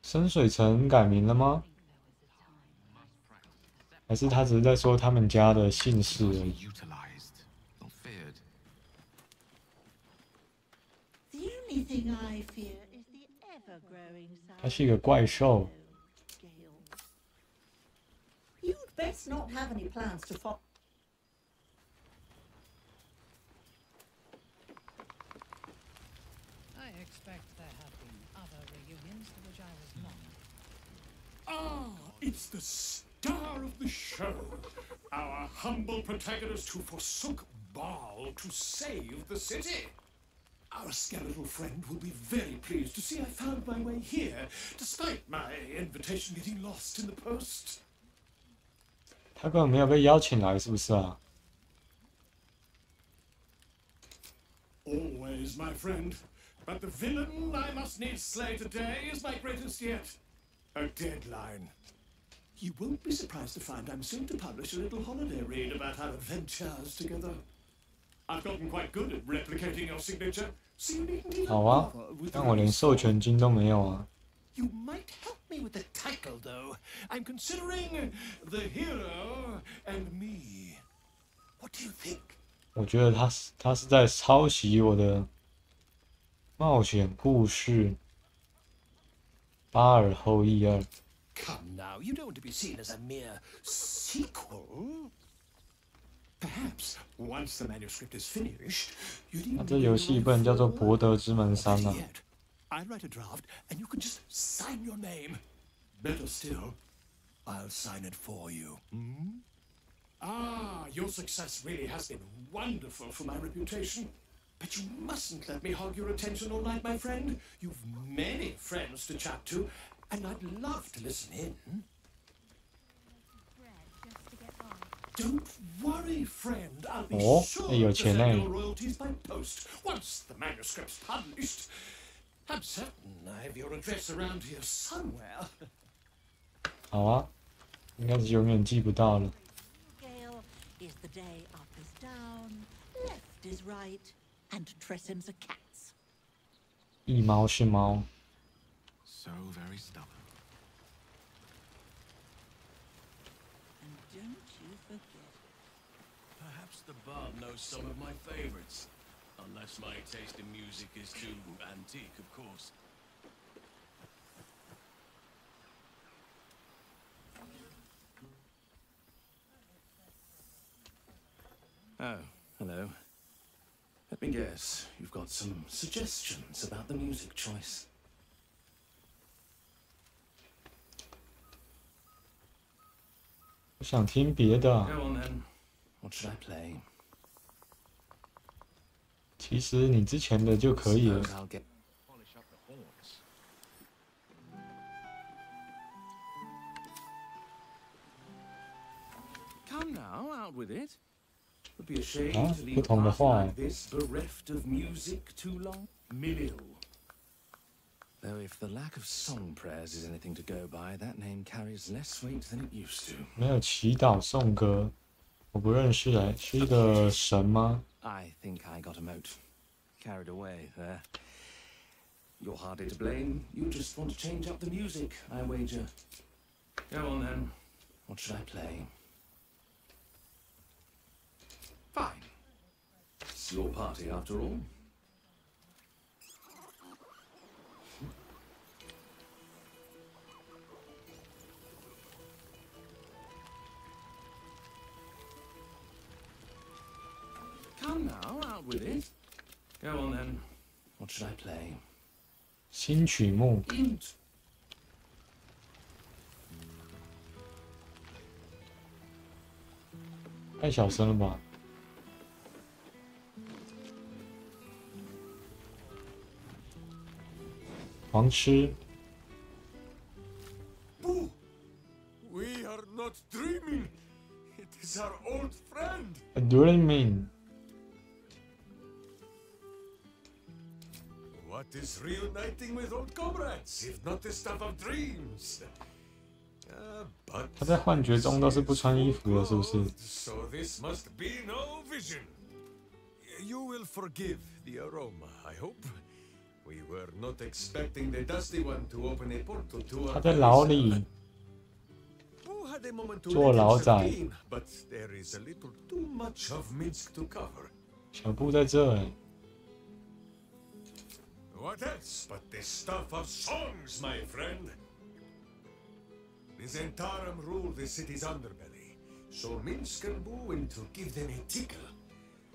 深水城改名了吗？还是他只是在说他们家的姓氏而已？ The only thing I fear is the ever-growing 他是一个怪兽。 You'd best not have any plans to follow. I expect there have been other reunions to which I was not. Ah, it's the star of the show. Our humble protagonist who forsook Baal to save the city. Our skeletal friend will be very pleased to see I found my way here, despite my invitation getting lost in the post. 他根本没有被邀请来，是不是啊？ Always, my friend. But the villain I must needs slay today is my greatest yet. A deadline. You won't be surprised to find I'm soon to publish a little holiday read about our adventures together. I've gotten quite good at replicating your signature, so you needn't even 好啊， bother with 但我连授权金都没有啊。 You might help me with the title, though. I'm considering The Hero and Me. What do you think? 我觉得他是在抄袭我的冒险故事《巴尔后裔2》。 Come now, you don't want to be seen as a mere sequel. Perhaps once the manuscript is finished, you'd 那 even 这游戏不能叫做《博德之门3》啊？ I'll write a draft, and you can just sign your name. Better still, I'll sign it for you. Hmm? Ah, your success really has been wonderful for my reputation. But you mustn't let me hog your attention all night, my friend. You've many friends to chat to, and I'd love to listen in. Don't worry, friend. I'll be sure to send your royalties by post once the manuscript's published. I'm certain I have your address around here somewhere. 好啊，应该是永远记不到了。 Gale is the day up is down, left is right, and Tressim's a cat's. 一猫是猫。 So very stubborn. And don't you forget. Perhaps the bard knows some of my favorites. Unless my taste in music is too antique, of course. Oh, hello. Let me guess, you've got some suggestions about the music choice. 我想听别的。 Go on then. What should I play? 其实你之前的就可以了。 I'll get polish up the horns. Come now, out with it. Would be a shame to leave a party like this bereft of music too long. Milieu. Though if the lack of song prayers is anything to go by, that name carries less weight than it used to. 没有祈祷颂歌，我不认识哎，是一个神吗？ I think I got a mote. Carried away there. You're hardly to blame. You just want to change up the music, I wager. Go on then. What should I play? Fine. It's your party after all. Come now, out with it. Go on then. What should I play? 新曲目。 太小声了吧？狂吃。 Boo! We are not dreaming. It is our old friend. A dreaming. What is reuniting with old comrades, if not the stuff of dreams? But 他在幻觉中都是不穿衣服的，是不是？ so this must be no vision. You will forgive the aroma, I hope. We were not expecting the dusty one to open a portal to 他 our 在牢里 Who had a moment to 做 let 牢 himself 仔。 in, but there is a little too much of Minsk to cover. 小布在这哎。 What else but the stuff of songs, my friend? The Zentarum rule the city's underbelly, so Minsk and Buin to give them a tickle.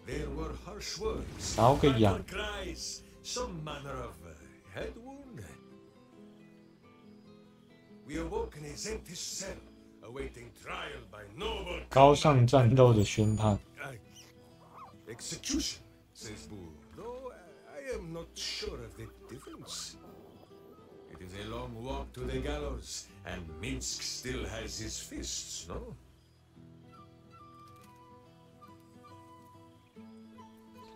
There were harsh words, 搔个痒。 battle cries, some manner of head wound. We awoke in a Zentish cell, awaiting trial by noble 高尚战斗的宣判。 execution, says Boo. Though I am not sure of the difference. It is a long walk to the gallows, and Minsk still has his fists, no?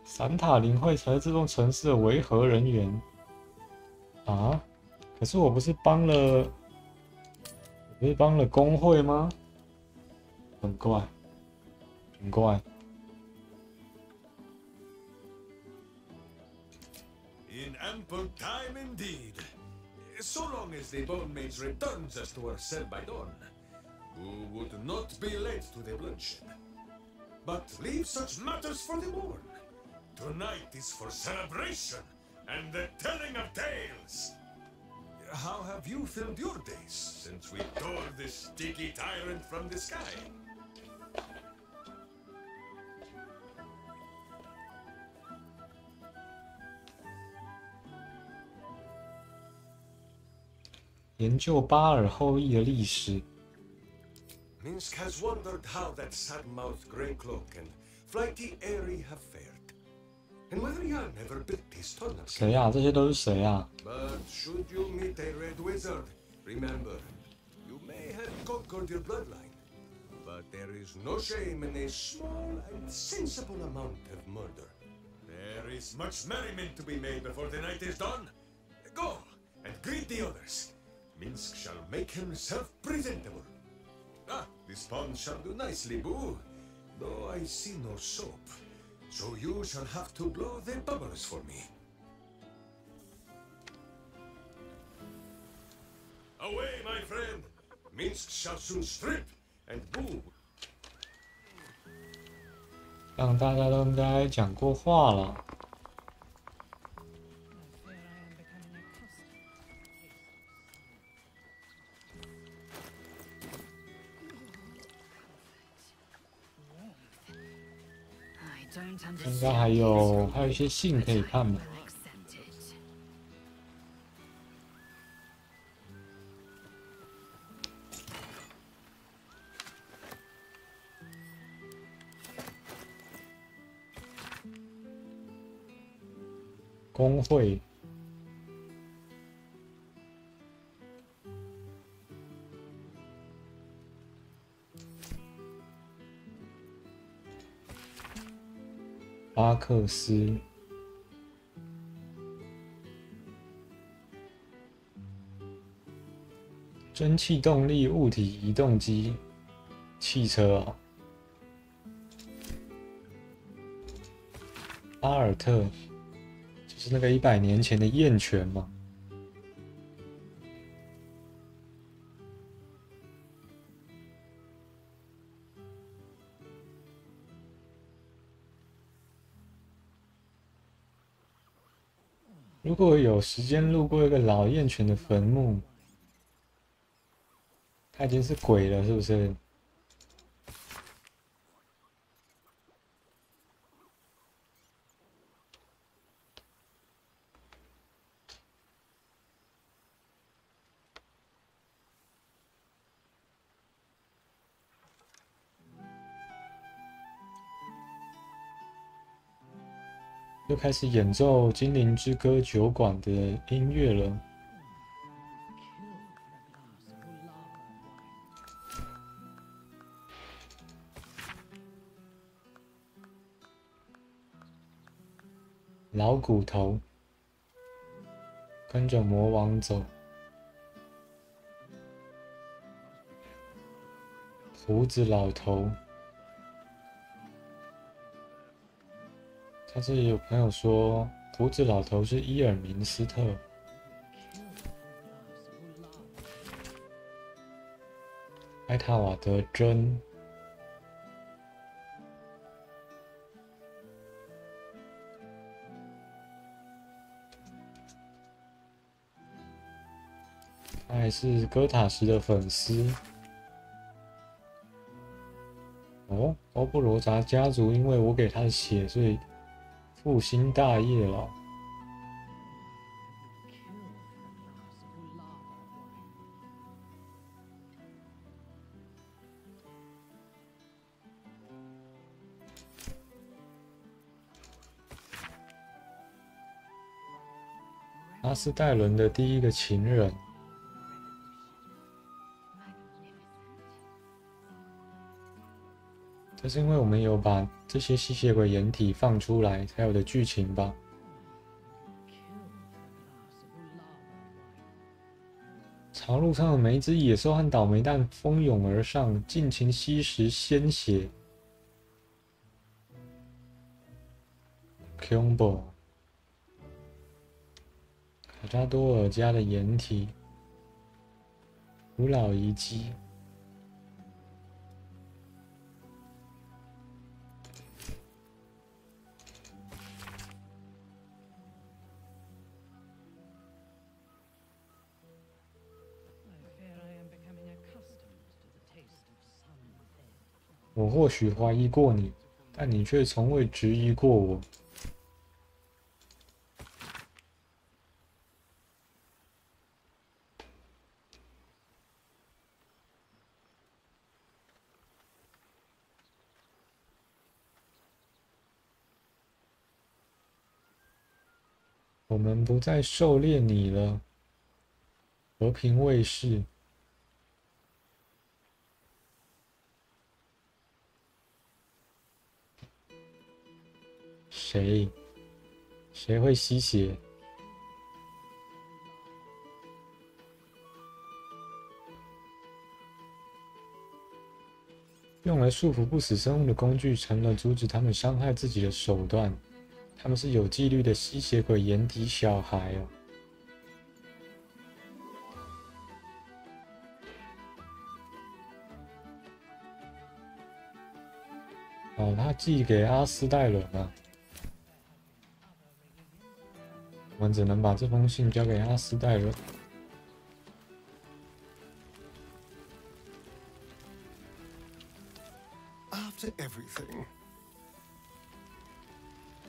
散塔林会才是这座城市的维和人员啊！可是我不是帮了不是帮了工会吗？很怪，很怪。 In ample time indeed. So long as the bone mage returns us to our cell by dawn, who would not be late to the bloodshed. But leave such matters for the morn. Tonight is for celebration and the telling of tales. How have you filled your days since we tore this sticky tyrant from the sky? 研究巴尔后裔的历史。 Minsk has wondered how that sad-mouthed grey cloak and flighty Airy have fared, and whether Jan ever built his tunnel. 谁啊？这些都是谁啊？ But should you meet a red wizard, remember, you may have conquered your bloodline, but there is no shame in a small and sensible amount of murder. There is much merriment to be made before the night is done. Go and greet the others. Minsk shall make himself presentable. Ah, this pond shall do nicely, Boo. Though I see no soap, so you shall have to blow the bubbles for me. Away, my friend! Minsk shall soon strip, and Boo. 让大家都应该讲过话了。 应该还有一些信可以看吧。工会。 巴克斯，蒸汽动力物体移动机，汽车啊。巴尔特，就是那个100年前的燕犬嘛。 如果有时间路过一个老燕犬的坟墓，他已经是鬼了，是不是？又开始演奏《精灵之歌》酒馆的音乐了。老骨头，跟着魔王走。胡子老头。 但是有朋友说，胡子老头是伊尔明斯特。埃塔瓦德真。他还是哥塔什的粉丝。哦，欧布罗扎家族因为我给他的血，所以 复兴大业了。阿斯戴伦的第一个情人。这是因为我们有把这些吸血鬼掩体放出来才有的剧情吧。朝路上的每一只野兽和倒霉蛋蜂拥而上，尽情吸食鲜血。Combo， 卡扎多尔家的掩体，古老遗迹。我或许怀疑过你，但你却从未质疑过我。我们不再狩猎你了，和平卫士。谁会吸血？用来束缚不死生物的工具，成了阻止他们伤害自己的手段。他们是有纪律的吸血鬼掩体小孩哦。哦，他寄给阿斯戴伦啊。我们只能把这封信交给阿斯戴伦。After everything,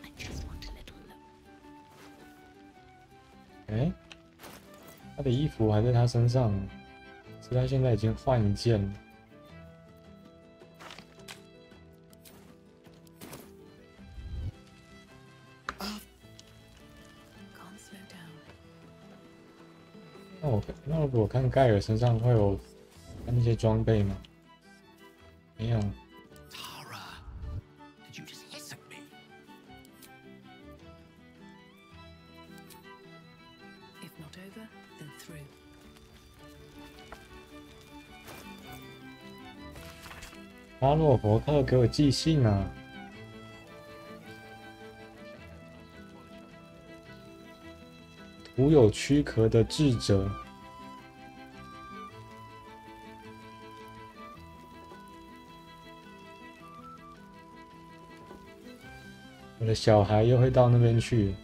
I just want a little look. 哎，他的衣服还在他身上，只是他现在已经换一件了。那如果我看盖尔身上会有那些装备吗？没有。Tara, did you just hiss at me? If not over, then through. 巴洛伯克给我寄信啊！徒有躯壳的智者。我的小孩又会到那边去。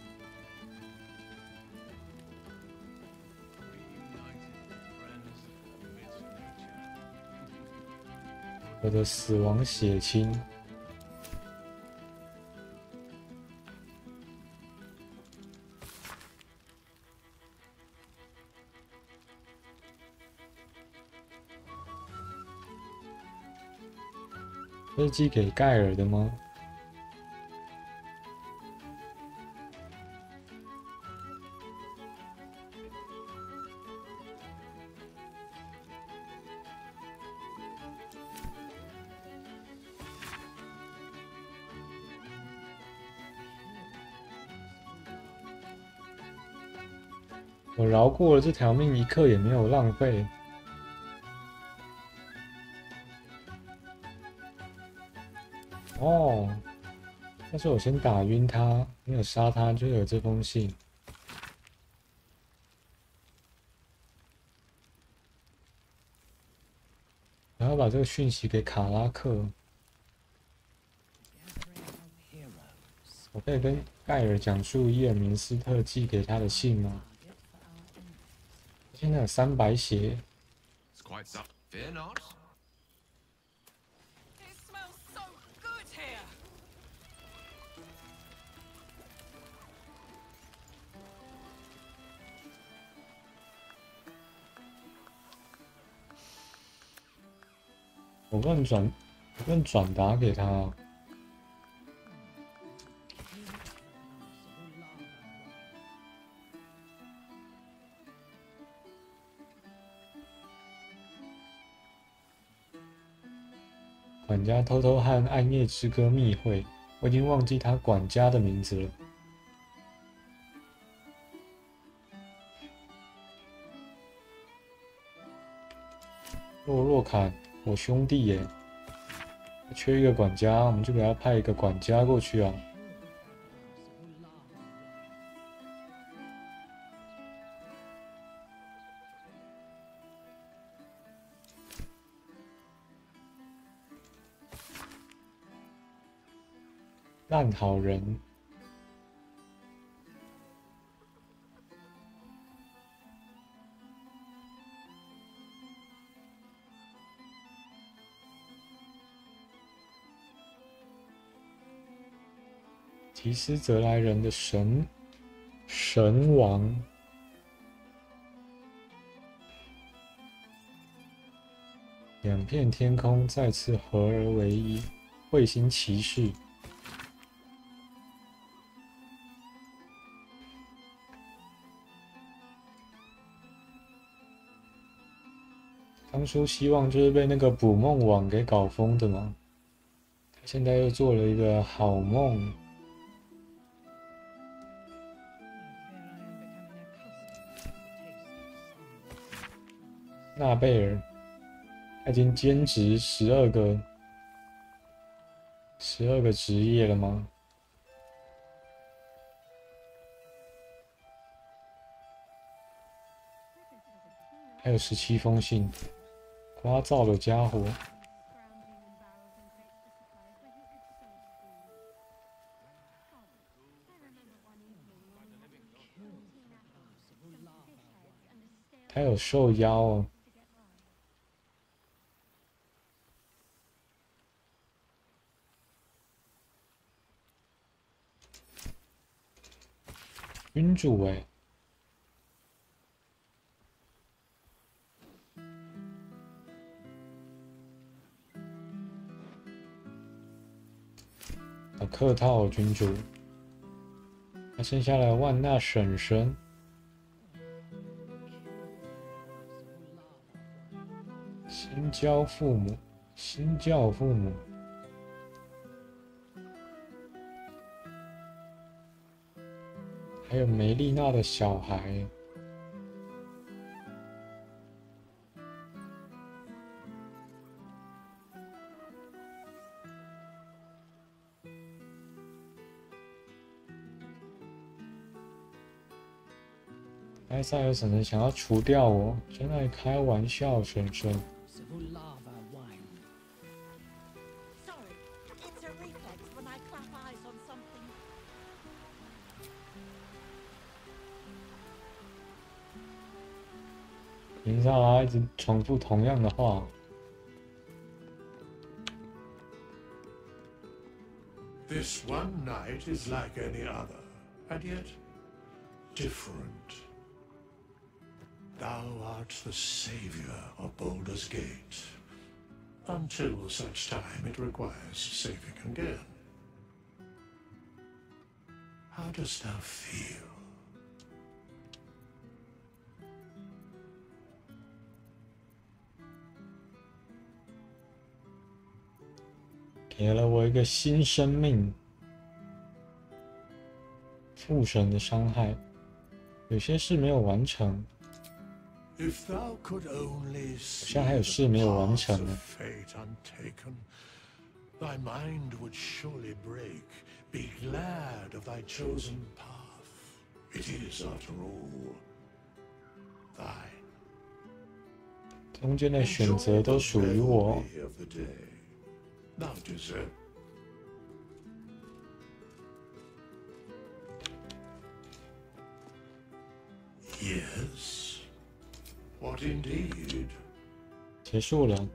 我的死亡血亲。这是寄给盖尔的吗？我饶过了这条命，一刻也没有浪费。哦，但是我先打晕他，没有杀他，就有这封信。我要把这个讯息给卡拉克。我可以跟盖尔讲述伊尔明斯特寄给他的信吗？现在有300血。It's quite some. Fear not. It smells so good here. 我不能转达给他。管家偷偷和暗夜之歌密会，我已经忘记他管家的名字了。洛坎，我兄弟耶，缺一个管家，我们就给他派一个管家过去啊。烂好人。提斯泽来人的神王，两片天空再次合而为一，彗星骑士。当初希望就是被那个捕梦网给搞疯的嘛，他现在又做了一个好梦。纳贝尔，他已经兼职12个职业了吗？还有17封信，聒噪的家伙。他有受邀哦。君主哎，好客套哦，君主。那剩下了万纳婶婶、新教父母、还有梅丽娜的小孩。埃塞尔婶婶想要除掉我，在那里开玩笑，婶婶。凭啥他一直重复同样的话？ This one night is like any other, and yet different. Thou art the savior of Baldur's Gate, until such time it requires saving again. How dost thou feel? 给了我一个新生命，父神的伤害，有些事没有完成，好像还有事没有完成呢。Thy mind would surely break. Be glad of thy chosen path. It is, after all, thine. 中间的选择都属于我。 Thou deserve. Yes. What indeed? 结束了，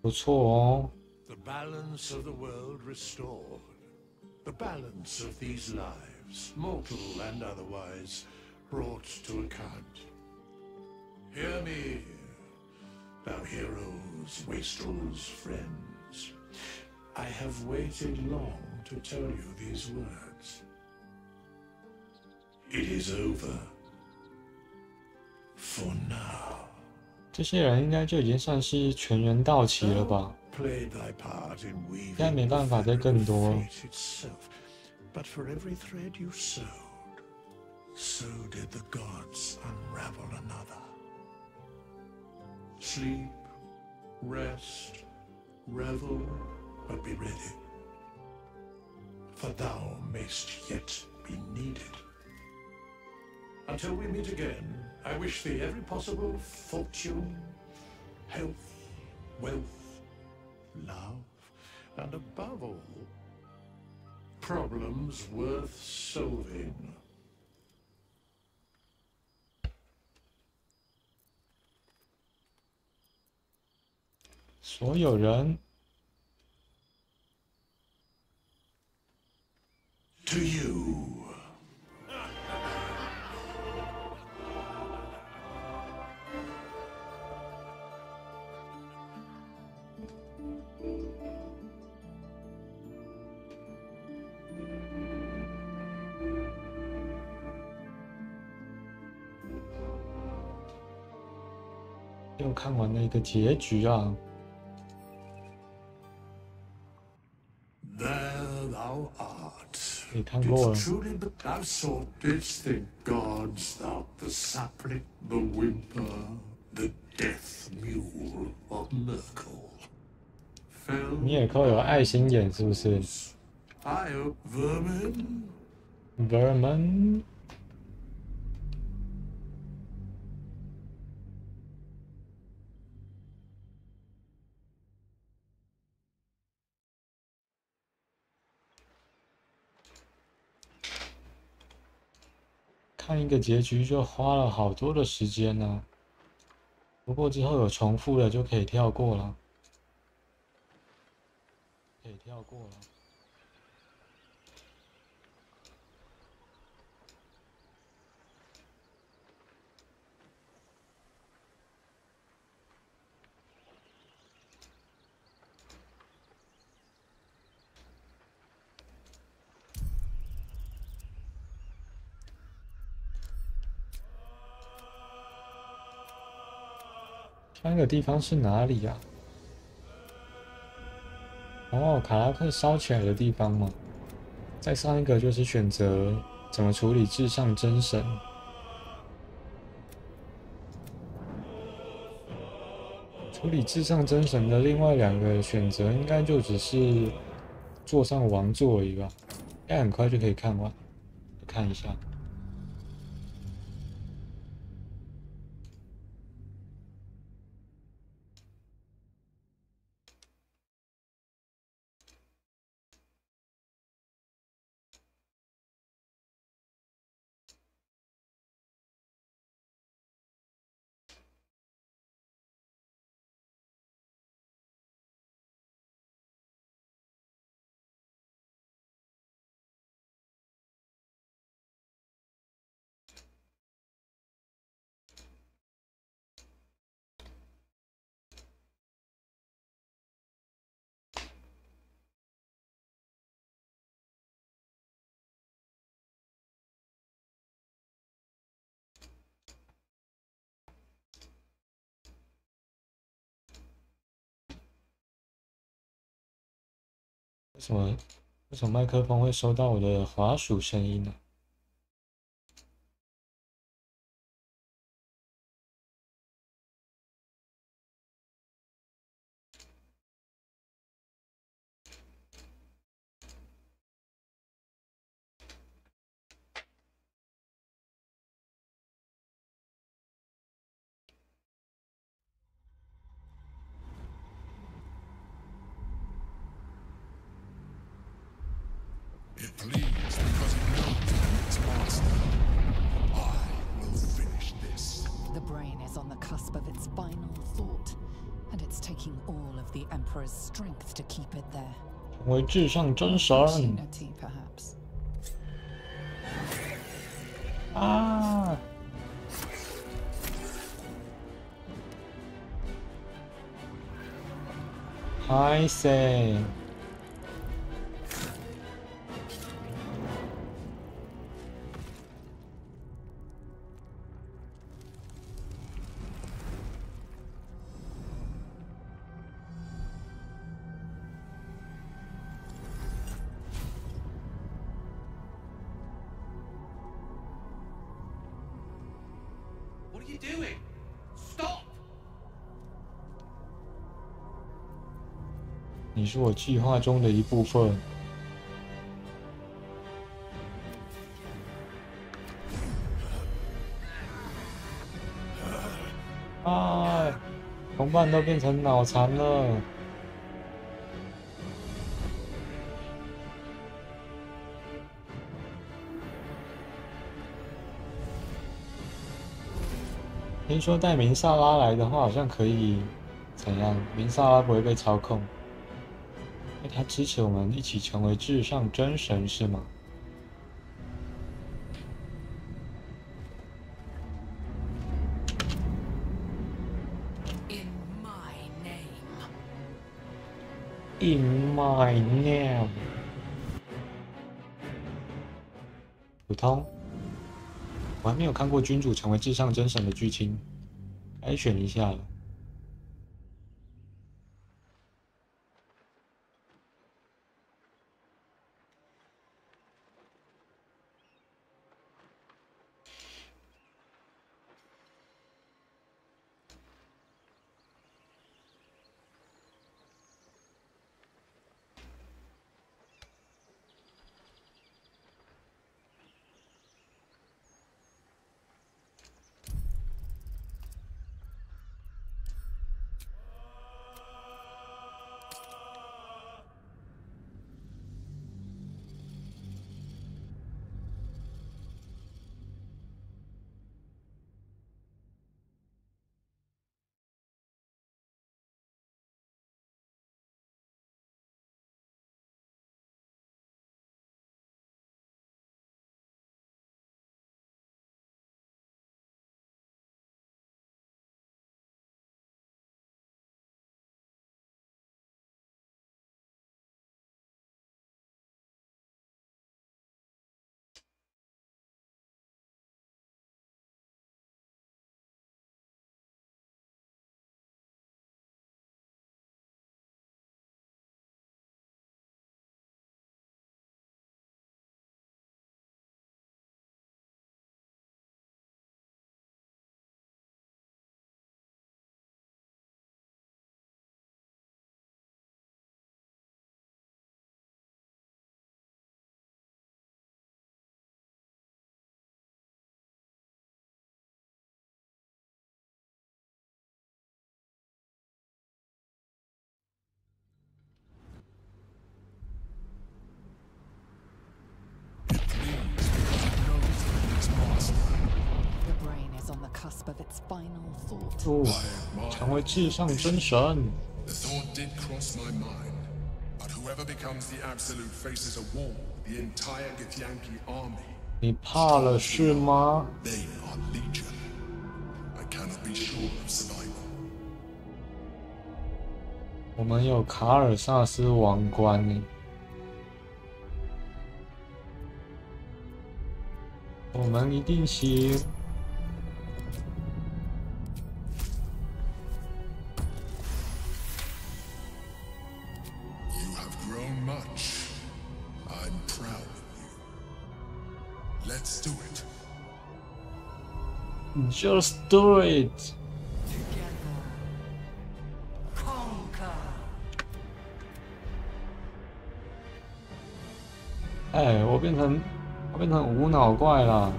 不错哦。 The balance of the world restored. The balance of these lives, mortal and otherwise, brought to account. Hear me. Thou heroes, wastrels, friends, I have waited long to tell you these words. It is over. For now. 这些人应该就已经算是全员到齐了吧？应该没办法再更多了。 But for every thread you sewed, so did the gods unravel another. Sleep, rest, revel, but be ready. For thou mayst yet be needed. Until we meet again, I wish thee every possible fortune, health, wealth, love, and above all, problems worth solving. 所有人 To you. 又看完了一个结局啊！ There thou art. 你看过了。 Didst truly but thou sought, didst think gods thou the sapling, the whimper, the death mule of Merkel. 米尔寇有爱心眼是不是 I hope vermin. ？Vermin。 看一个结局就花了好多的时间呢、不过之后有重复的就可以跳过了，可以跳过了。上一个地方是哪里呀、哦，卡拉克烧起来的地方嘛。再上一个就是选择怎么处理至上真神。处理至上真神的另外2个选择，应该就只是坐上王座而已吧。应该很快就可以看完，看一下。 为什么麦克风会收到我的滑鼠声音呢？It bleeds because it knows its monster. I will finish this. The brain is on the cusp of its final thought, and it's taking all of the Emperor's strength to keep it there. 成为至上真神。 Opportunity, perhaps. 啊！嗨塞！ What are you doing? Stop! 你是我计划中的一部分。哎，同伴都变成脑残了。听说带明萨拉来的话，好像可以怎样？明萨拉不会被操控。因为他支持我们一起成为至上真神，是吗？ In my name， 普通。我还没有看过君主成为至上真神的剧情，该选一下了。哦，成为至上真神。The thought did cross my mind, but whoever becomes the absolute faces a war with the entire Githyanki army. 你怕了是吗？ They are legion. I cannot be sure of survival. 我们有卡尔萨斯王冠呢。我们一定行。 Just do it. Conquer. 哎，我变成无脑怪了。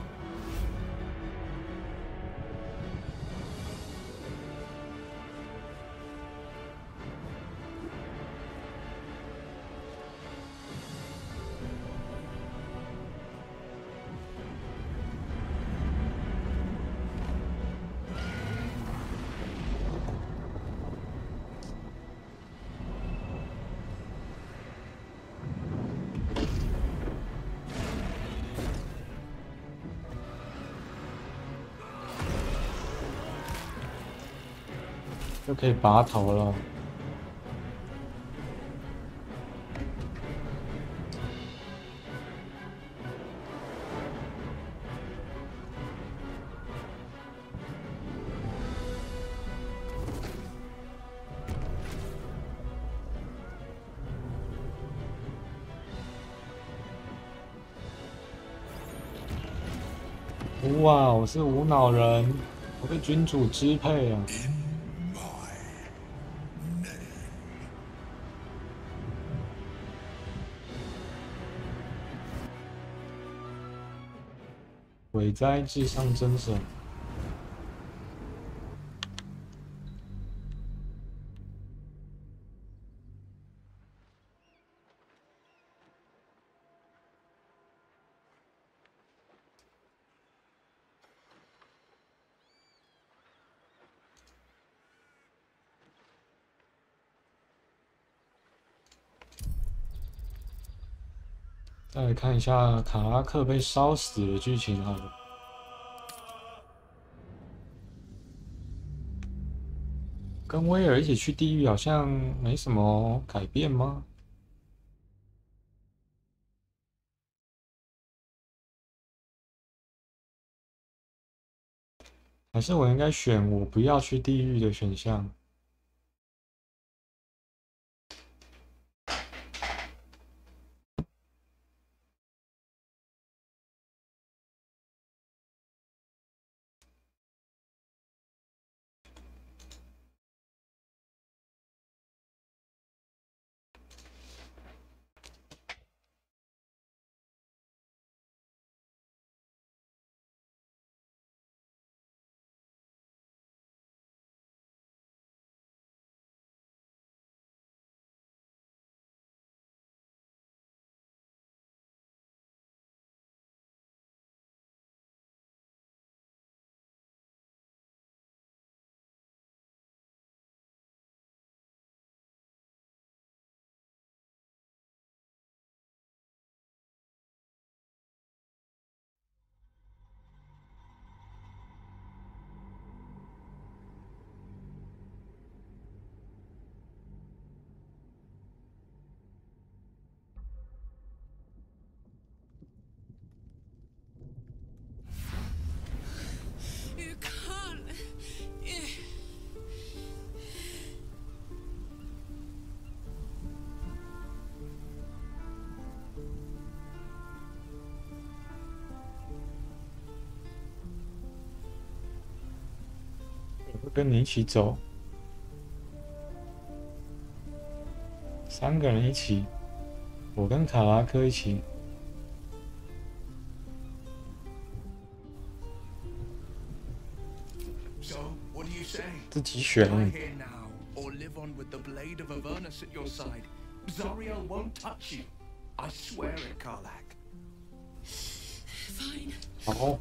就可以拔头了。哇，我是无脑人，我被君主支配啊！鬼灾至上真神。再来看一下卡拉克被烧死的剧情好了。跟威尔一起去地狱好像没什么改变吗？还是我应该选我不要去地狱的选项？You can't. 我会跟你一起走，3个人一起，我跟卡拉克一起。So, what do you say? 自己选。 Die here now, or live on with the blade of Avernus at your side. Zariel won't touch you. I swear it, Karlak. Fine. 好，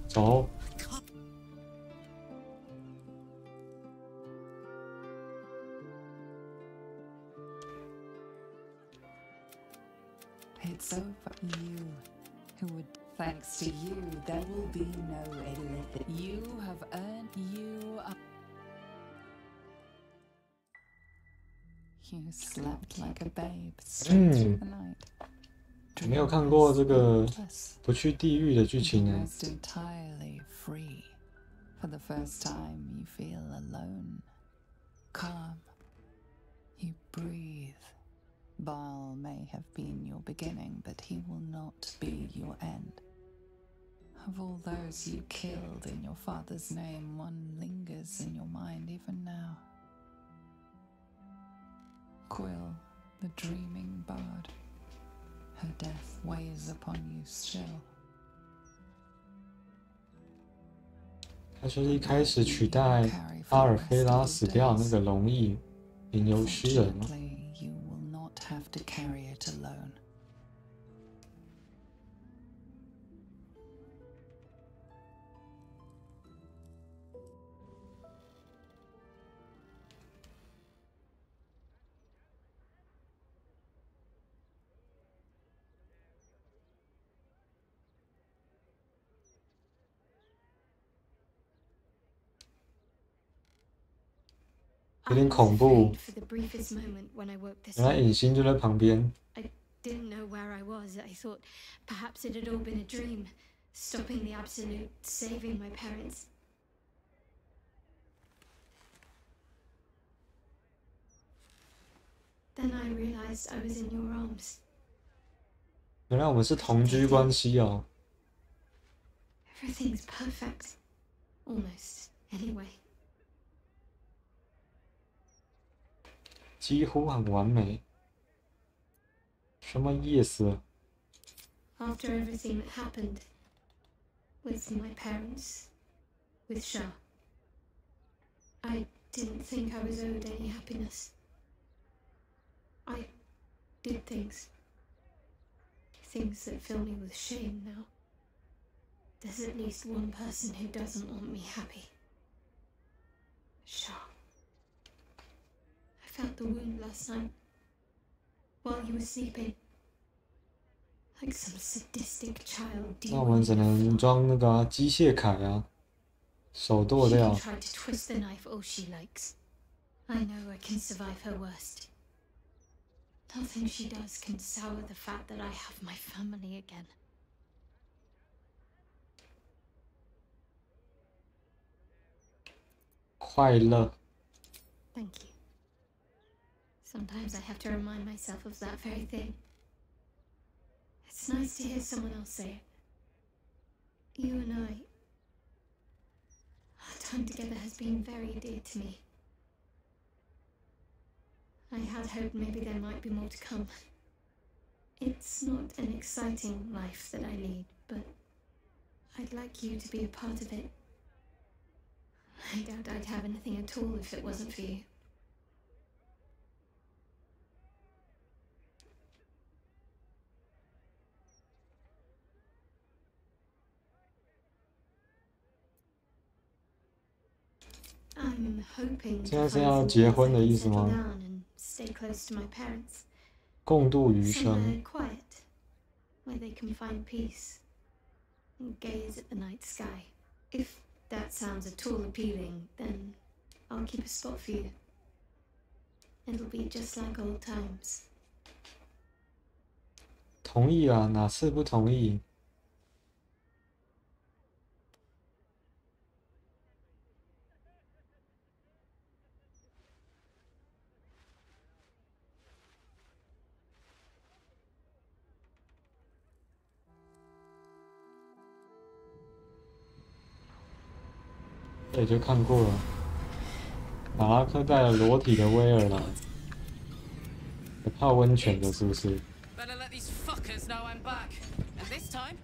走。 It's over. You, who would, thanks to you, there will be no illness. You have earned. You are. You slept like a babe straight through the night. 没有看过这个不去地狱的剧情呢。 Almost entirely free. For the first time, you feel alone, calm. You breathe. Baal may have been your beginning, but he will not be your end. Of all those you killed in your father's name, one lingers in your mind even now. Quill, the dreaming bard. Her death weighs upon you still. 他就是一开始取代阿尔菲拉死掉那个龙翼吟游诗人。 You will not have to carry it alone. I 有点恐怖。原来影星就在旁边。 Didn't know where I was. I thought perhaps it had all been a dream, stopping the absolute, saving my parents. Then I realized I was in your arms. 原来我们是同居关系哦。 Everything's perfect. Almost, anyway. 几乎很完美。 什么意思？ After everything that happened, with my parents, with Shah. I didn't think I was owed any happiness. I did things that fill me with shame now. There's at least one person who doesn't want me happy. Shah. I felt the wound last night, while you were sleeping. Like some sadistic child 那我们只能装那个啊机械铠啊，手剁 She 掉 can。try to twist the knife all she likes. I know I can survive her worst. Nothing she does can sour the fact that I have my family again. 快乐。 Thank you. Sometimes I have to remind myself of that very thing. It's nice to hear someone else say it. You and I, our time together has been very dear to me. I had hoped maybe there might be more to come. It's not an exciting life that I lead, but I'd like you to be a part of it. I doubt I'd have anything at all if it wasn't for you. I'm hoping 现在 to 是 find 要 some 结 place 婚 I 的 can 意思 settle 吗？ down and stay close to my parents. 共度余 Somewhere 生。 quiet, where they can find peace and gaze at the night sky. If that sounds at all appealing, then I'll keep a spot for you. It'll be just like old times. 同意啊，哪次不同意？这里就看过了。马拉克带了裸体的威尔来，有泡温泉的，是不是？ Better let these fuckers know I'm back. And this time,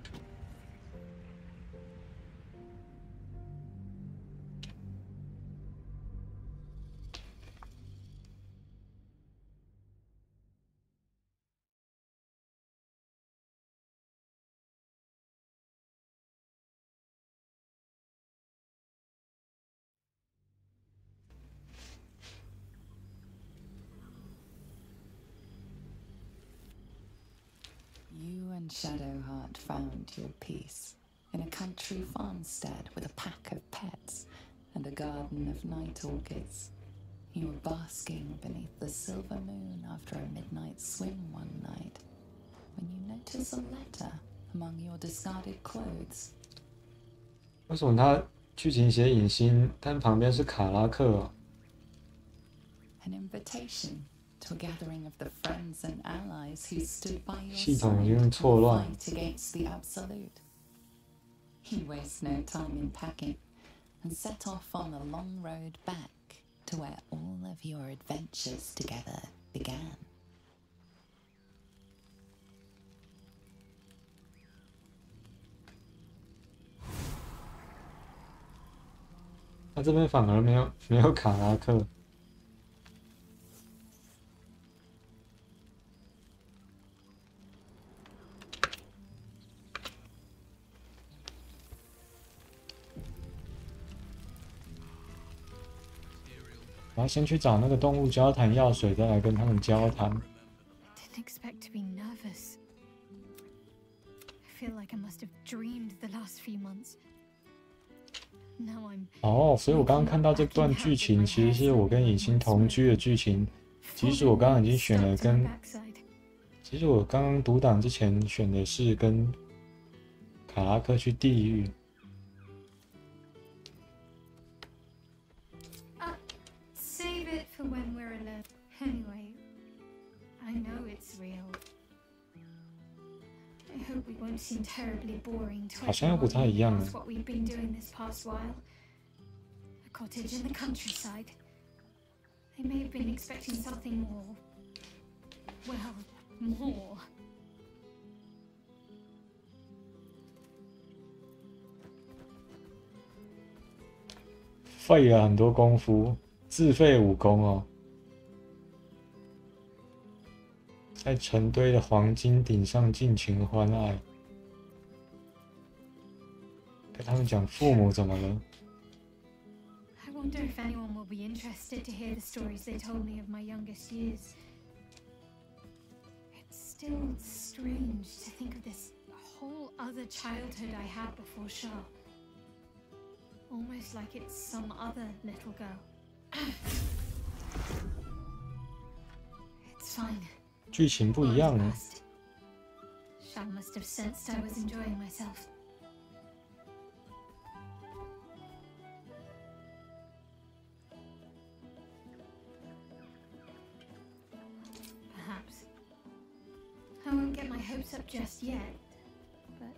You and Shadowheart found your peace in a country farmstead with a pack of pets and a garden of night orchids. You were basking beneath the silver moon after a midnight swim one night when you notice a letter among your discarded clothes. 为什么他剧情写影星，但旁边是卡拉克啊？ An invitation to a gathering of the friends and allies who stood by your 系统 side 已经 in 错 the 乱。 fight against the absolute. You waste no time in packing and set off on a long road back to where all of your adventures together began. 他这边反而没有卡拉克。我要先去找那个动物交谈药水，再来跟他们交谈。 Didn't expect to be nervous. I feel like I must have dreamed the last few months. Now I'm 哦，所以我刚刚看到这段剧情，其实是我跟影星同居的剧情。即使我刚刚已经选了跟，其实我刚刚读档之前选的是跟卡拉克去地狱。 save it for when we're alone. Anyway, I know it's real. I hope we won't seem terribly boring to 好像又不太 everyone 一样 who 了 knows what we've been doing this past while. A cottage in the countryside. They may have been expecting something more. Well, more. 费了很多功夫，自废武功哦，在成堆的黄金顶上尽情欢爱。跟他们讲父母怎么了？ I wonder if anyone will be interested to hear the stories they told me of my youngest years. It's still strange to think of this whole other childhood I had before Shah. Almost like it's some other little girl. It's fine. 剧情不一样了。 Shah must have sensed I was enjoying myself. Perhaps. I won't get my hopes up just yet, but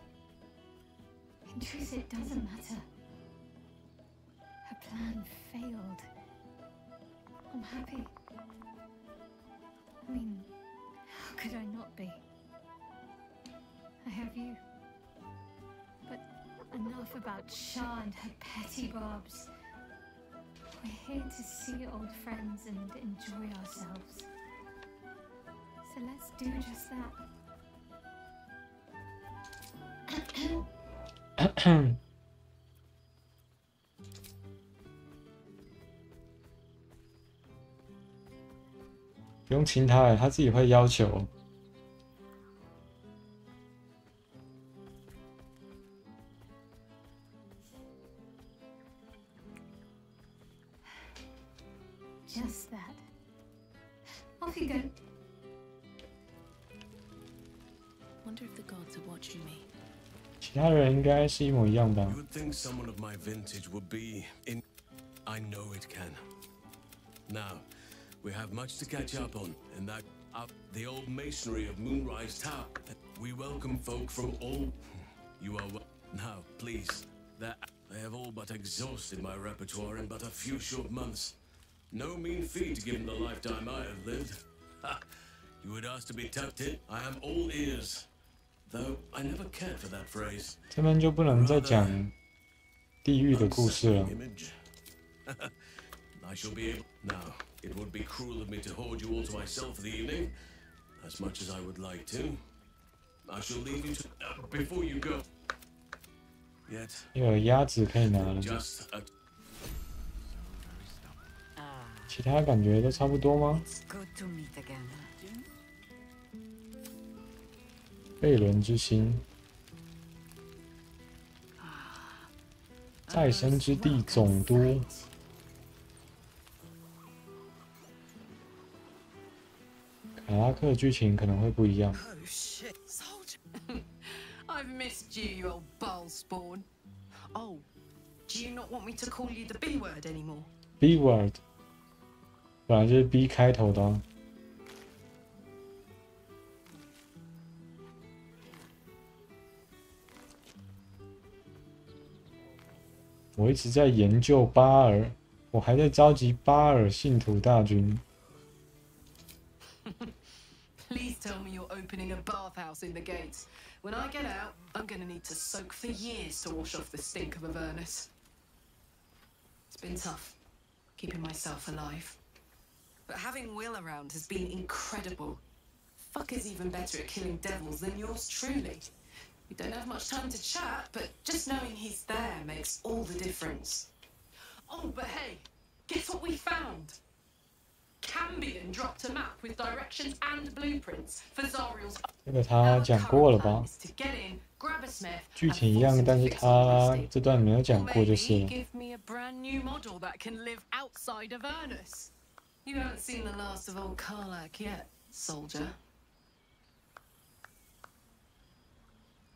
in truth it doesn't matter. Her plan failed. I'm happy. I mean, how could I not be? I have you. But enough about Shah and her petty barbs. We're here to see old friends and enjoy ourselves. So let's do just that. 不用亲他，他自己会要求。Just that. Off you go. Wonder if the gods are watching me. 其他人应该是一模一样吧。 You would think someone of my vintage would be in. I know it can. Now, we have much to catch up on, and that the old masonry of Moonrise Tower. We welcome folk from all. You are now, please. They have all but exhausted my repertoire in but a few short months. No mean feat given the lifetime I have lived. Ha! You would ask to be tucked in. I am all ears. Though I never cared for that phrase. 这边就不能再讲地狱的故事了。 I shall be able now. It would be cruel of me to hold you all to myself for the evening, as much as I would like to. I shall leave you to before you go. Yet 有鸭子可以拿了。 just a 其他感觉都差不多吗？ Good to meet again. 贝伦之心，再生之地总督。卡拉克剧情可能会不一样。 Oh shit, soldier! I've missed you, you old ball spawn. Oh, do you not want me to call you the B word anymore? B word， 本来就是 B 开头的啊。我一直在研究巴尔，我还在召集巴尔信徒大军。 Please tell me you're opening a bathhouse in the gates. When I get out, I'm gonna need to soak for years to wash off the stink of Avernus. It's been tough, keeping myself alive. But having Will around has been incredible. Fuck is even better at killing devils than yours truly. We don't have much time to chat, but just knowing he's there makes all the difference. Oh, but hey, guess what we found? Cambion dropped a map with directions and blueprints for Zariel's. 这个他讲过了吧？ To get in, grab a smith, 剧情一样，但是他这段没有讲 or 过就是了。 give me a brand new model that can live outside of Avernus. You haven't seen the last of old Karlak yet, soldier.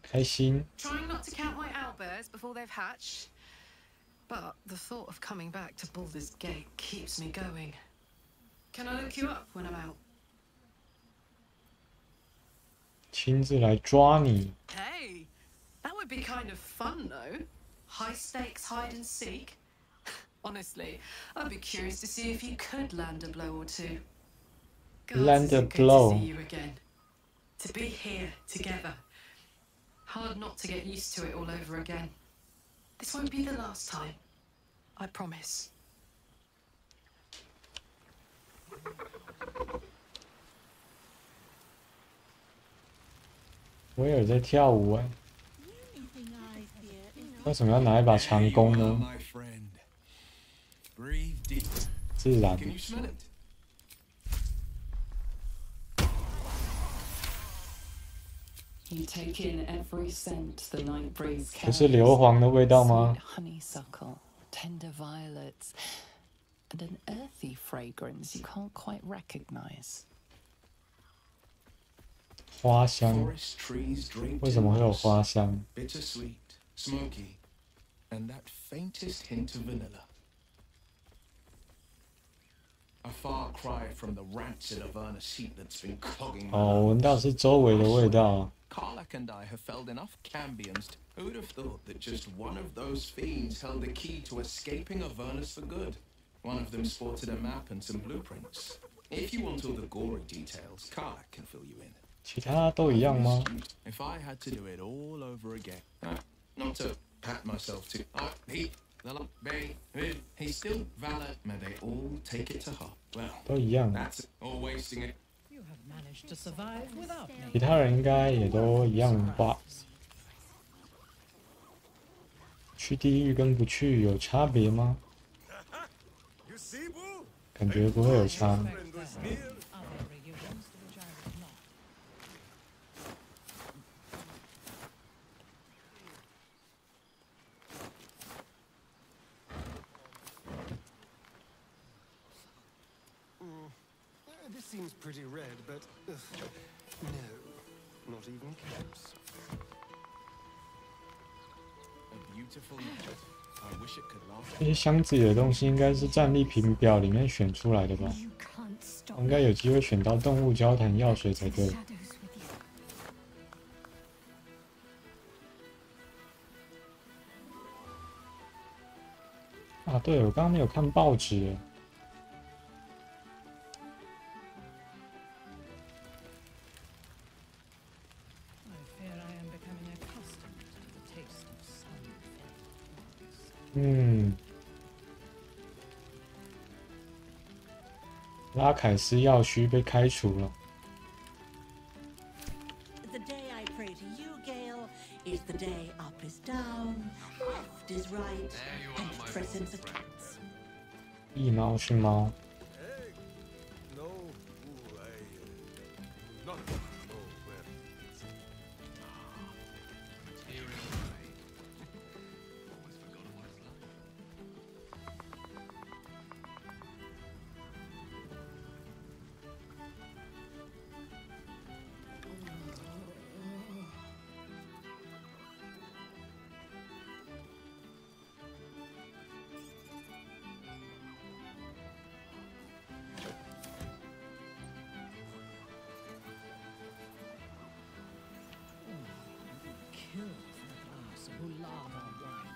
开心。 Trying not to count my owlbears before they've hatched, but the thought of coming back to Baldur's Gate keeps me going. Can I look you up when I'm out? 亲自来抓你。 Hey, that would be kind of fun though. High stakes hide and seek. Honestly, I'd be curious to see if you could land a blow or two. Land a Good blow. to see you again. To be here together. Hard not to get used to it all over again. This won't be the last time. I promise. 威尔在跳舞哎，为什么要拿一把长弓呢？自然。You take in every scent the night breeze 不是 carries. 硫磺的味道吗？ Sweet honeysuckle, tender violets, and an earthy fragrance you can't quite recognize. 花香，为什么会有花香？ Bittersweet, smoky, and that faintest hint of vanilla. A far cry from the rancid Avernus heat that's been clogging my 哦，闻到是周围的味道。 Karlach and I have felled enough cambiums. Who'd have thought that just one of those fiends held the key to escaping Avernus for good? One of them sported a map and some blueprints. If you want all the gory details, Karlach can fill you in. 其他都一样吗？ If I had to do it all over again, not to pat myself too. He's still valid. May they all take it to heart. Well, 都一样。 that's all wasting it. You have managed to survive without me. 其他人应该也都一样吧？去地狱跟不去有差别吗？感觉不会有差。 This seems pretty red, but no, not even close. A beautiful night. I wish it could last. 这些箱子里的东西应该是战利品表里面选出来的吧？应该有机会选到动物交谈药水才对。啊，对，我刚刚没有看报纸耶。 拉凯斯药须被开除了。 The day I pray to you, Gale, is the day up is down, left is right, and presents are cats. 一猫是猫。 No, not. Oh, well. Kill for a glass of Ulava wine.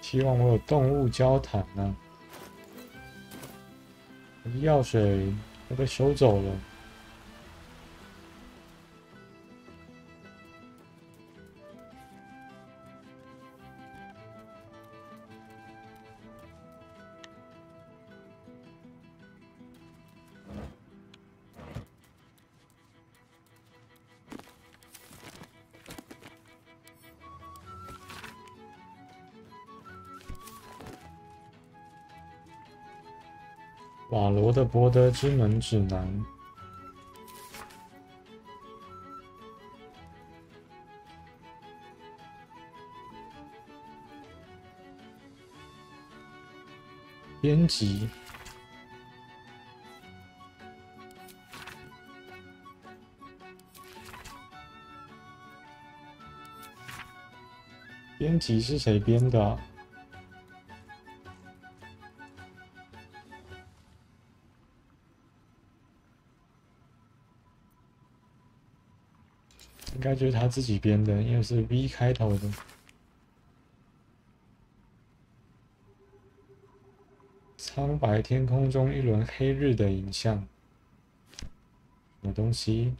希望我有动物交谈啊！我的药水都被收走了。瓦罗的博德之门指南。编辑。编辑是谁编的啊？应该就是他自己编的，因为是 V 开头的。苍白天空中一轮黑日的影像，什么东西？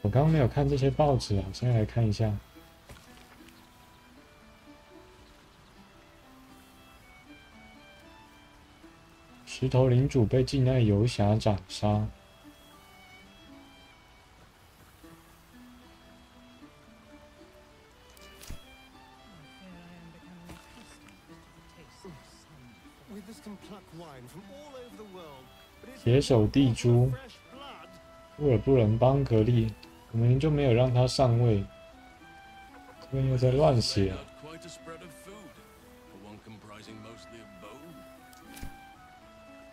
我刚刚没有看这些报纸啊，现在来看一下。石头领主被境内游侠斩杀。铁手地猪，乌尔布伦邦格利，我们就没有让他上位。这边又在乱写。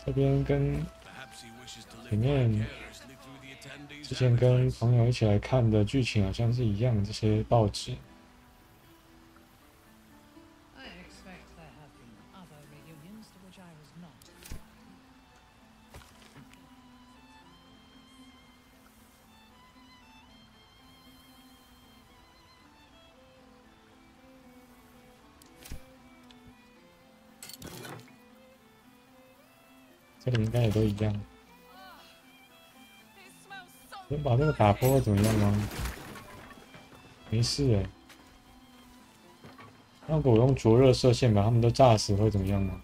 这边跟前面之前跟朋友一起来看的剧情好像是一样的，这些报纸。这里应该也都一样。先把这个打破会怎么样吗？没事哎。如果我用灼热射线把他们都炸死会怎么样吗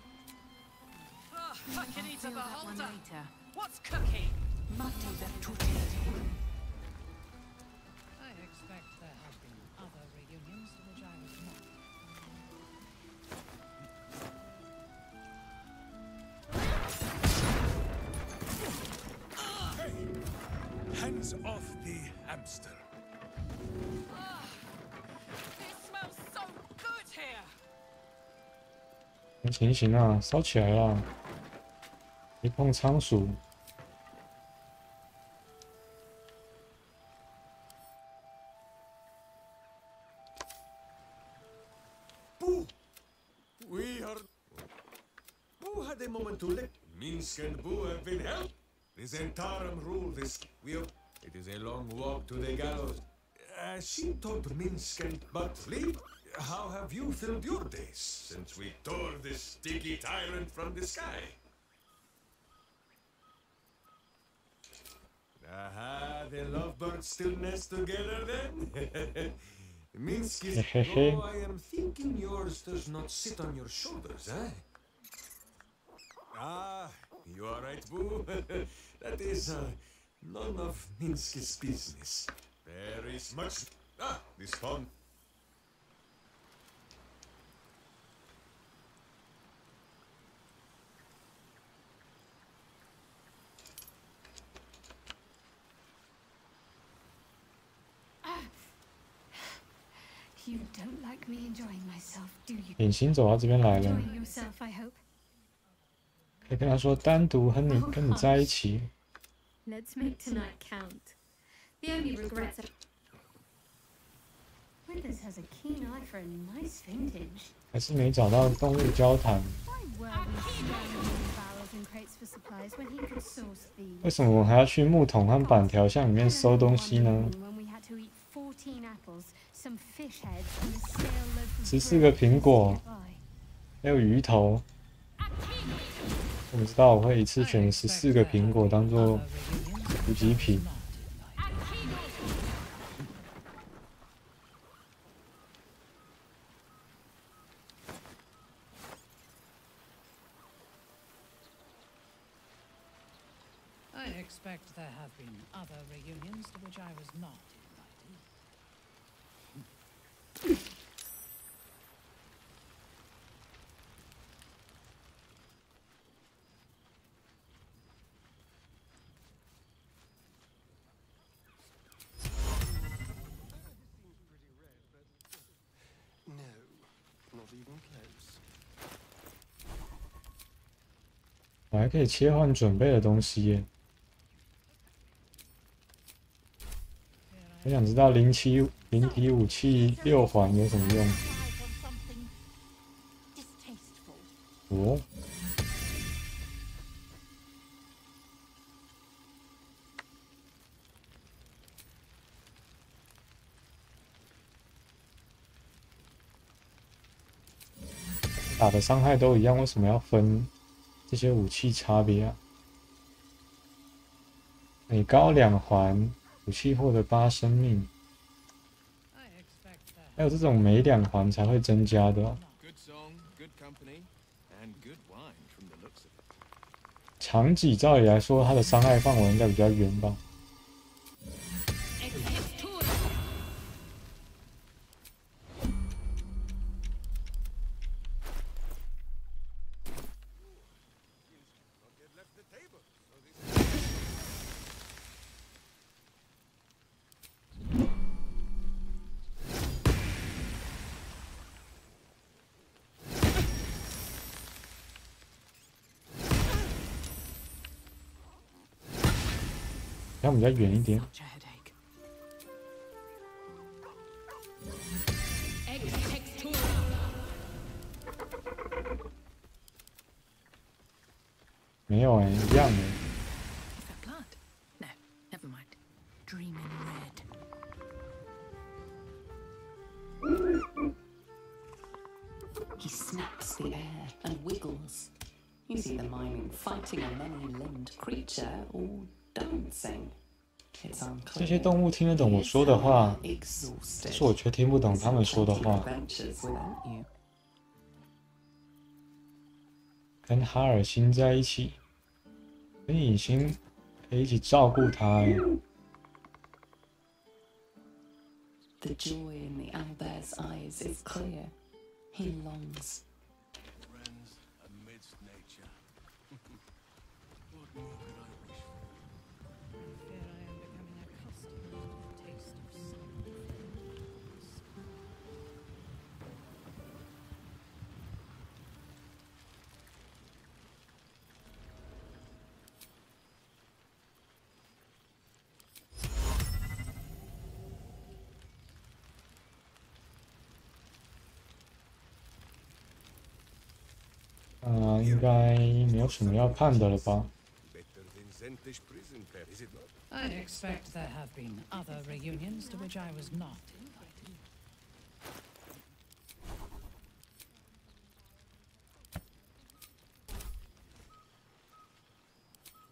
？Hands off the hamster. It smells so good here. 没情形啊，烧起来了！别碰仓鼠。Boo! We are. Boo had a moment to let. Minsk and Boo have been helped. The Zentarum rule this. It is a long walk to the gallows. She told Minsk and but Lee, how have you filled your days since we tore this sticky tyrant from the sky? Aha, the lovebirds still nest together then? Minsk is. Oh, I am thinking yours does not sit on your shoulders, eh? Ah, you are right, Boo. That is none of Minsk's business. There is much. Ah, this phone. You don't like me enjoying myself, do you? 隐形走到这边来了， Enjoying yourself, I hope. 可以跟他说单独跟你在一起。 Let's make tonight count. The only regrets are... Withers has a keen eye for a nice vintage. 还是没找到动物交谈。 Why were we scrambling barrels and crates for supplies when he could source these? 为什么我还要去木桶和板条箱里面搜东西呢？When we had to eat 14 apples, some fish heads, and a stale loaf of ？14个苹果，还有鱼头。我知道我会一次选14个苹果当做补给品。 I expect there have been other reunions to which I was not invited. No, not even close. 我还可以切换准备的东西耶。我想知道灵体武器6环有什么用？哦。 打的伤害都一样，为什么要分这些武器差别啊？美高2环，武器获得8生命，还有这种每2环才会增加的哦。长戟照理来说，它的伤害范围应该比较远吧？它比较远一点。没有哎、一样哎。No, never mind. Dreaming red. He snaps the air and wiggles. He's either miming fighting a many-limbed creature or dancing. 这些动物听得懂我说的话，但是我却听不懂他们说的话。跟哈尔星在一起，跟影星可以一起照顾他。The joy in the owlbear's eyes is clear. He longs. Friends amidst nature. What more could I wish for? I fear I am becoming accustomed to the taste of some things. 应该没有什么要看的了吧？ I expect there have been other reunions to which I was not invited.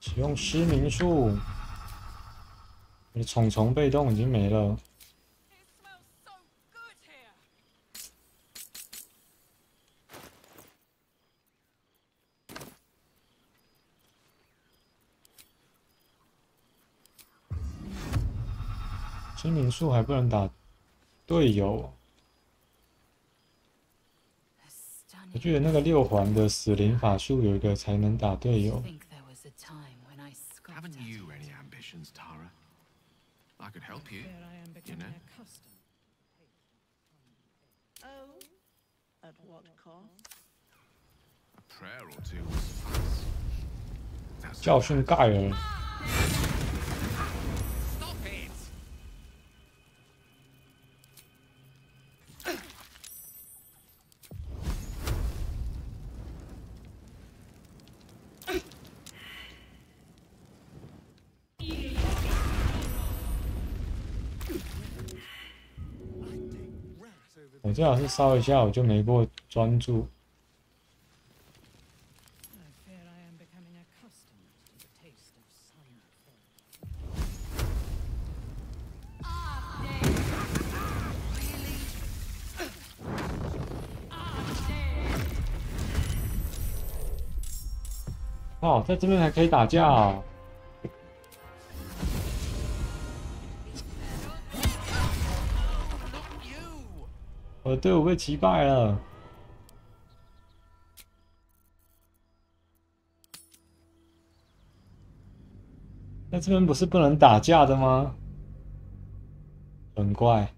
使用失明术，我的虫虫被动已经没了。失明术还不能打队友。我记得那个6环的死灵法术有一个才能打队友。 Haven't you any ambitions, Tara? I could help you, you know. Oh, at what cost? A prayer or two will suffice. That's 教训盖尔。 Stop it! 我最好是烧一下，我就没过专注。 I fear I am becoming accustomed to the taste of some things. 哇，在这边还可以打架啊！我的队伍被击败了。那这边不是不能打架的吗？很怪。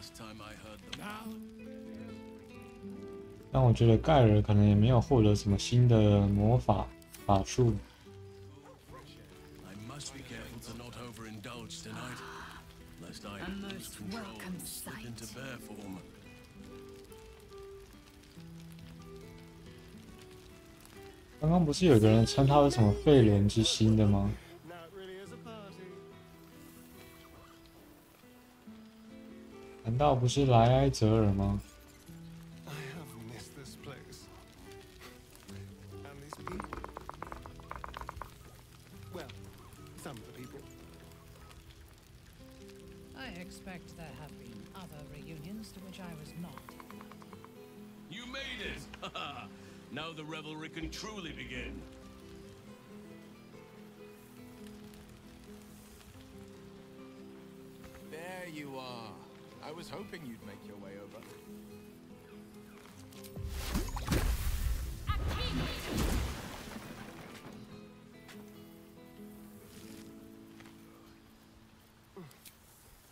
last time I heard them. Now, 但我觉得盖尔可能也没有获得什么新的魔法法术。 I must be careful to not overindulge tonight, lest I A lose most control welcome and slip sight. into bear form. 刚刚不是有个人称他为什么费伦之星的吗？ Now it really is a party. 难道不是莱埃泽尔吗？ I have missed this place. And these people. Well, some of the people. I expect there have been other reunions to which I was not. You made it! Now the revelry can truly begin. There you are. I was hoping you'd make your way over.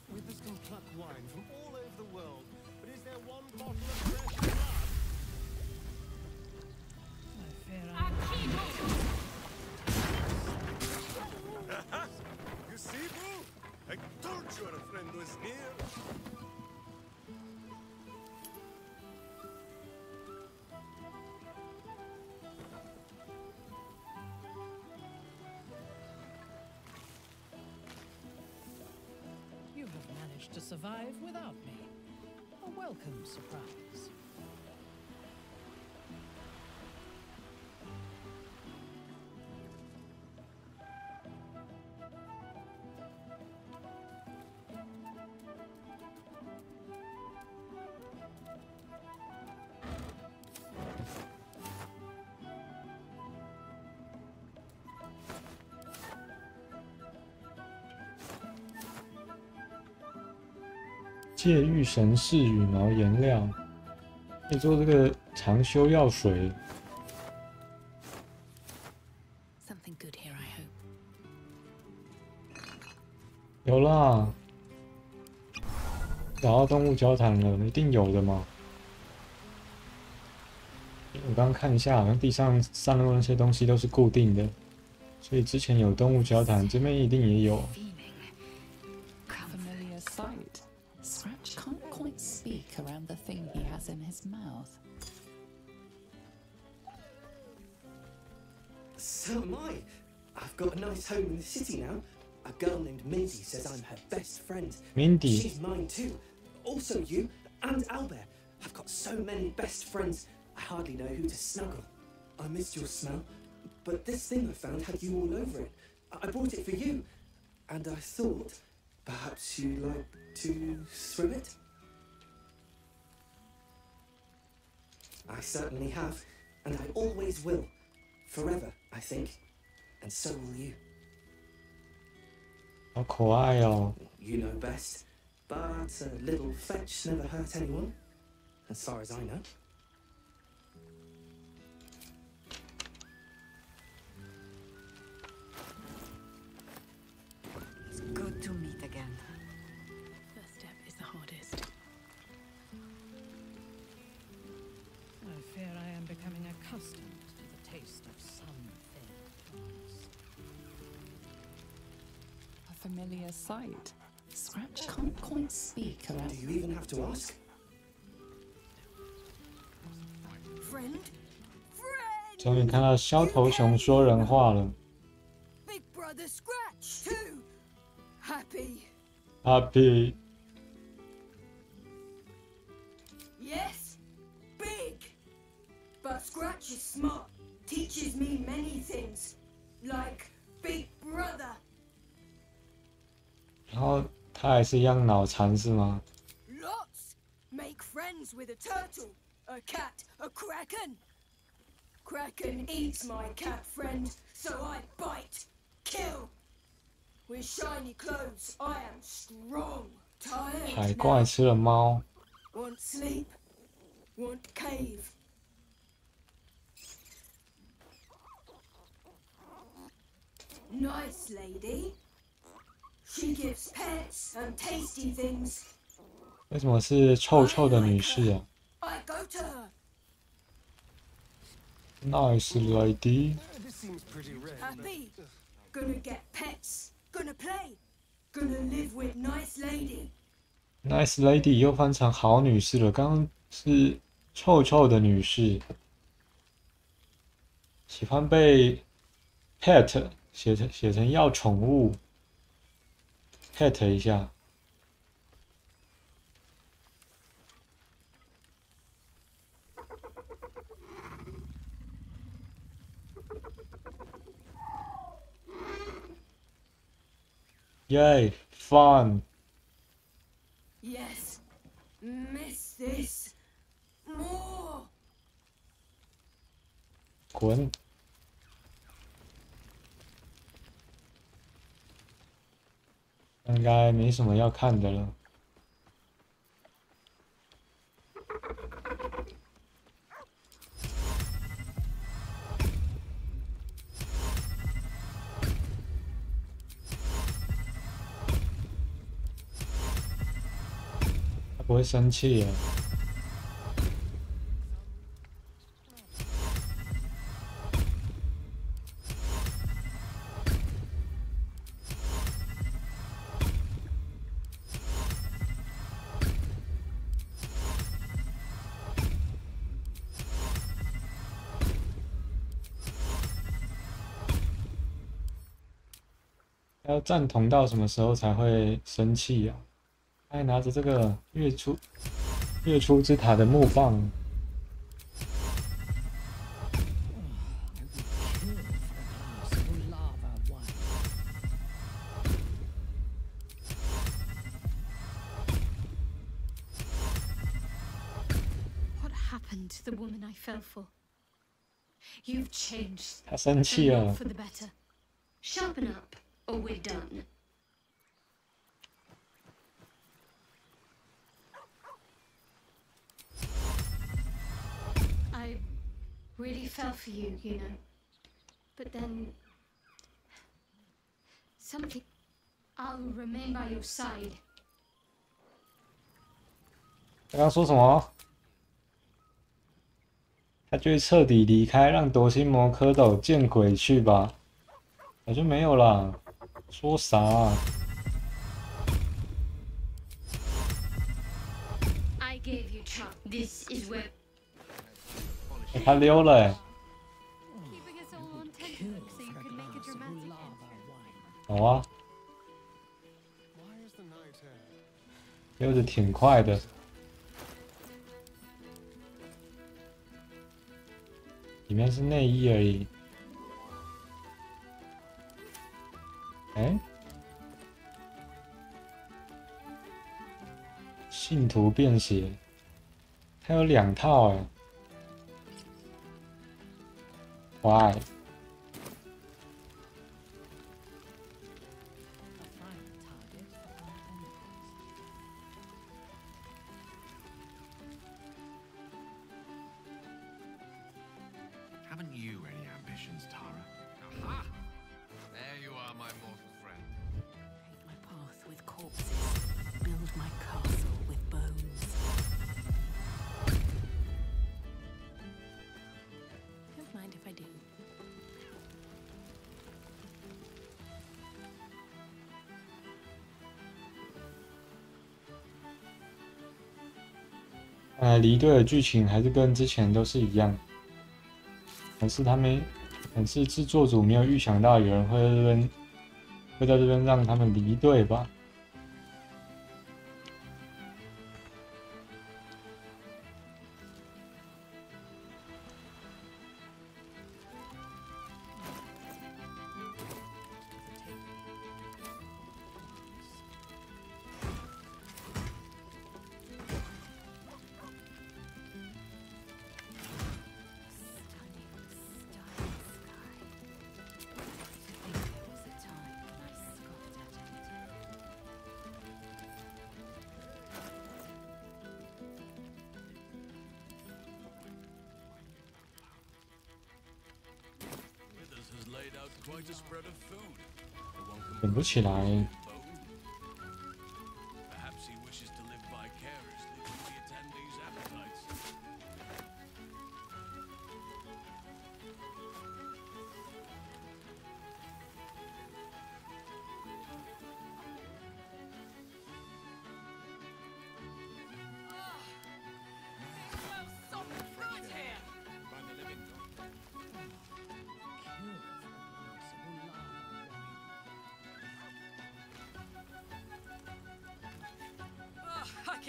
We must go pluck wine from all over the world. But is there one bottle of fresh blood? I fear You see, Boo? I told you our friend was near. you have managed to survive without me. A welcome surprise.《借玉神士羽毛颜料》可以做这个长修药水。 Something good here, I hope. 有啦，找到动物交谈了，一定有的嘛。因为我刚刚看一下，好像地上散落那些东西都是固定的，所以之前有动物交谈，这边一定也有。 Familiar sight. Scratch can't quite speak around the thing he has in his mouth. So am I. I've got a nice home in the city now. A girl named Mindy says I'm her best friend. Mindy. She's mine too. Also you and Albert. I've got so many best friends, I hardly know who to snuggle. I missed your smell, but this thing I found had you all over it. I brought it for you, and I thought perhaps you'd like to throw it? I certainly have, and I always will. Forever, I think. And so will you. 好可爱哦！ You know best, but a little fetch never hurt anyone, as far as I know. It's good to meet again. First step is the hardest. I fear I am becoming accustomed to the taste of some things. A familiar sight. Scratch can't quite speak around. Do you even have to ask? Friend? 终于看到肖头熊说人话了。 Big brother Scratch, too! Happy. Happy。 Yes, big. But Scratch is smart. Teaches me many things. Like Big Brother. 然后他还是一样脑残是吗？ Lots. Make friends with a turtle, a cat, a kraken. Kraken eats my cat friend, so I bite, kill. With shiny clothes, I am strong. 海 Tired 怪 now. 吃了猫， Want sleep? Want cave? Nice lady. She gives pets and tasty things. 为什么是臭臭的女士啊 I go to her. ？Nice lady。 This seems pretty rare. Happy. Gonna get pets. Gonna play. Gonna live with nice lady. Nice lady 又翻成好女士了，刚刚是臭臭的女士，喜欢被 pet 写成要宠物 pet 一下。Yay, fun! Yes. Miss this. More. 滚！应该没什么要看的了。他不会生气耶。要赞同到什么时候才会生气呀、他还拿着这个月出之塔的木棒。What happened to the woman I fell for? You've changed. 他生气 and 了 not for the better. Sharpen up, or we're done. I really fell for you, you know. But then something. I'll remain by your side. 刚刚说什么？他就会彻底离开，让夺心魔蝌蚪见鬼去吧！早就没有啦，说啥啊？ I gave you trust. This is where. 他溜了欸。 Keeping us all on tenterhooks so you could make a dramatic end. 好啊，溜的挺快的。里面是内衣而已。哎，信徒便携，它有2套哎。Why？ Haven't you any ambitions, Tara? Aha! There you are, my mortal friend. Paint my path with corpses. Build my castle with bones. Don't mind if I do. 离队的剧情还是跟之前都是一样，可是制作组没有预想到有人会在这边让他们离队吧。等不起来。 Perhaps he wishes to live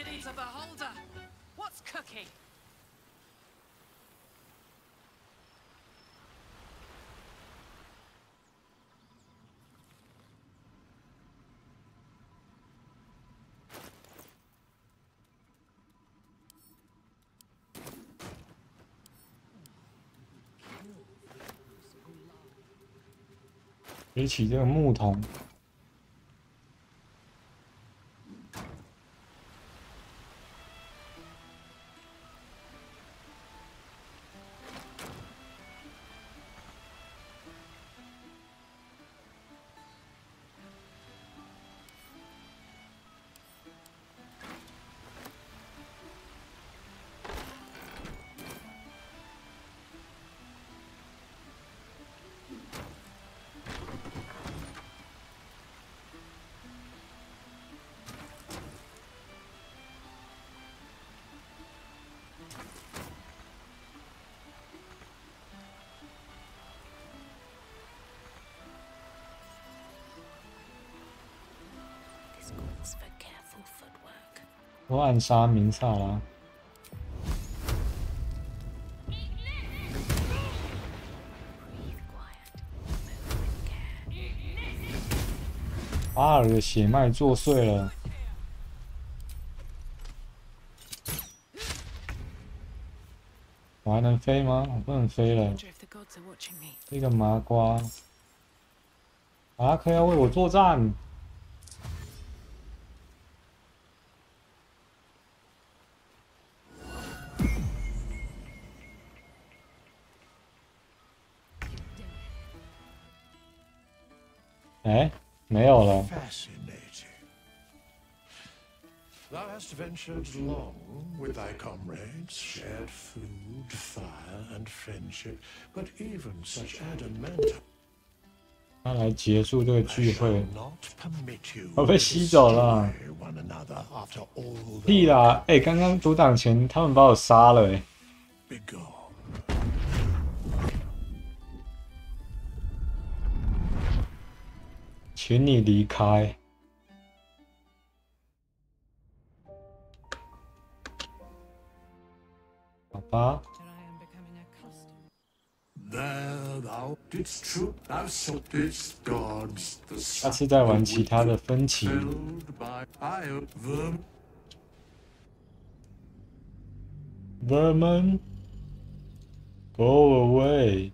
agony to beholder. What's cooking?举起这个木桶。我暗杀明萨拉。巴尔的血脉作祟了。我还能飞吗？我不能飞了。这个麻瓜，阿克要为我作战。哎，没有了。Thou hast ventured long with thy comrades, shared food, fire, and friendship, but even such adamant. 他来结束这个聚会。我被吸走了。屁啦！哎，刚刚读档前他们把我杀了哎。请你离开。好吧。下次再玩其他的分歧。Vermin, go away.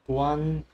关。